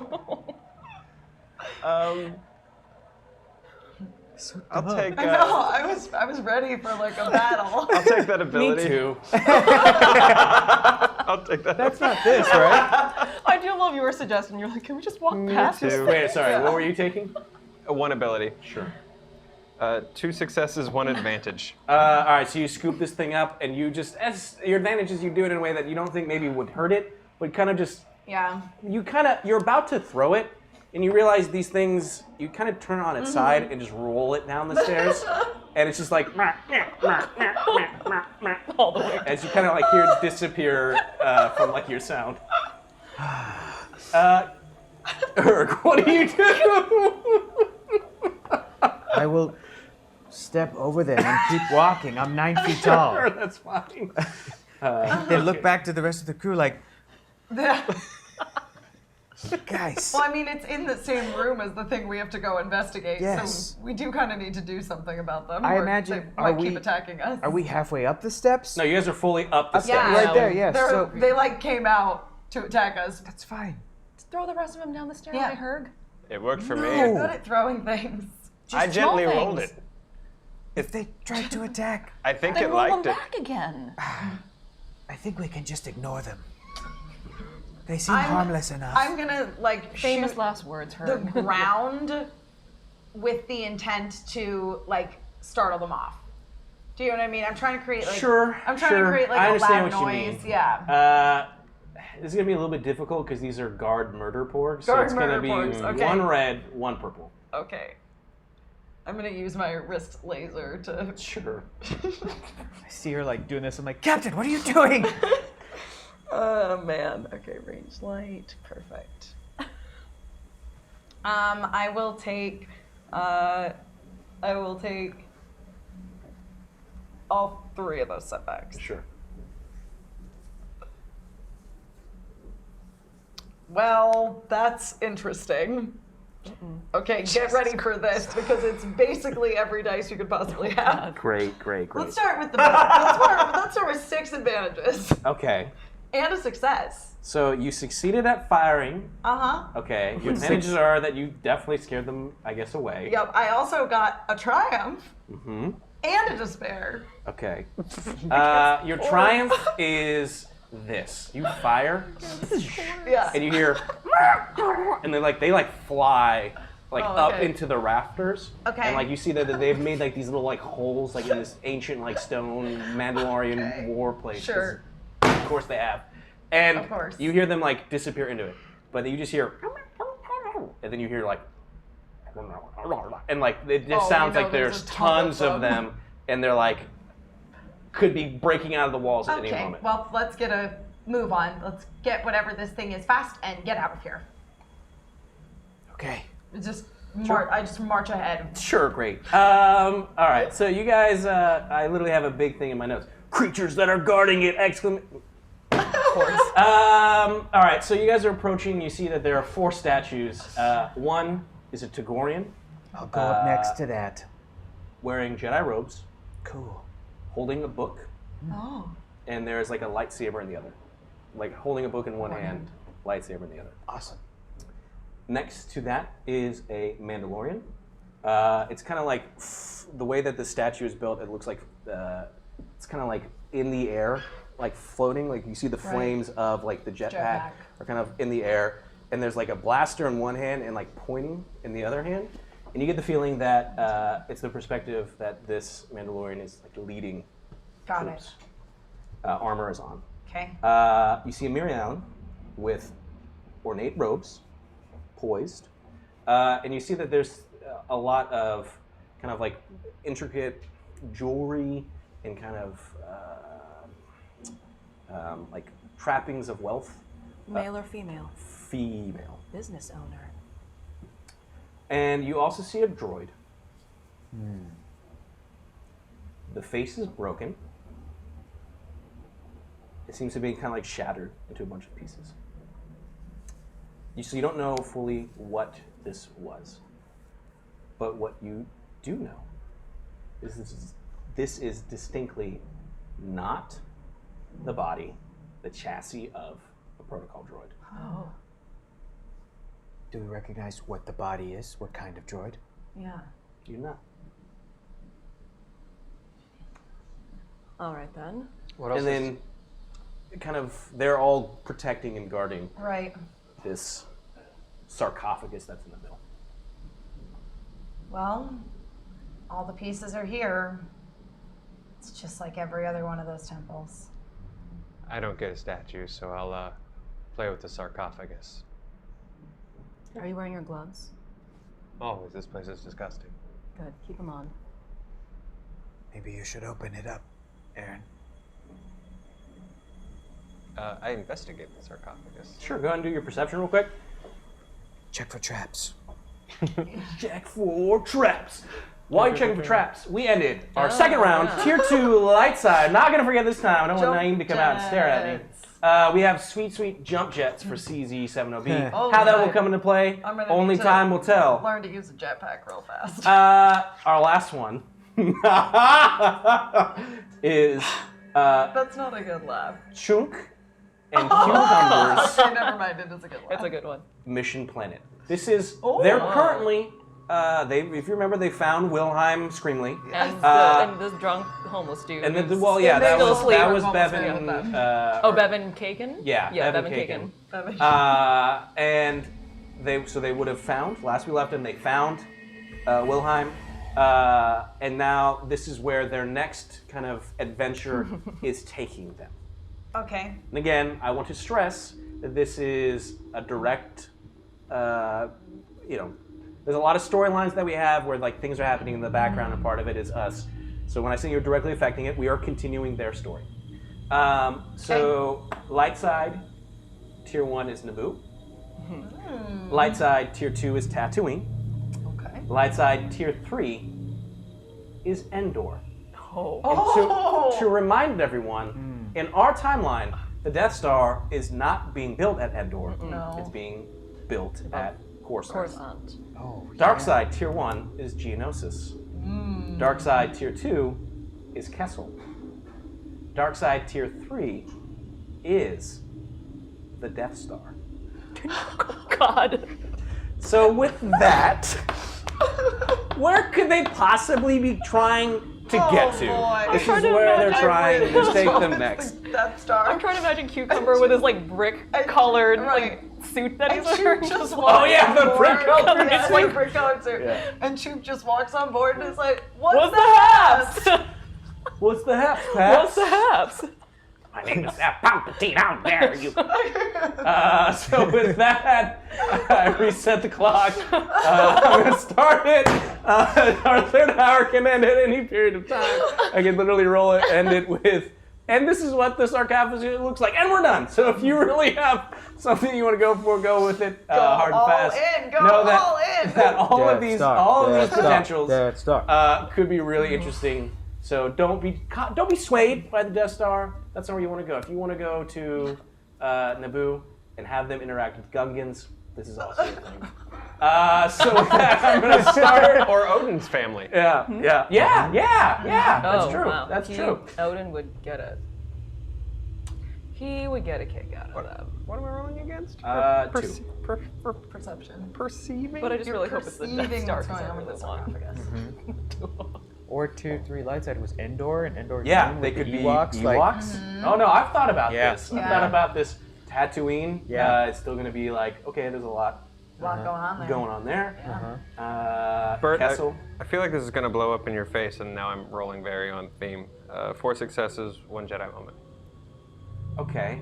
I'll take. I know. I was ready for like a battle. I'll take that ability. Me too. I'll take that. That's not this, right? I do love your suggestion. You're like, can we just walk past this? too. Wait, sorry. What were you taking? One ability. Sure. 2 successes, 1 advantage. All right, so you scoop this thing up, and you just, as your advantage is you do it in a way that you don't think maybe would hurt it, but kind of just, Yeah. you're about to throw it, and you realize these things, you kind of turn it on its side and just roll it down the stairs, and it's just like, All the way. as you kind of like hear it disappear from like your sound. Erg, what do you do? I will step over them and keep walking. I'm 9 feet tall. Sure, that's fine. Then look back to the rest of the crew like, guys. Well, I mean, it's in the same room as the thing we have to go investigate, Yes. so we do kind of need to do something about them. I or imagine- they are might keep we- attacking us. Are we halfway up the steps? No, you guys are fully up the Yeah. stairs. Right there, yes. So They like came out to attack us. that's fine. Throw the rest of them down the stairs, Yeah. I heard. It worked for You're me. good at throwing things. I Just gently small rolled things. it. If they tried to attack, I think Then it roll them liked it. back again. I think we can just ignore them. They seem I'm- harmless enough. I'm gonna like Famous shoot last words, the heard. ground with the intent to like startle them off. Do you know what I mean? I'm trying to create like Sure, I'm trying sure. to create like I a understand loud what you noise. mean. Yeah. This is gonna be a little bit difficult because these are guard murder porgs. So Guard it's gonna murder be porgs, okay. 1 red, 1 purple. Okay. I'm gonna use my wrist laser to. Sure. I see her like doing this. I'm like, Captain, what are you doing? Oh man. Okay, range light. Perfect. I will take. I will take all 3 of those setbacks. Sure. Well, that's interesting. Okay, get ready for this because it's basically every dice you could possibly have. Great. Let's start with the best. Let's start with 6 advantages Okay. and a success. So you succeeded at firing. Okay. Your advantages are that you definitely scared them, I guess, away. Yep. I also got a triumph Mm-hmm. and a despair. Okay. Your triumph is this. You fire, Yeah. and you hear, and they fly Oh, up okay. into the rafters. Okay. And you see that they've made these little holes in this ancient stone Mandalorian war place. 'cause Sure. Of course they have. And Of course. you hear them disappear into it, but then you just hear, and then you hear and it just Oh, sounds you know like there's there's a ton of tons of them, and they're could be breaking out of the walls at any Okay, moment. well, let's get a move on. Let's get whatever this thing is fast and get out of here. Okay. I just march ahead. Sure, great. All right, so you guys, I literally have a big thing in my notes. Creatures that are guarding it! Of course. All right, so you guys are approaching. You see that there are 4 statues. One is a Tagorian I'll go up next to that. wearing Jedi robes, Cool. holding a book, Oh. and there's a lightsaber in the other. Holding a book in one hand, lightsaber in the other. Awesome. Next to that is a Mandalorian. It's kind of the way that the statue is built. It looks like it's kind of in the air, floating. You see the flames of the jetpack are kind of in the air, and there's a blaster in one hand and pointing in the other hand. And you get the feeling that it's the perspective that this Mandalorian is leading Got troops. Armor is on. Okay. You see a Miriam with ornate robes, poised, and you see that there's a lot of kind of intricate jewelry and kind of trappings of wealth. Male or female? Female. Business owner. And you also see a droid. The face is broken. It seems to be kind of shattered into a bunch of pieces. So you don't know fully what this was. But what you do know is this is distinctly not the body, the chassis of a protocol droid. Oh. Do we recognize what the body is? What kind of droid? Yeah. You know. All right then. What else? And then, kind of, they're all protecting and guarding Right. this sarcophagus that's in the middle. Well, all the pieces are here. It's just like every other one of those temples. I don't get a statue, so I'll play with the sarcophagus. Are you wearing your gloves? Always, this place is disgusting. Good. Keep them on. Maybe you should open it up, Aaron. I investigate the sarcophagus. Sure, go ahead and do your perception real quick. Check for traps. Check for traps. While you're checking for traps, we ended our second round, Tier 2 light side. Not gonna forget this time. I don't want Naeem to come out and stare at me. We have sweet, sweet jump jets for CZ70B. Oh, How that will right. come into play, I'm gonna only need to time will tell. Learn to use a jetpack real fast. Our last one is That's not a good laugh. Chunk and Cucumbers Okay, never mind. It is a good laugh. It's a good one. Mission Planet. This is, they're currently, if you remember, they found Wilhelm Screamly. And the drunk homeless dude. And then, who's- well, yeah, that still was asleep. Bevan. Bevan Kagan? Yeah, Bevan Kagan. Kagan. And they would have found, last we left them, they found Wilhelm. And now this is where their next kind of adventure is taking them. Okay. And again, I want to stress that this is a direct, there's a lot of storylines that we have where like things are happening in the background and part of it is us. So when I say you're directly affecting it, we are continuing their story. So light side, Tier 1 is Naboo. Light side, Tier 2 is Tatooine. Okay. Light side, Tier 3 is Endor. Oh. And to remind everyone, in our timeline, the Death Star is not being built at Endor. No. It's being built at Coruscant. Coruscant. Oh, Dark side, Tier 1 is Geonosis. Dark side, Tier 2 is Kessel. Dark side, Tier 3 is the Death Star. God. So with that, where could they possibly be trying to get to? boy. This I'm is trying to where they're imagine trying to It's take them the next. Death Star. I'm trying to imagine Cucumber with his like brick-colored Right. like suit that he's And wearing. Choop just Oh, walks yeah, on the board. brick-colored Yeah, suit. the brick-colored suit. Yeah. And Choop just walks on board and is like, "What's What's the the haps?" haps? What's the haps, Pat? What's the haps? My name is Palpatine out there, you. So with that, I reset the clock. I'm gonna start it. Our third hour can end at any period of time. I can literally roll it, end it with, and this is what the sarcophagus looks like, and we're done. So if you really have something you want to go for, go with it. Hard and all fast. in, go know that, all in. that all of these potentials Death Star. could be really interesting. So don't be swayed by the Death Star. That's not where you want to go. If you want to go to Naboo and have them interact with Gungans, this is also a thing. So with that, I'm going to start. Or Odin's family. Yeah. That's Oh, true. wow. That's true. Odin would get it. He would get a kick out of that. What am I rolling against? Two. Perception. Perceiving? But I just really hope it's the Death Perceiving Star what's because going I on with really the want. sarcophagus. Or Tier 3 light side was Endor and Endor. Yeah, Zone they with could the be Ewoks. Ewoks. Oh no, I've thought about Yeah. this. I've thought about this. Tatooine. Yeah. It's still going to be like, okay, there's a lot A lot going on there. going on there. Bert, Kessel. I feel like this is going to blow up in your face, and now I'm rolling very on theme. 4 successes, 1 Jedi moment. Okay.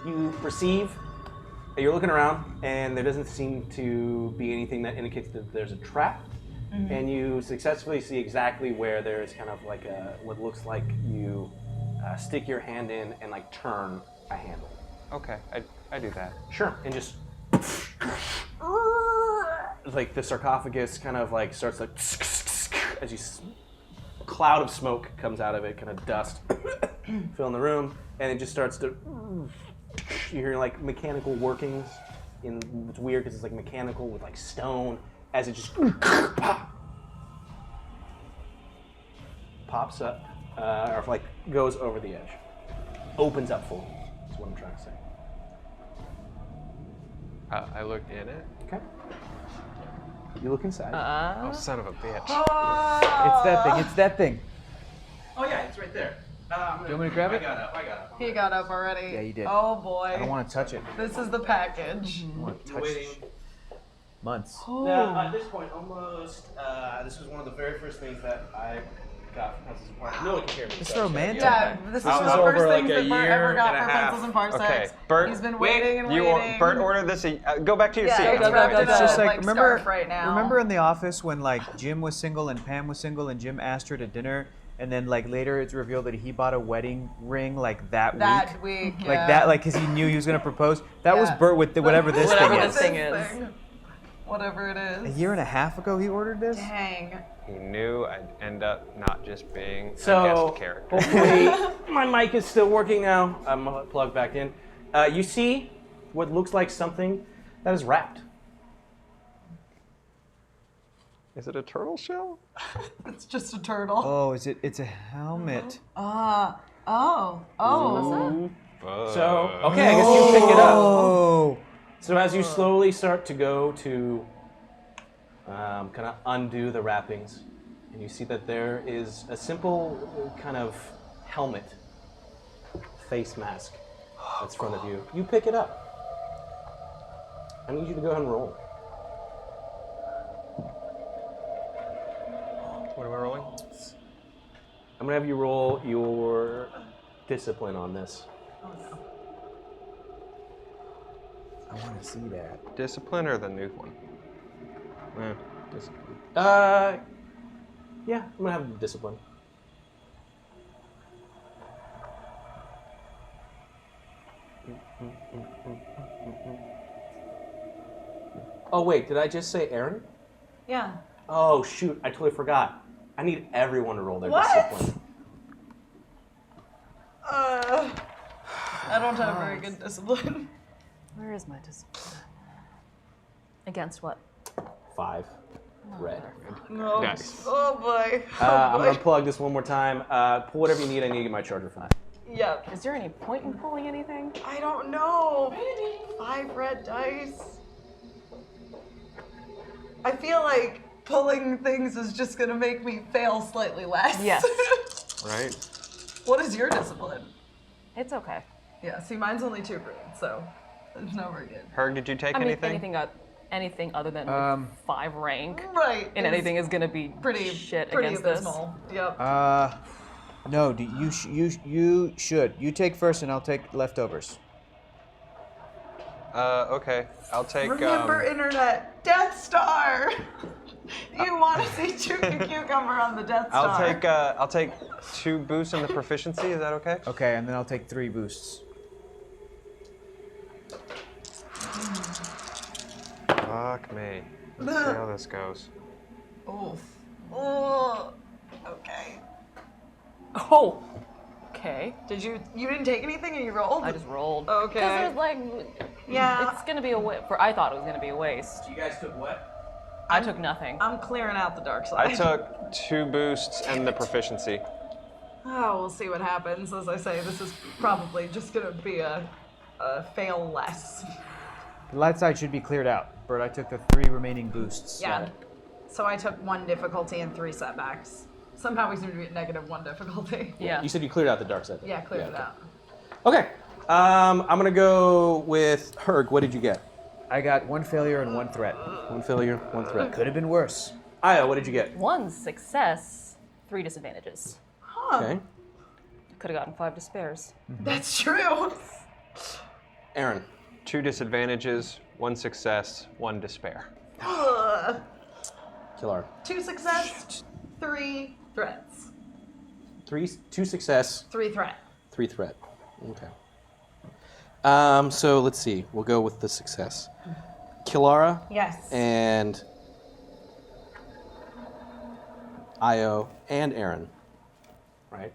You perceive, you're looking around, and there doesn't seem to be anything that indicates that there's a trap. And you successfully see exactly where there's kind of like what looks like you stick your hand in and like turn a handle. Okay, I do that. Sure. And just like the sarcophagus kind of like starts like as a cloud of smoke comes out of it, kind of dust filling the room, and it just starts to. You hear like mechanical workings. It's weird because it's like mechanical with like stone as it just pops up or like goes over the edge, opens up fully. That's what I'm trying to say. I look in it. Okay. You look inside. Oh, son of a bitch. It's that thing. It's that thing. Oh yeah, it's right there. Do you want me to grab it? I got up. He got up already. Yeah, you did. Oh boy. I don't want to touch it. This is the package. I don't want to touch Waiting. months. Now, at this point, almost, this was one of the very first things that I got from Pencils and Parsecs. No one can hear me. It's so I should- romantic. Yeah, this is This one was of the over first like things a that Bert year ever got and a for half. Pencils and Parsecs. Okay, Bert. He's been waiting and waiting. Bert ordered this. Go back to your seat. it's go, wrapped go, in go. a, It's just like, like remember, scarf right now. remember in the office when like Jim was single and Pam was single and Jim asked her to dinner and then like later it's revealed that he bought a wedding ring like that week. week, yeah. Like that, like because he knew he was gonna propose. That was Yeah. Bert with the, whatever this Whatever thing this is. thing is. Whatever it A is. year and a half ago he ordered this. Dang. He knew I'd end up not just being a So, guest character. hopefully, my mic is still working now. I'm plugged back in. You see what looks like something that is wrapped. Is it a turtle shell? It's just a turtle. Oh, is it? It's a helmet. Oh. So, okay, I guess you pick it up. Oh. So as you slowly start to go to kind of undo the wrappings, and you see that there is a simple kind of helmet, face mask that's in front of you. You pick it up. I need you to go ahead and roll. What am I rolling? I'm gonna have you roll your discipline on this. I want to see that. Discipline or the new one? Discipline. Yeah, I'm gonna have discipline. Oh wait, did I just say Aaron? Yeah. Oh shoot, I totally forgot. I need everyone to roll their What? discipline. I don't have very good discipline. Where is my discipline? Against what? 5. Red. No. Nice. Oh boy. I'm gonna plug this one more time. Pull whatever you need. I need to get my charger 5. Yeah. Is there any point in pulling anything? I don't know. 5 red dice. I feel like pulling things is just gonna make me fail slightly less. Yes. Right? What is your discipline? It's okay. Yeah, see, mine's only 2 green, so it's not very good. Herg, did you take I mean, anything? anything other than like 5 rank, Right. and it's anything is gonna be pretty shit pretty against abysmal. Yep. No. You should. You take first, and I'll take leftovers. Okay. I'll take. Remember, internet, Death Star. You want to see Chuka Cucumber on the Death Star? I'll take 2 boosts in the proficiency. Is that okay? Okay, and then I'll take 3 boosts. Fuck me. Let's see how this goes. Oof. Oh. Okay. this. Oh. Okay. Did you didn't take anything and you rolled? I just rolled. Okay. Because there's like, Yeah. it's gonna be a waste. I thought it was gonna be a waste. You guys took what? I took nothing. I'm clearing out the dark I side. took 2 boosts and the proficiency. Oh, we'll see what happens. As I say, this is probably just gonna be a fail less. The light side should be cleared out. Bert, I took the 3 remaining boosts. Yeah. So I took 1 difficulty and 3 setbacks. Somehow we seem to be at -1 difficulty. Yeah. You said you cleared out the dark side. Yeah, cleared it out. Okay. I'm gonna go with Herg. What did you get? I got 1 failure and 1 threat. 1 failure, 1 threat. Could have been worse. Io, what did you get? 1 success, 3 disadvantages. Okay. Could have gotten 5 despairs. That's true. Aaron. 2 disadvantages, 1 success, 1 despair. Killar. 2 success, 3 threats. 2 success, 3 threat. 3 threat. Okay. So let's see. We'll go with the success. Killara Yes. and Io and Aaron. Right?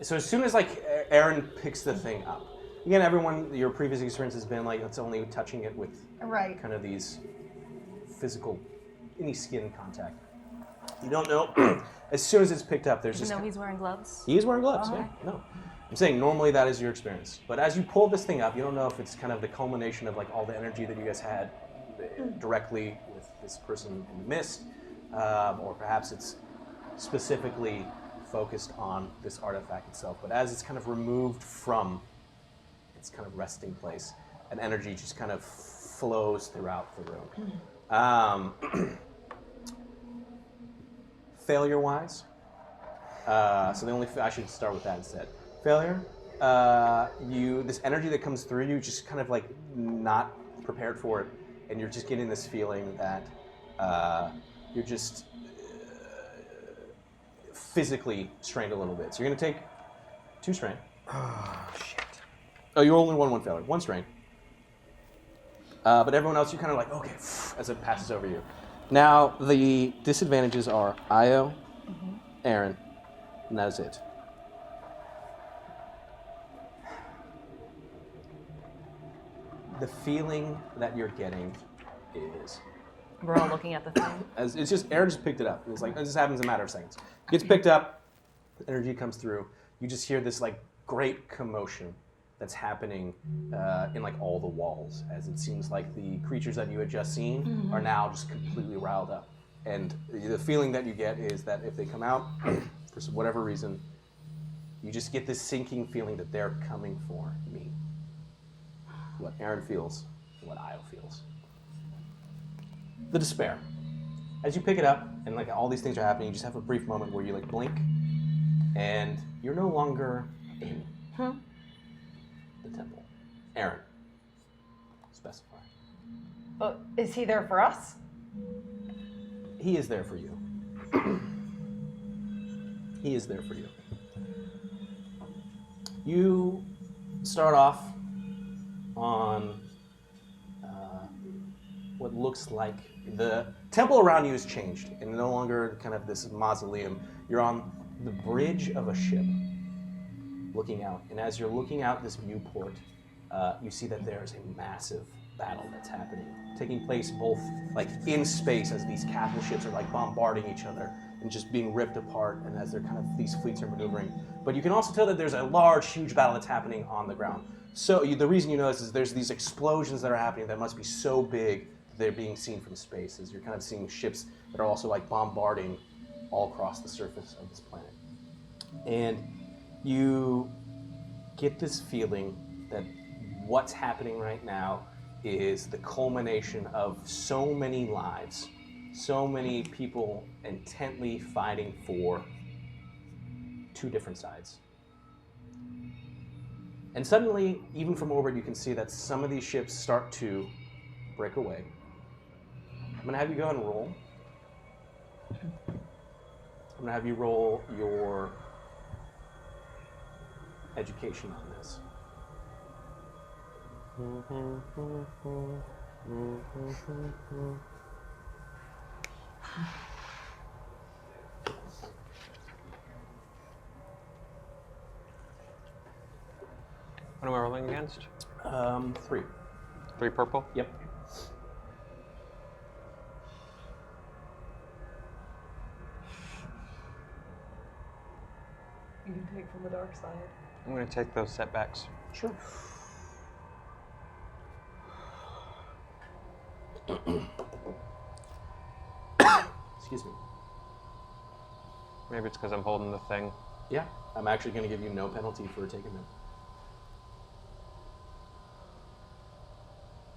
So as soon as like Aaron picks the thing up, again, everyone, your previous experience has been like it's only touching it with Right. kind of these physical, any skin contact. You don't know. As soon as it's picked up, there's Even just... though he's wearing gloves? He is wearing gloves, yeah. No. I'm saying normally that is your experience. But as you pull this thing up, you don't know if it's kind of the culmination of like all the energy that you guys had directly with this person in the mist, or perhaps it's specifically focused on this artifact itself. But as it's kind of removed from its kind of resting place, an energy just kind of flows throughout the room. Failure-wise, so the only I should start with that instead. Failure, this energy that comes through you, just kind of like not prepared for it, and you're just getting this feeling that you're just physically strained a little bit. So you're gonna take 2 strain. Oh, shit. Oh, you only won 1 failure, 1 strain. But everyone else, you're kind of like, okay, as it passes over you. Now, the disadvantages are Io, Aaron, and that is it. The feeling that you're getting is... We're all looking at the thing. As it's just, Aaron just picked it up. It's like, this happens in a matter of seconds. Gets picked up, the energy comes through. You just hear this like great commotion that's happening in like all the walls, as it seems like the creatures that you had just seen are now just completely riled up. And the feeling that you get is that if they come out, for whatever reason, you just get this sinking feeling that they're coming for me. What Aaron feels, what Io feels. The despair. As you pick it up, and like all these things are happening, you just have a brief moment where you like blink, and you're no longer in the temple. Aaron, specify. But is he there for us? He is there for you. He is there for you. You start off on what looks like the temple around you has changed, and no longer kind of this mausoleum. You're on the bridge of a ship looking out, and as you're looking out this viewport, you see that there is a massive battle that's happening, taking place both like in space as these capital ships are like bombarding each other and just being ripped apart, and as they're kind of these fleets are maneuvering. But you can also tell that there's a large, huge battle that's happening on the ground. So the reason you know this is there's these explosions that are happening that must be so big that they're being seen from space, as you're kind of seeing ships that are also like bombarding all across the surface of this planet. And you get this feeling that what's happening right now is the culmination of so many lives, so many people intently fighting for 2 different sides. And suddenly, even from orbit, you can see that some of these ships start to break away. I'm going to have you go ahead and roll. I'm going to have you roll your education on this. What am I rolling against? 3. 3 purple? Yep. You can take from the dark side. I'm going to take those setbacks. Sure. Excuse me. Maybe it's because I'm holding the thing. Yeah, I'm actually going to give you no penalty for taking them.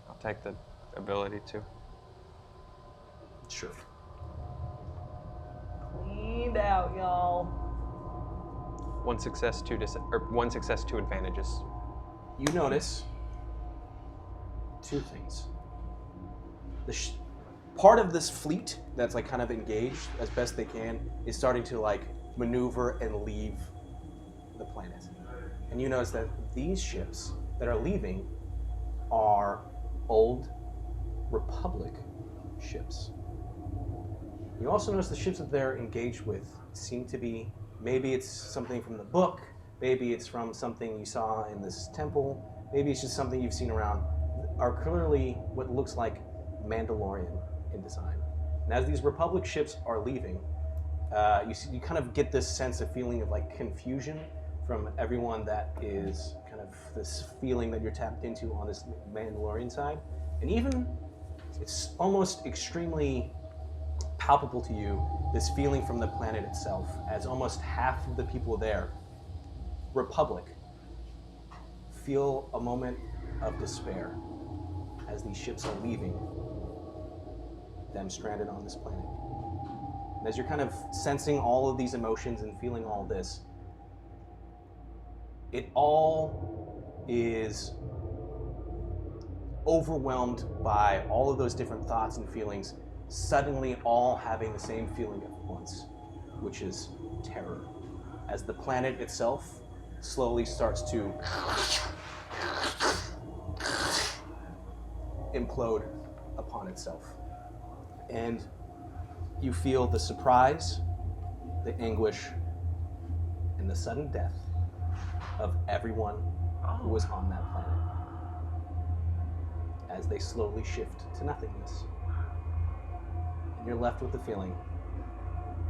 I'll take the ability to. Sure. Cleaned out, y'all. 1 success, 2 1 success, 2 advantages. You notice 2 things. Part of this fleet that's like kind of engaged as best they can is starting to like maneuver and leave the planet. And you notice that these ships that are leaving are old Republic ships. You also notice the ships that they're engaged with seem to be, maybe it's something from the book, maybe it's from something you saw in this temple, maybe it's just something you've seen around, are clearly what looks like Mandalorian in design. And as these Republic ships are leaving, you kind of get this sense of feeling of like confusion from everyone that is kind of this feeling that you're tapped into on this Mandalorian side. And even, it's almost extremely palpable to you, this feeling from the planet itself, as almost half of the people there, Republic, feel a moment of despair as these ships are leaving them stranded on this planet. And as you're kind of sensing all of these emotions and feeling all this, it all is overwhelmed by all of those different thoughts and feelings, suddenly all having the same feeling at once, which is terror. As the planet itself slowly starts to implode upon itself. And you feel the surprise, the anguish, and the sudden death of everyone who was on that planet as they slowly shift to nothingness. And you're left with the feeling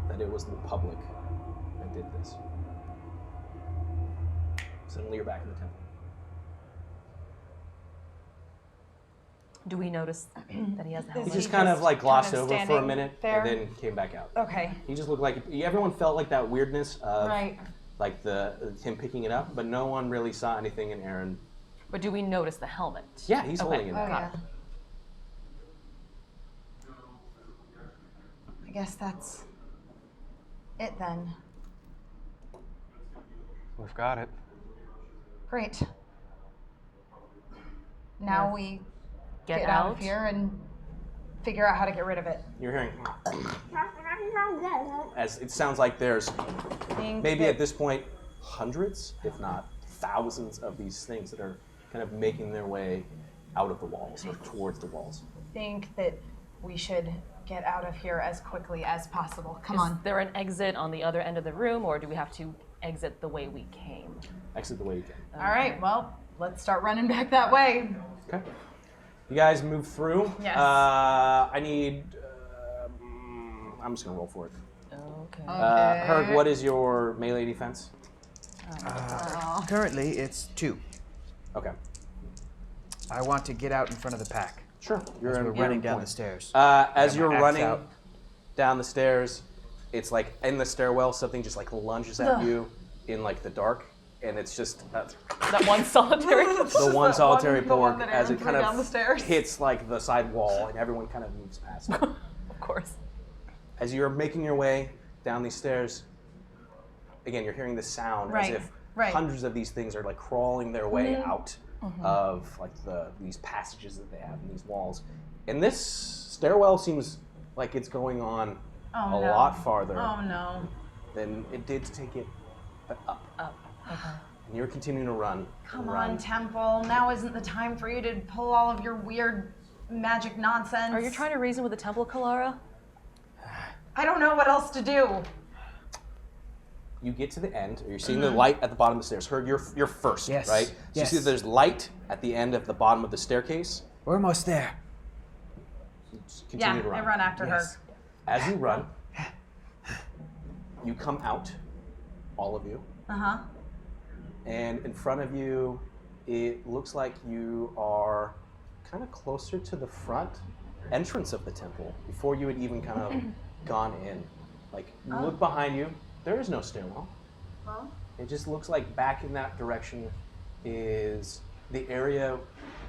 that it was the Republic that did this. Suddenly you're back in the temple. Do we notice that he has the Is helmet? He just kind of like glossed over for a standing minute there? and then came back out. Okay. He just looked like, everyone felt like that weirdness of Right. like him picking it up, but no one really saw anything in Aaron. But do we notice the helmet? Yeah, he's Okay. holding it. Oh, Got yeah. I guess that's it then. We've got it. Great. Now we Get out out of here and figure out how to get rid of it. You're hearing, as it sounds like there's maybe at this point hundreds, if not thousands, of these things that are kind of making their way out of the walls or towards the walls. Think that we should get out of here as quickly as possible. Come Is on. there an exit on the other end of the room, or do we have to exit the way we came? Exit the way you can. All right, well, let's start running back that way. Okay. You guys move through. Yes. I need. I'm just gonna roll for it. Okay. Herg, what is your melee defense? Currently, it's 2. Okay. I want to get out in front of the pack. Sure. You're in running down point. the stairs. As Got you're my axe running out. down the stairs, it's like in the stairwell, something just like lunges at you in like the dark, and it's just That one solitary. the one solitary the one pork that as Aaron it kind threw down the of stairs. hits like the side wall, and everyone kind of moves past it. Of course. As you're making your way down these stairs, again, you're hearing the sound Right, as if right. hundreds of these things are like crawling their way out of like these passages that they have in these walls. And this stairwell seems like it's going on a lot farther Oh no. than it did to take it up. Up. Okay. And you're continuing to run. Come and on, run. Temple. Now isn't the time for you to pull all of your weird magic nonsense. Are you trying to reason with the temple, Kalara? I don't know what else to do. You get to the end, or you're seeing the light at the bottom of the stairs. Herg, you're first, Yes, right? So yes. you see that there's light at the end of the bottom of the staircase. We're almost there. Just continue to run. I run after Yes. her. As you run, you come out, all of you, Uh-huh. and in front of you, it looks like you are kind of closer to the front entrance of the temple before you had even kind of gone in. Like, you look behind you, there is no stairwell. Huh? It just looks like back in that direction is the area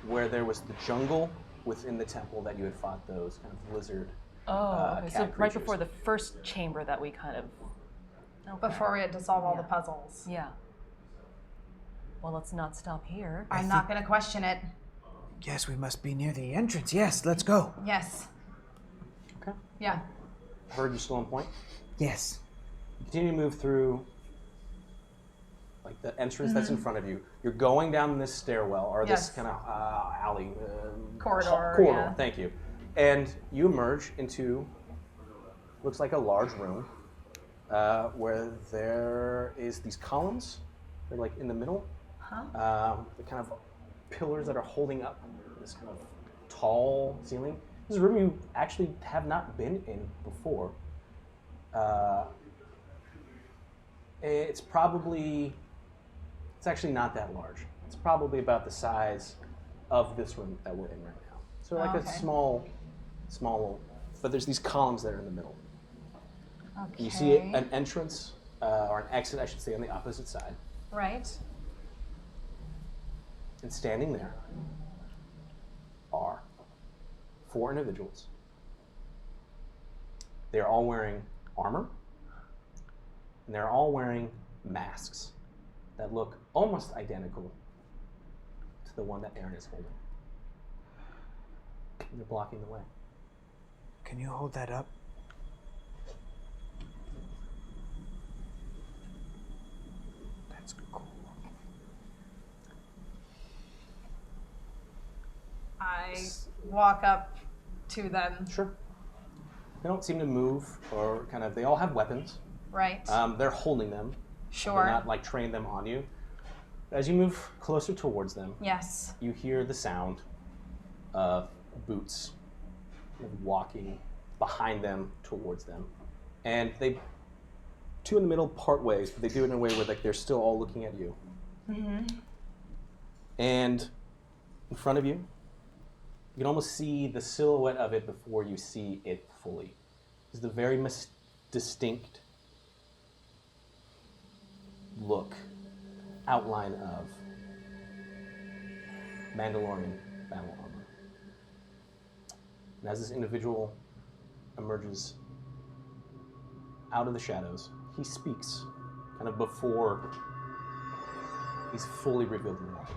where there was the jungle within the temple that you had fought those kind of lizard Okay, so cat right creatures. before the first chamber that we kind of. Before we had to solve all the puzzles. Yeah. Well, let's not stop here. I'm not going to question it. Yes, we must be near the entrance. Yes, let's go. Yes. Okay. Yeah. Heard you still on point. Yes. You continue to move through like the entrance that's in front of you. You're going down this stairwell or this Yes. kind of alley Corridor, corridor. yeah. Thank you. And you emerge into looks like a large room where there is these columns. They're like in the middle. The kind of pillars that are holding up this kind of tall ceiling. This is a room you actually have not been in before. It's actually not that large. It's probably about the size of this room that we're in right now. So like a small, but there's these columns that are in the middle. Okay. You see an entrance, or an exit, I should say, on the opposite side. Right. And standing there are 4 individuals. They're all wearing armor, and they're all wearing masks that look almost identical to the one that Aaron is holding. And they're blocking the way. Can you hold that up? That's cool. I walk up to them. Sure. They don't seem to move, or kind of, they all have weapons. Right. They're holding them. Sure. They're not like trained them on you. As you move closer towards them, Yes. you hear the sound of boots walking behind them towards them. And they, 2 in the middle part ways, but they do it in a way where like they're still all looking at you. Mm-hmm. And in front of you, you can almost see the silhouette of it before you see it fully. It's the very distinct look, outline of Mandalorian battle armor. And as this individual emerges out of the shadows, he speaks kind of before he's fully revealed in the light.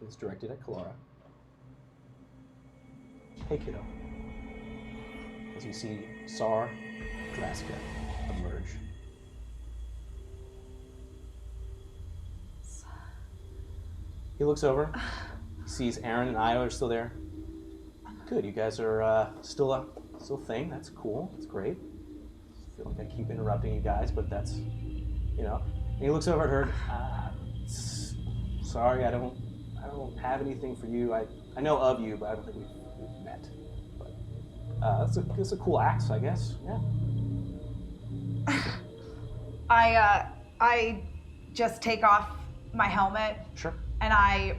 It's directed at Kalara. Hey, kiddo. As you see Sar Draska emerge. He looks over, he sees Aaron and Io are still there. Good, you guys are still a thing. That's cool, that's great. I feel like I keep interrupting you guys, but that's, you know. And he looks over at her. Sorry, I don't have anything for you. I know of you, but I don't think we've met. But it's a cool axe, I guess. Yeah. I just take off my helmet. Sure. And I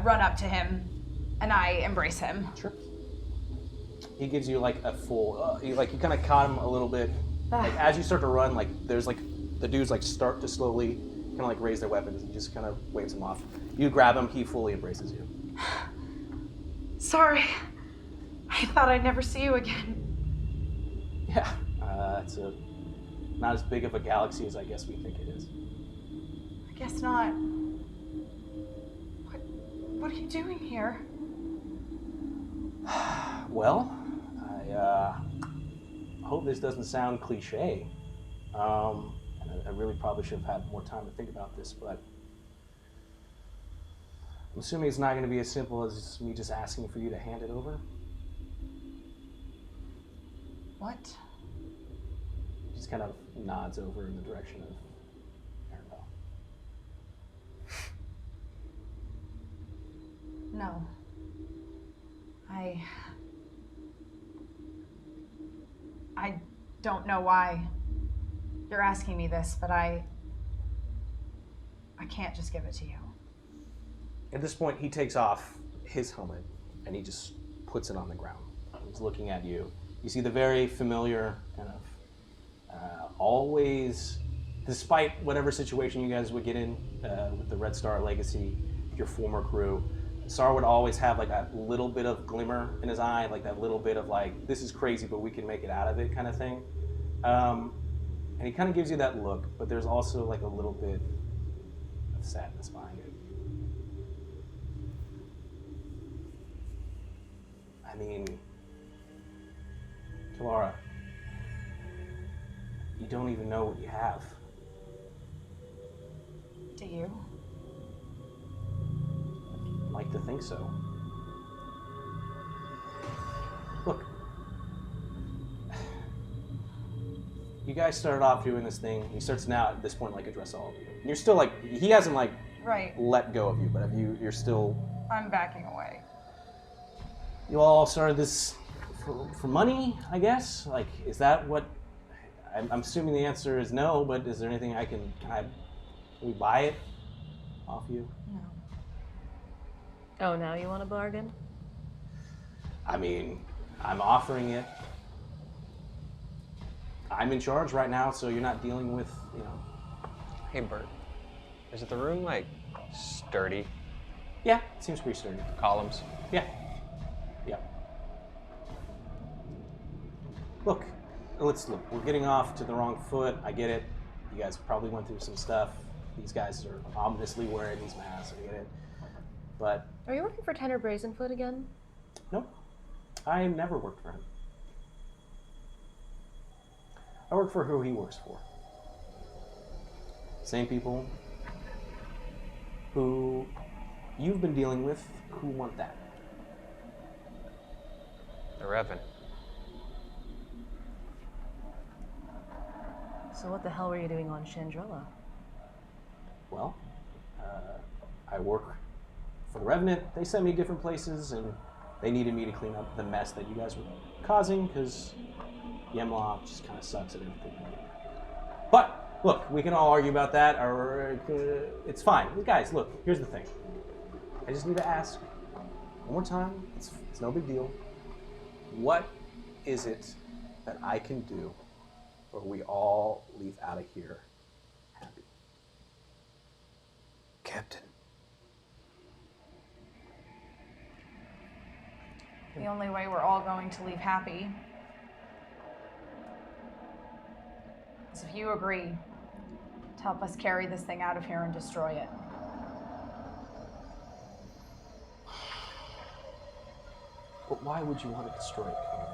run up to him, and I embrace him. Sure. He gives you like a full, you kind of caught him a little bit. Like as you start to run, like there's like the dudes like start to slowly kind of like raise their weapons, and he just kind of waves them off. You grab him, he fully embraces you. Sorry, I thought I'd never see you again. Yeah, it's not as big of a galaxy as I guess we think it is. I guess not. What are you doing here? Well, I hope this doesn't sound cliche. And I really probably should have had more time to think about this, but I'm assuming it's not going to be as simple as me just asking for you to hand it over. What? He just kind of nods over in the direction of Arendelle. No. I don't know why you're asking me this, but I can't just give it to you. At this point, he takes off his helmet and he just puts it on the ground. He's looking at you. You see the very familiar kind of always, despite whatever situation you guys would get in with the Red Star Legacy, your former crew, Sar would always have like that little bit of glimmer in his eye, like that little bit of like, this is crazy, but we can make it out of it kind of thing. And he kind of gives you that look, but there's also like a little bit of sadness behind it. I mean, Kalara, you don't even know what you have. Do you? I'd like to think so. Look, you guys started off doing this thing. He starts now at this point like address all of you. And you're still like, he hasn't like Right. let go of you, but you're still. I'm backing away. You all started this for money, I guess? Like, is that what, I'm assuming the answer is no, but is there anything can we buy it off you? No. Oh, now you want to bargain? I mean, I'm offering it. I'm in charge right now, so you're not dealing with, Hey, Bert. Is the room, like, sturdy? Yeah, it seems pretty sturdy. Columns? Yeah. Yeah. Look, let's look. We're getting off to the wrong foot. I get it. You guys probably went through some stuff. These guys are ominously wearing these masks. I get it. But Are you working for Tenor Brazenfoot again? nope. I never worked for him. I work for who he works for. Same people who you've been dealing with who want that. The Revan. So what the hell were you doing on Chandrilla? Well, I work for the Revenant. They sent me different places, and they needed me to clean up the mess that you guys were causing, because Yemlock just kind of sucks at everything. But, look, we can all argue about that, or it's fine. Guys, look, here's the thing. I just need to ask one more time. It's no big deal. What is it that I can do where we all leave out of here happy? Captain. The only way we're all going to leave happy is if you agree to help us carry this thing out of here and destroy it. But why would you want to destroy it, Colin?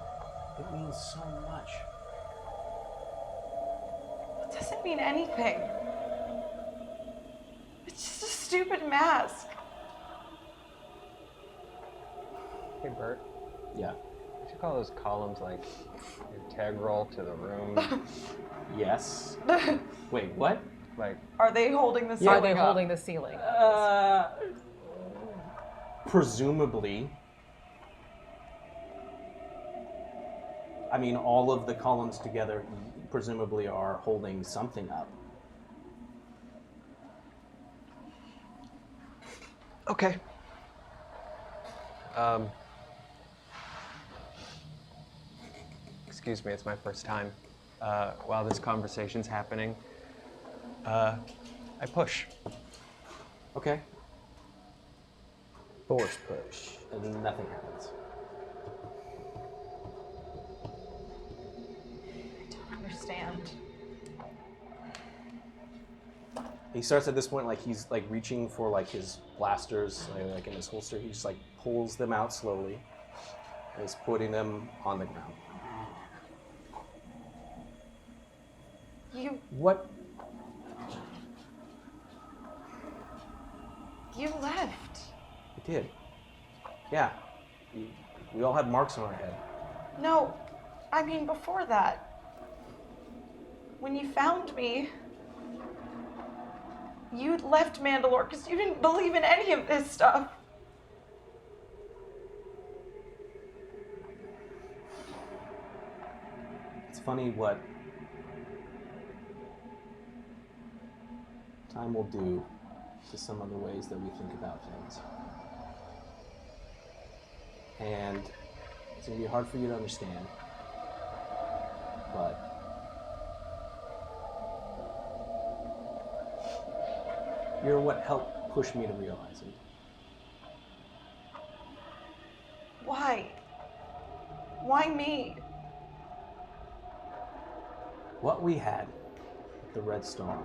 It means so much. It doesn't mean anything. It's just a stupid mask. Hey, Bert. Yeah. Would you call those columns, like, integral to the room? Yes. Wait, what? Like, Are they holding the Are ceiling they up? holding the ceiling? Presumably. I mean, all of the columns together presumably are holding something up. okay. Excuse me, it's my first time. While this conversation's happening, I push. Okay. Force push. And nothing happens. I don't understand. He starts at this point like he's like reaching for like his blasters like in his holster. He just like pulls them out slowly and is putting them on the ground. What? You left. I did. Yeah. We all had marks on our head. No, I mean before that. When you found me, you left Mandalore because you didn't believe in any of this stuff. It's funny what time will do to some of the ways that we think about things. And it's going to be hard for you to understand, but you're what helped push me to realize it. Why? Why me? What we had at the Red Star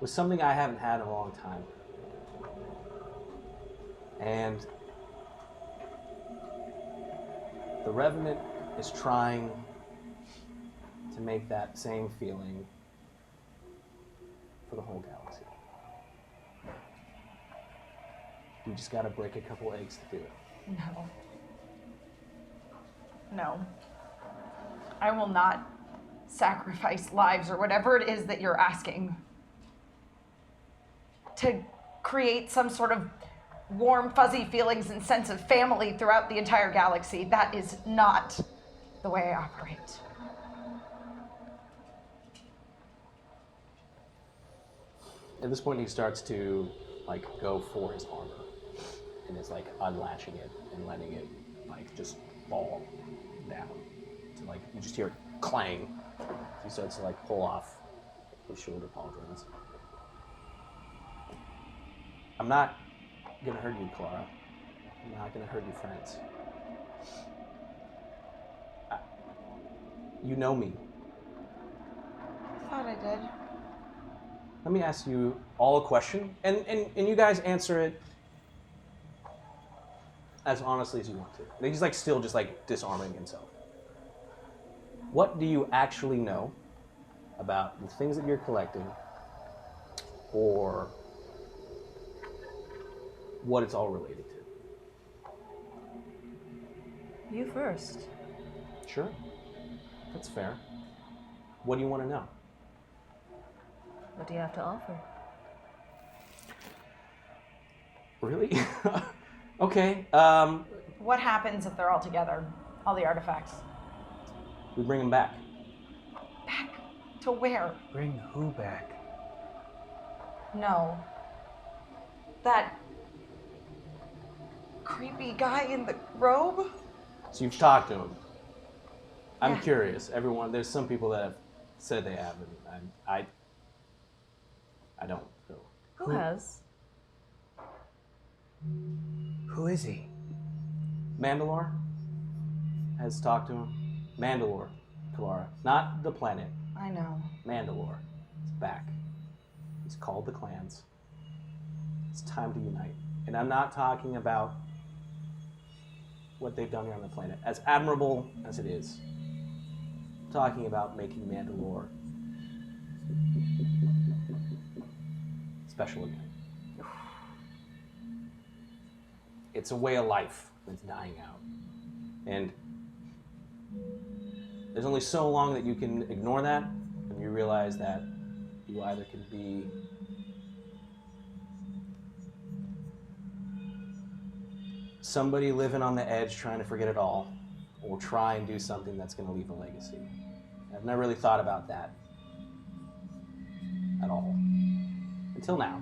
was something I haven't had in a long time. And the Revenant is trying to make that same feeling for the whole galaxy. You just gotta break a couple eggs to do it. No. No. I will not sacrifice lives or whatever it is that you're asking to create some sort of warm, fuzzy feelings and sense of family throughout the entire galaxy. That is not the way I operate. At this point, he starts to like go for his armor, and is like unlatching it and letting it like just fall down. So like you just hear it clang. He starts to like pull off his shoulder pauldrons. I'm not gonna hurt you, Clara. I'm not gonna hurt your friends. You know me. I thought I did. Let me ask you all a question, and you guys answer it as honestly as you want to. He's like still just like disarming himself. What do you actually know about the things that you're collecting, or what it's all related to? You first. Sure, that's fair. What do you want to know? What do you have to offer? Really? Okay. What happens if they're all together? All the artifacts? We bring them back. Back to where? Bring who back? No. That creepy guy in the robe? So you've talked to him. I'm Yeah. curious. Everyone, there's some people that have said they have, and I don't. So. Who has? Who is he? Mandalore has talked to him. Mandalore, Kalara. Not the planet. I know. Mandalore. It's back. He's called the clans. It's time to unite. And I'm not talking about what they've done here on the planet. As admirable as it is, I'm talking about making Mandalore special again. It's a way of life that's dying out. And there's only so long that you can ignore that, and you realize that you either can be somebody living on the edge trying to forget it all, or try and do something that's going to leave a legacy. I've never really thought about that at all. Until now.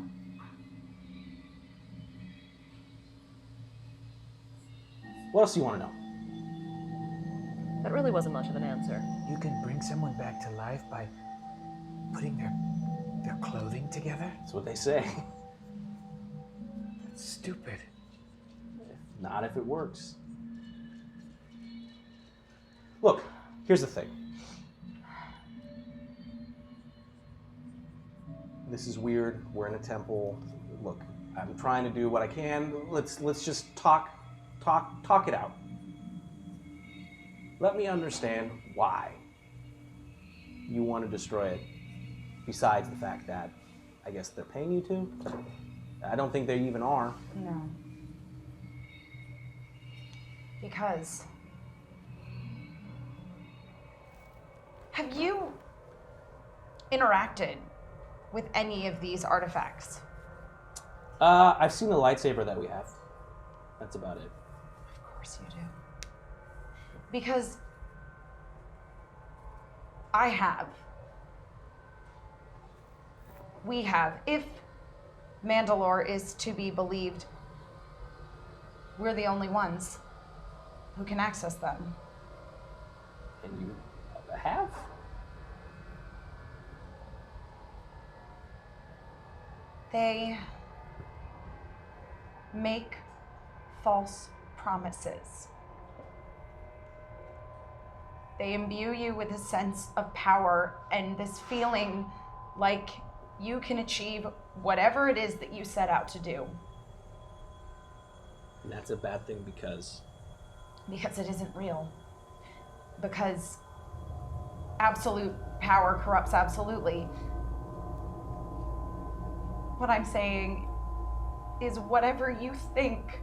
What else do you want to know? That really wasn't much of an answer. You can bring someone back to life by putting their clothing together? That's what they say. That's stupid. Not if it works. Look, here's the thing. This is weird. We're in a temple. Look, I'm trying to do what I can. Let's just talk it out. Let me understand why you want to destroy it, besides the fact that I guess they're paying you to. I don't think they even are. No. Because have you interacted with any of these artifacts? I've seen the lightsaber that we have. That's about it. Of course you do. Because I have. We have. If Mandalore is to be believed, we're the only ones who can access them. And you have? They make false promises. They imbue you with a sense of power and this feeling like you can achieve whatever it is that you set out to do. And that's a bad thing because Because it isn't real. Because absolute power corrupts absolutely. What I'm saying is whatever you think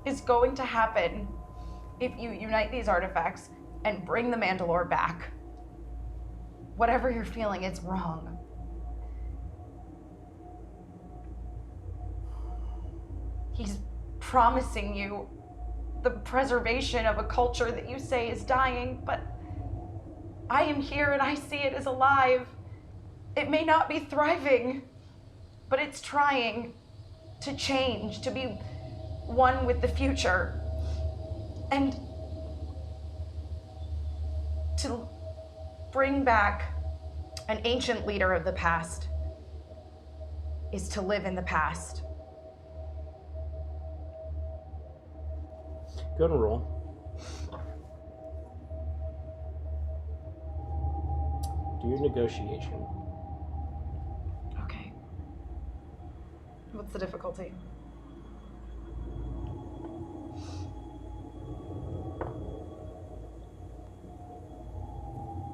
is going to happen if you unite these artifacts and bring the Mandalore back, whatever you're feeling, it's wrong. He's promising you the preservation of a culture that you say is dying, but I am here and I see it as alive. It may not be thriving, but it's trying to change, to be one with the future. And to bring back an ancient leader of the past is to live in the past. Go and roll. Do your negotiation. Okay. What's the difficulty?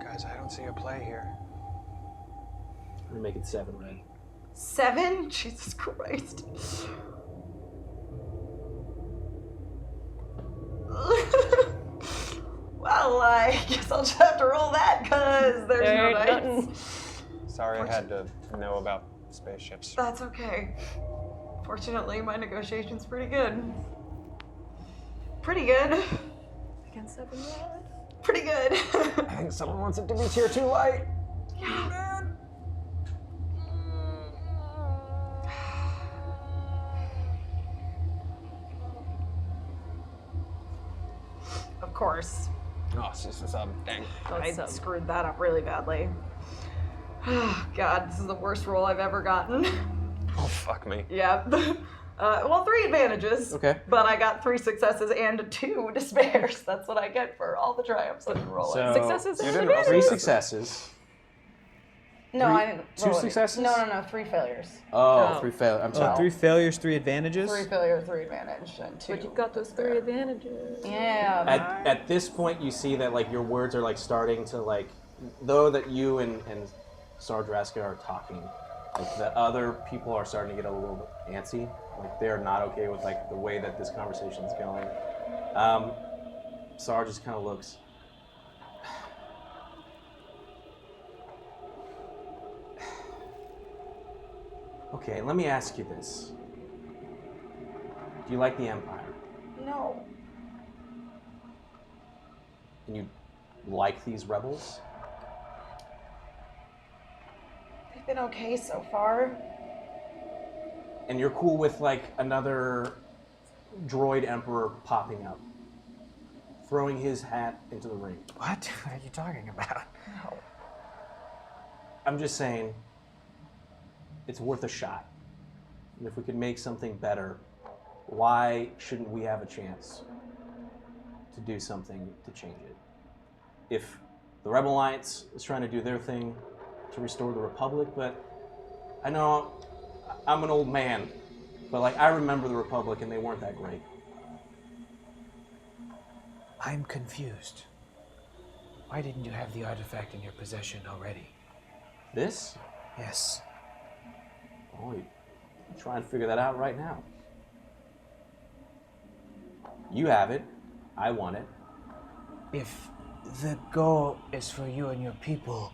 Guys, I don't see a play here. I'm gonna make it 7, right? 7? Jesus Christ. Well, I guess I'll just have to roll that, because there's no dice. Sorry, I had to know about spaceships. That's okay. Fortunately, my negotiation's pretty good. Pretty good. Against 7 yards? Pretty good. I think someone wants it to be tier 2 light. Yeah. Of course. Oh, it's just a sub. Dang. I screwed that up really badly. God, this is the worst roll I've ever gotten. Oh, fuck me. Yeah. Well, 3 advantages. Okay. But I got 3 successes and 2 despairs. That's what I get for all the triumphs I've been rolling. So Successes You and didn't roll 3 successes. successes. No, Three- I didn't. two roll any. successes? No, 3 failures. Oh, Oh. 3 fail. I'm sorry. 3 failures, 3 advantages. 3 failure, 3 advantage, and 2. But you've got those 3 advantages. Yeah. At this point, you see that like your words are like starting to like, though that you and Sardraska are talking, like the other people are starting to get a little bit antsy. Like they're not okay with like the way that this conversation's going. Sar just kind of looks. Okay, let me ask you this. Do you like the Empire? No. And you like these rebels? They've been okay so far. And you're cool with like another droid emperor popping up, throwing his hat into the ring? What? What are you talking about? No. I'm just saying, it's worth a shot. And if we could make something better, why shouldn't we have a chance to do something to change it? If the Rebel Alliance is trying to do their thing to restore the Republic, but I know I'm an old man, but like I remember the Republic and they weren't that great. I'm confused. Why didn't you have the artifact in your possession already? This? Yes. Oh, you try and figure that out right now. You have it. I want it. If the goal is for you and your people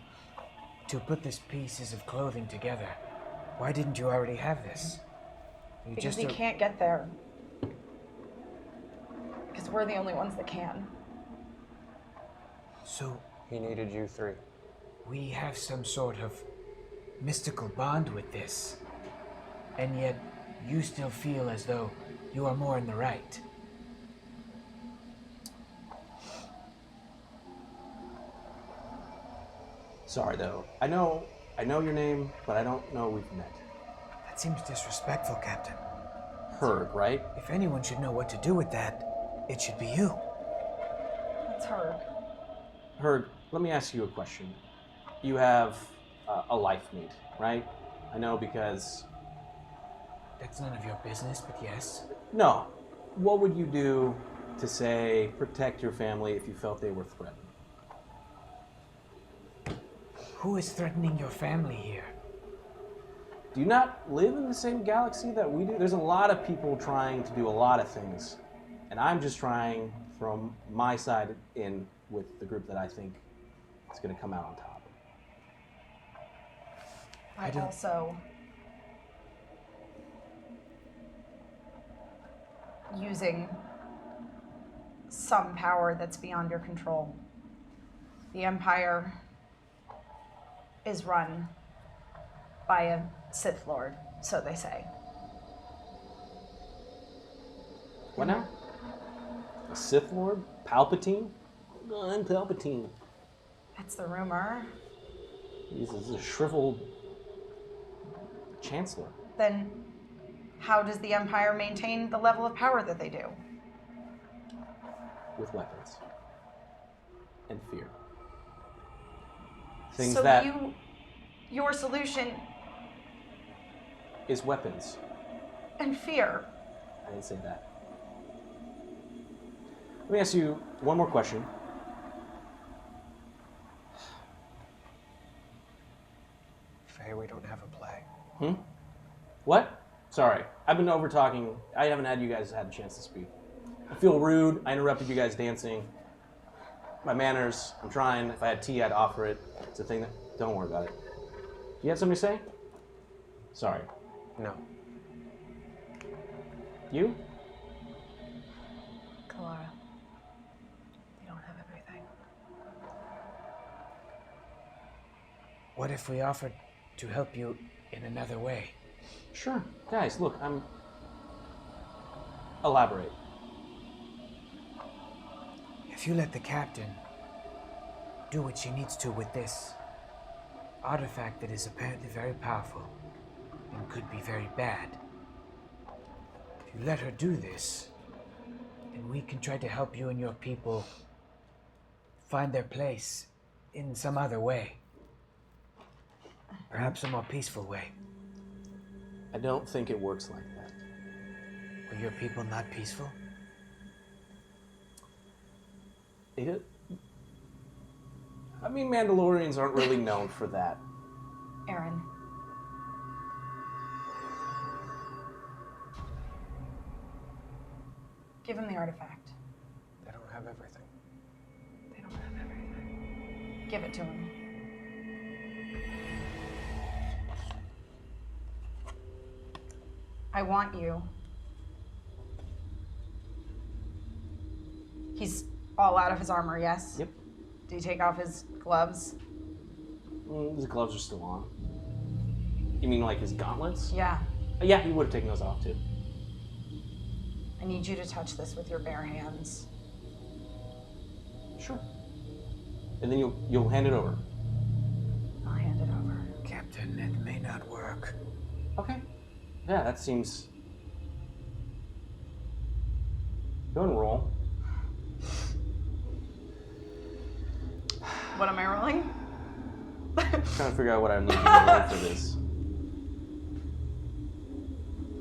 to put these pieces of clothing together, why didn't you already have this? You Because just we can't get there. Because we're the only ones that can. So He needed you 3. we have some sort of mystical bond with this, and yet you still feel as though you are more in the right. Sorry though. I know your name, but I don't know we've met. That seems disrespectful, Captain. Herg, right? If anyone should know what to do with that, it should be you. That's her. Herg, let me ask you a question. You have a life mate, right? I know because... That's none of your business, but yes. No. What would you do to, say, protect your family if you felt they were threatened? Who is threatening your family here? Do you not live in the same galaxy that we do? There's a lot of people trying to do a lot of things. And I'm just trying from my side in with the group that I think is going to come out on top. I also using some power that's beyond your control. The Empire is run by a Sith Lord, so they say. What now? A Sith Lord? Palpatine? No, I'm Palpatine. That's the rumor. He's a shriveled chancellor. Then how does the Empire maintain the level of power that they do? With weapons. And fear. Things so that your solution is weapons. and fear. I didn't say that. Let me ask you one more question. Faye, we don't have a play. What? Sorry, I've been over talking. I haven't had you guys had a chance to speak. I feel rude. I interrupted you guys dancing. My manners. I'm trying. If I had tea, I'd offer it. It's a thing that. Don't worry about it. You had something to say? Sorry. No. You? Kalara, you don't have everything. What if we offered to help you in another way? Sure. Guys, look, Elaborate. If you let the captain do what she needs to with this artifact that is apparently very powerful and could be very bad, if you let her do this, then we can try to help you and your people find their place in some other way. Perhaps a more peaceful way. I don't think it works like that. Were your people not peaceful? I mean, Mandalorians aren't really known for that. Aaron. Give him the artifact. They don't have everything. They don't have everything. Give it to him. I want you. He's all out of his armor, yes? Yep. Did he take off his gloves? His gloves are still on. You mean like his gauntlets? Yeah. Yeah, he would have taken those off too. I need you to touch this with your bare hands. Sure. And then you'll hand it over. I'll hand it over. Captain, it may not work. Okay. Yeah, that seems. Go and roll. What am I rolling? Trying to figure out what I need you to roll for this.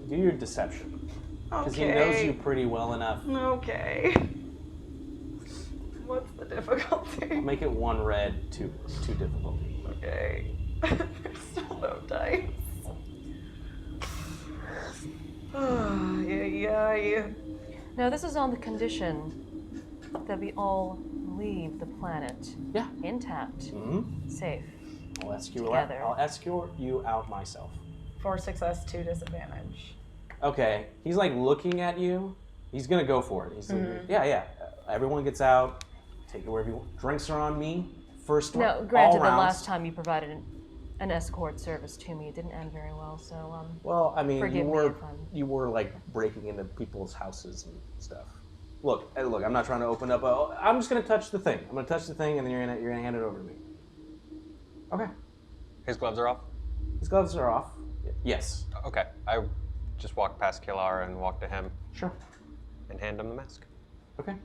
Do your deception. Because he knows you pretty well enough. Okay. What's the difficulty? I'll make it 1 red, 2 difficulty. Okay. There's still no dice. Yeah. No, this is on the condition that we all leave the planet Yeah. intact, safe. I'll escort Together. I'll escort you out myself. 4 success, 2 disadvantage. Okay. He's like looking at you. He's gonna go for it. He's like, yeah. Everyone gets out. Take it wherever you want. Drinks are on me. First one. No, granted, all the rounds. last time you provided an escort service to me, it didn't end very well. So, Well, I mean, forgive me if I'm- you were like breaking into people's houses and stuff. Look. I'm not trying to open up. I'm just gonna touch the thing. I'm gonna touch the thing, and then you're gonna hand it over to me. Okay. His gloves are off? His gloves are off. Yes. Okay. I just walk past Kilara and walk to him Sure. and hand him the mask. Okay.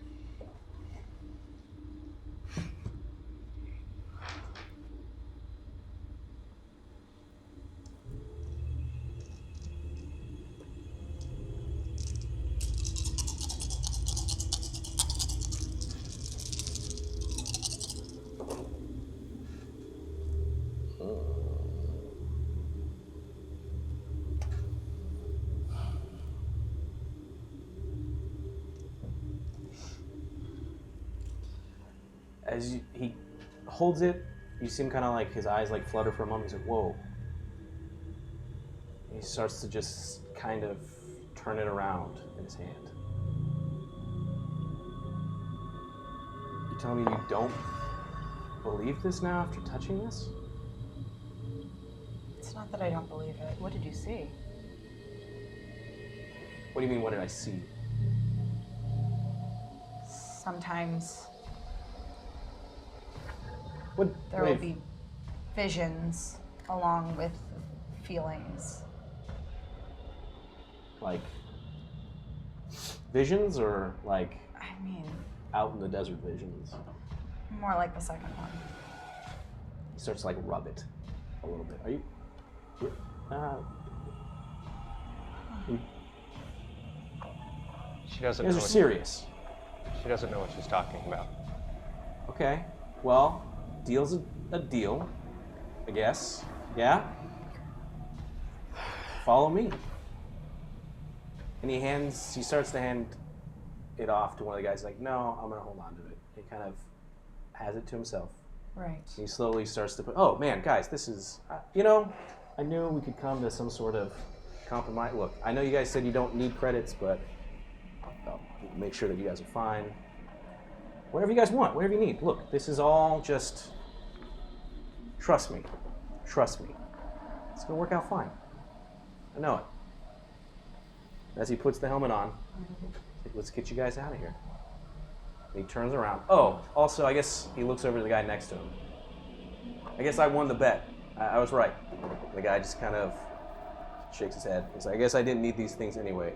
As he holds it, you see him kind of like his eyes like flutter for a moment. He's like, "Whoa!" And he starts to just kind of turn it around in his hand. You're telling me you don't believe this now after touching this? It's not that I don't believe it. What did you see? What do you mean, what did I see? Sometimes What? there will be visions along with feelings. Like visions or like I mean, out in the desert visions? more like the second one. He starts to like rub it a little bit. Are you? She doesn't You know. guys are serious. She doesn't know what she's talking about. Okay. Well, deal's a deal, I guess. Yeah? Follow me. And he starts to hand it off to one of the guys, like, no, I'm gonna hold on to it. He kind of has it to himself. Right. And he slowly starts to put, oh man, guys, this is, I knew we could come to some sort of compromise. Look, I know you guys said you don't need credits, but I'll make sure that you guys are fine. Whatever you guys want, whatever you need. Look, this is all just, trust me. Trust me. It's gonna work out fine. I know it. As he puts the helmet on, let's get you guys out of here. And he turns around. Oh, also, I guess he looks over to the guy next to him. I guess I won the bet. I was right. And the guy just kind of shakes his head. He's like, I guess I didn't need these things anyway.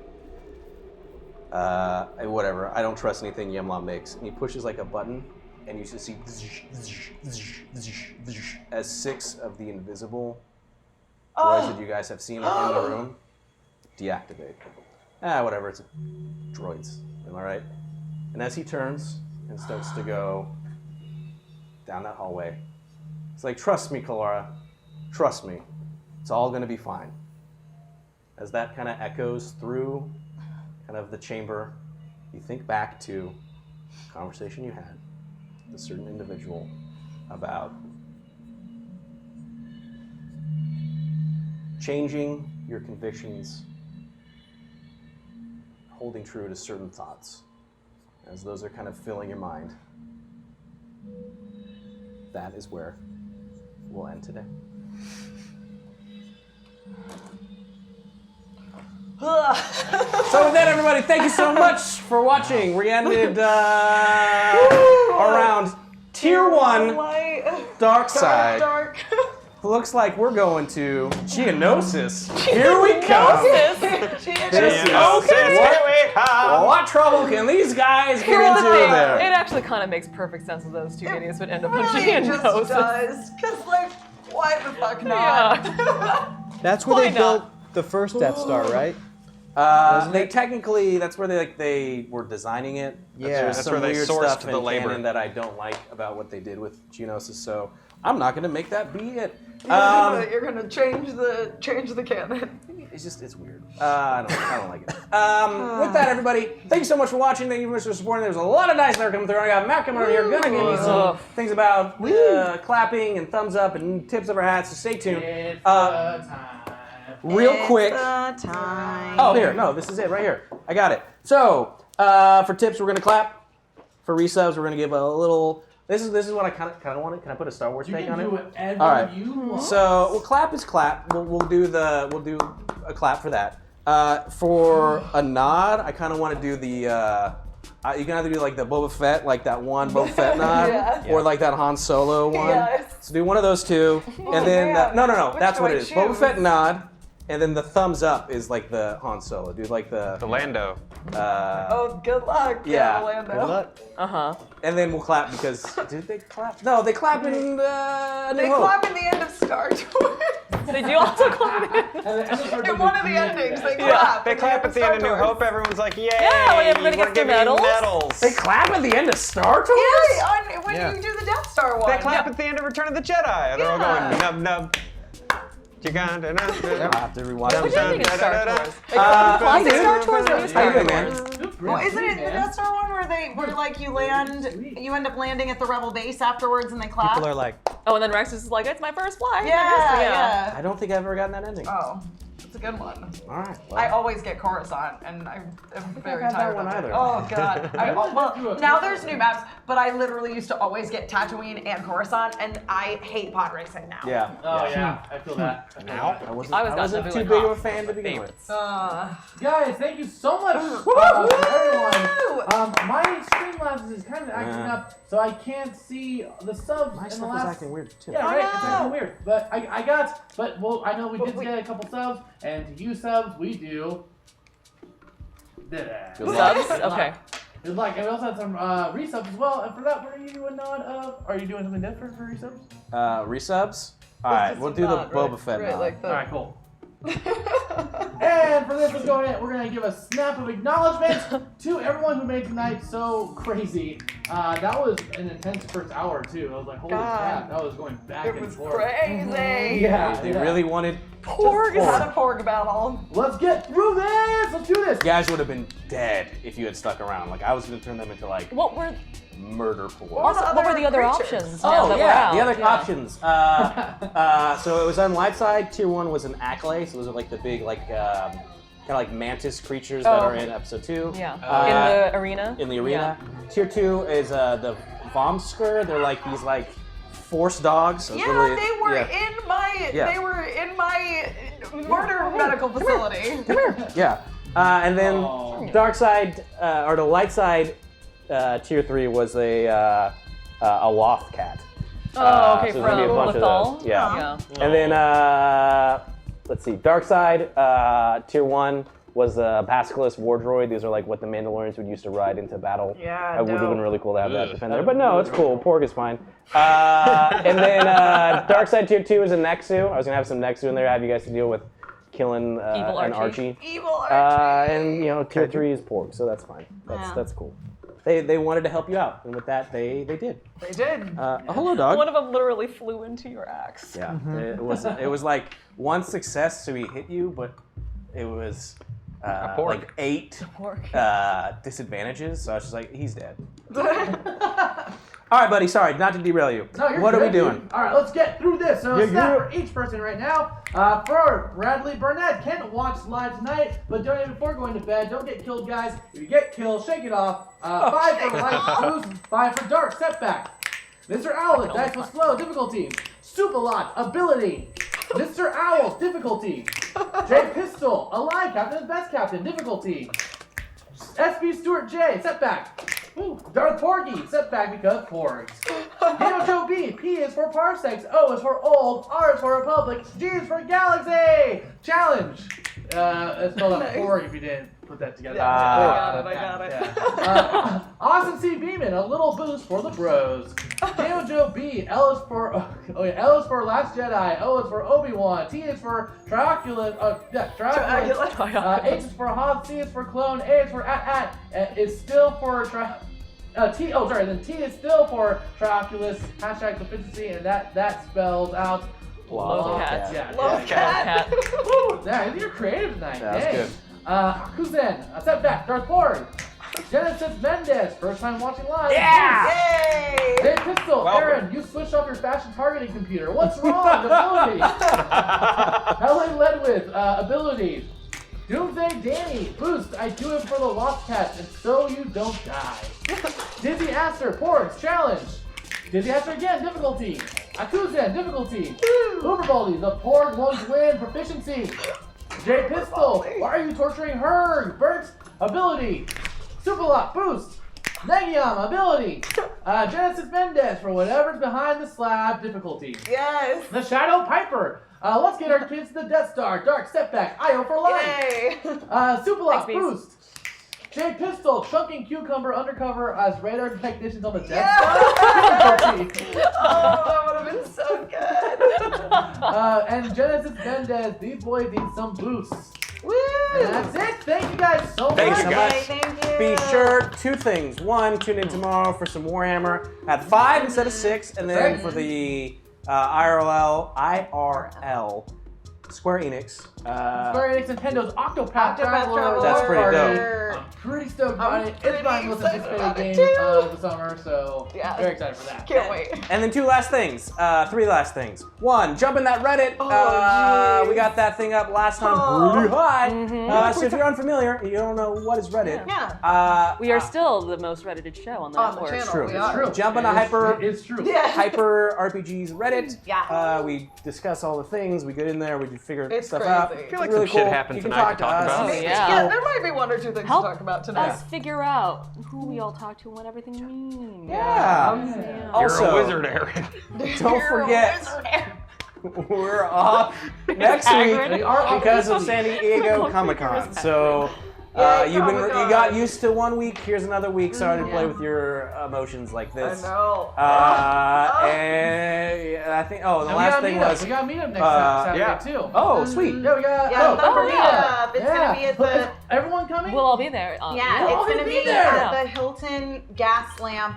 Whatever. I don't trust anything Yemla makes. And he pushes like a button, and you just see as 6 of the invisible droids that you guys have seen in the room deactivate. Whatever. It's droids. Am I right? And as he turns and starts to go down that hallway, it's like, trust me, Kalara. Trust me. It's all going to be fine. As that kind of echoes through kind of the chamber, you think back to a conversation you had with a certain individual about changing your convictions, holding true to certain thoughts. As those are kind of filling your mind, that is where we'll end today. So with that, everybody, thank you so much for watching. We ended around Tier 1 Dark Side. Dark. Looks like we're going to Geonosis. Here we come. What trouble can these guys get into there? It actually kind of makes perfect sense that those two idiots would end up on Really just Geonosis. does. Because, like, why the fuck not? Yeah. That's where Why they built not? the first Death Star, right? They technically, that's where they were designing it. Yeah. There's That's some where they weird sourced stuff the in labor. canon that I don't like about what they did with Geonosis, so I'm not going to make that be it. You're gonna change the canon. It's weird. I don't like it. With that, everybody, thank you so much for watching. Thank you very much for supporting. There's a lot of dice that are coming through. I got Matt coming over here, gonna give you some things about clapping and thumbs up and tips of our hats. So stay tuned. Real quick. Oh, here. No, this is it right here. I got it. So for tips, we're gonna clap. For resubs, we're gonna give a little. This is what I kind of wanted. Can I put a Star Wars take on it? Whatever All right. you want. So, well, clap is clap. We'll do a clap for that. For a nod, I kind of want to do the. You can either do like the Boba Fett, like that one Boba Fett nod, Yeah. or like that Han Solo one. Yes. So do one of those two, and then man. no, Which that's do what I it is. Boba choose? Fett nod, and then the thumbs up is like the Han Solo. Do like the. The Lando. Oh, good luck. Yeah. Orlando. Good luck. Uh-huh. And then we'll clap because did they clap? No, they clap in New They Hope. clap in the end of Star Tours. Did you also clap it? In one of the endings, they clap. They clap at the end of New Hope. Everyone's like, "Yay! Yeah, when everybody we're gets the giving you medals. medals." They clap at the end of Star Tours? Yeah, when you do the Death Star one. They clap at the end of Return of the Jedi. They're all going nub nub. I have to rewatch Which it. ending is Star Tours? I do. Star Tours or How you Star doing, Wars? man? Well, isn't it the Death Star one where like you end up landing at the Rebel base afterwards and they clap? People are like, Oh, and then Rex is like, it's my first flight. yeah. I don't think I've ever gotten that ending. Oh. It's a good one. All right. Well, I always get Coruscant, and I'm very I've had tired that one of it. either. Oh god. Well, now there's new maps, but I literally used to always get Tatooine and Coruscant, and I hate pod racing now. yeah. Oh yeah, I feel that. I wasn't, I was wasn't not too doing big of a Hoth, fan to my begin with. favorites. Guys, thank you so much, everyone. My Streamlabs is kind of acting up, so I can't see the subs My in the stuff last. was acting weird too. Yeah, Oh, right. It's no. acting weird, but I know we did get a couple subs, and to you subs, we do. Good Subs? Okay. Good luck. And we also had some resubs as well, and for that, we're gonna give you a nod of. Are you doing something different for resubs? Resubs? All right, we'll do the Boba Fett Right, nod. like the. All right, cool. And for this, let's go in. We're gonna give a snap of acknowledgement to everyone who made tonight so crazy. That was an intense first hour too. I was like, holy God. crap, that was going back It and was forth. crazy. Yeah, They really wanted. Porg Just had a porg battle. Let's get through this. Let's do this. You guys would have been dead if you had stuck around. Like I was gonna turn them into like What were murder pool. what were the other creatures? options now Oh that yeah, we're the out? other options. So it was on light side. Tier 1 was an Accolade, so those are like the big kind of like mantis creatures that are in episode 2. Yeah. Uh, in the arena? In the arena. Tier 2 is the Vomsker. They're like these like force dogs. So it's Yeah, literally- they were yeah. in my. Yeah. They were in my murder medical facility. Yeah. And then Oh. dark side or the light side tier 3 was a loft cat. Oh, okay, so there's gonna be a from bunch of Lethal. those. Yeah. Yeah. And then let's see, dark side tier 1 was a Basilisk War Droid. These are like what the Mandalorians would use to ride into battle. Yeah, It would have dope. been really cool to have that defender, but no, it's cool. Porg is fine. And then dark side tier 2 is a Nexu. I was gonna have some Nexu in there. Have you guys to deal with killing Evil an Archie. Archie. Evil Archie. And tier 3 is Porg, so that's fine. That's cool. They wanted to help you out, and with that they did. They did. Hello, dog. One of them literally flew into your axe. Yeah, it was like one success, so he hit you, but it was pork. like 8 Pork. disadvantages. So I was just like, he's dead. All right, buddy. Sorry, not to derail you. No, you're What are we good, dude. doing? All right, let's get through this. So Yeah, snap yeah. for each person right now. For Bradley Burnett, can't watch live tonight, but donate before going to bed. Don't get killed, guys. If you get killed, shake it off. 5 for light boost, 5 for dark setback. Mr. Owlet, dice with slow difficulty. Super-Lot, ability. Mr. Owl, difficulty. J Pistol, alive captain, best captain, difficulty. SB Stuart J, setback. Darth Porgy, setback because Porgs. Joe B, P is for Parsecs, O is for Old, R is for Republic, G is for Galaxy. Challenge. It's spelled out Porg if you didn't put that together. I got it. Austin C. Beeman, a little boost for the bros. Joe B, L is for L is for Last Jedi, O is for Obi-Wan, T is for Triaculus, H is for Hoth, C is for Clone, A is for is still for then T is still for Triaculus, hashtag efficiency, and that spells out Love cat. Yeah, Love yeah. cat. Woo, man, you're creative tonight. Yeah, that's Dang. good. Hakuzen, a setback, Darth Porg. Genesis Mendez, first time watching live. Yay! Dave Pistol, Welcome. Aaron, you switched off your fashion targeting computer. What's wrong? Ability. Helen Ledwith, ability. Doomsday Danny, boost. I do it for the Lost Cats, and so you don't die. Dizzy Aster, Porgs, challenge. Dizzy Aster again, difficulty. Akuzen, difficulty. Uberbaldi, the Porg won't win, proficiency. J Pistol, why are you torturing her? Burnt, ability. Super-Lot, boost. Negium, ability. Genesis Mendez, for whatever's behind the slab, difficulty. Yes. The Shadow Piper. Let's get our kids to the Death Star. Dark setback. IO for life. Yay! Super-Lot, Thanks, Beast. boost. J Pistol, chunking cucumber undercover as radar technicians on the Death Yeah. Star. Difficulty. Oh, that would have been so good. And Genesis Mendez, these boys need some boosts. Woo! And that's it. Thank you guys so much. Thank you, guys. Thank you. Be sure 2 things. 1, tune in tomorrow for some Warhammer at 5 instead of 6, and then Right. for the IRL Square Enix. Square Enix Nintendo's Octopath Octopath Traveler. Traveler. That's pretty Party. dope. I'm pretty stoked on I'm it. It's pretty my most excited anticipated about it game too. of the summer, so Yeah. very excited for that. Can't wait. And then three last things. One, jump in that Reddit. Oh, we got that thing up last time pretty high. So if you're unfamiliar, you don't know what is Reddit. Yeah. We are still the most Reddited show on the On the network. channel. True. We It's are. true. Jump on It's true. Yeah. Hyper RPGs Reddit. Yeah. We discuss all the things. We get in there. We figure It's stuff crazy. out. I feel like It's really some shit cool. happened You can tonight to talk talk us. about. Oh, Yeah, yeah. there might be one or two things Help to talk about tonight. us figure out who we all talk to and what everything means. Yeah. Yeah. Also, You're a wizard, Aaron. don't forget, we're off next week because of San Diego Comic-Con. So Yay, you Comic-Con. got used to 1 week. Here's another week. Sorry to play with your emotions like I this. know. And I think. Oh, the And last thing was. we got a meetup next yeah. Saturday too. Oh, sweet. Yeah, we got. Yeah, Thumper yeah. Meetup. It's gonna be at the. Is everyone coming? We'll all be there. Yeah, We're all it's gonna gonna be be there. at the Hilton Gas Lamp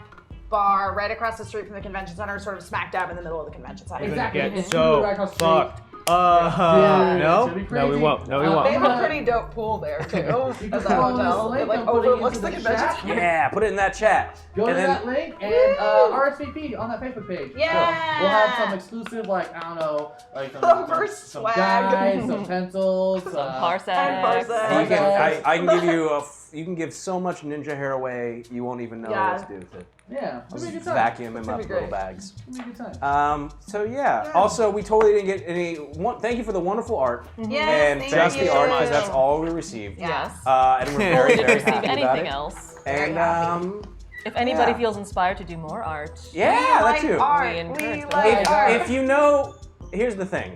Bar, right across the street from the convention center, sort of smack dab in the middle of the convention center. Exactly. Get It's so right across the street. fucked. Yeah, No? it's gonna be No, we crazy. won't. No, we They won't. have a pretty dope pool there too You at can that follow this hotel. link It like I'm putting overlooks into the the convention chat. center. Yeah, put it in that chat. Go and to then, that link and RSVP on that Facebook page. Yeah. We'll have some exclusive, like, I don't know, like Thumper some swag. guides, some pencils, Parsecs. And Parsecs. You can, I can give you you can give so much ninja hair away, you won't even know what to do with it. Yeah, it'll be a good Just time. vacuum them It's gonna up be little great. bags. It'll be a good time. So yeah. Also, we totally didn't get any. Thank you for the wonderful art Yes, and thank just the you. art because that's all we received. Yes. And we're very We didn't very receive happy about anything it. else. And If anybody Yeah. feels inspired to do more art, yeah, that like too. art. We encourage We that. like art. If you know, here's the thing.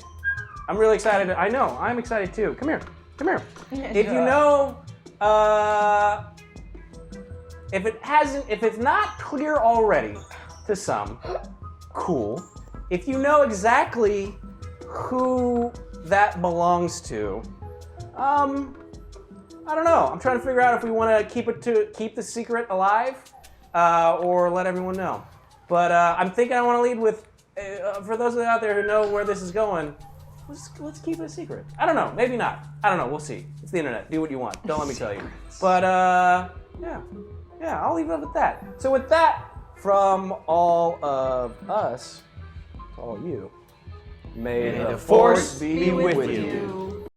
I'm really excited. I know. I'm excited too. Come here. Come here. If you know, if it's not clear already to some, cool. If you know exactly who that belongs to, I don't know. I'm trying to figure out if we want to keep the secret alive, or let everyone know. But I'm thinking I want to lead with, for those out there who know where this is going, let's keep it a secret. I don't know. Maybe not. I don't know. We'll see. It's the internet. Do what you want. Don't let me tell you. But yeah, I'll leave it with that. So with that, from all of us to all you, may the force be with you.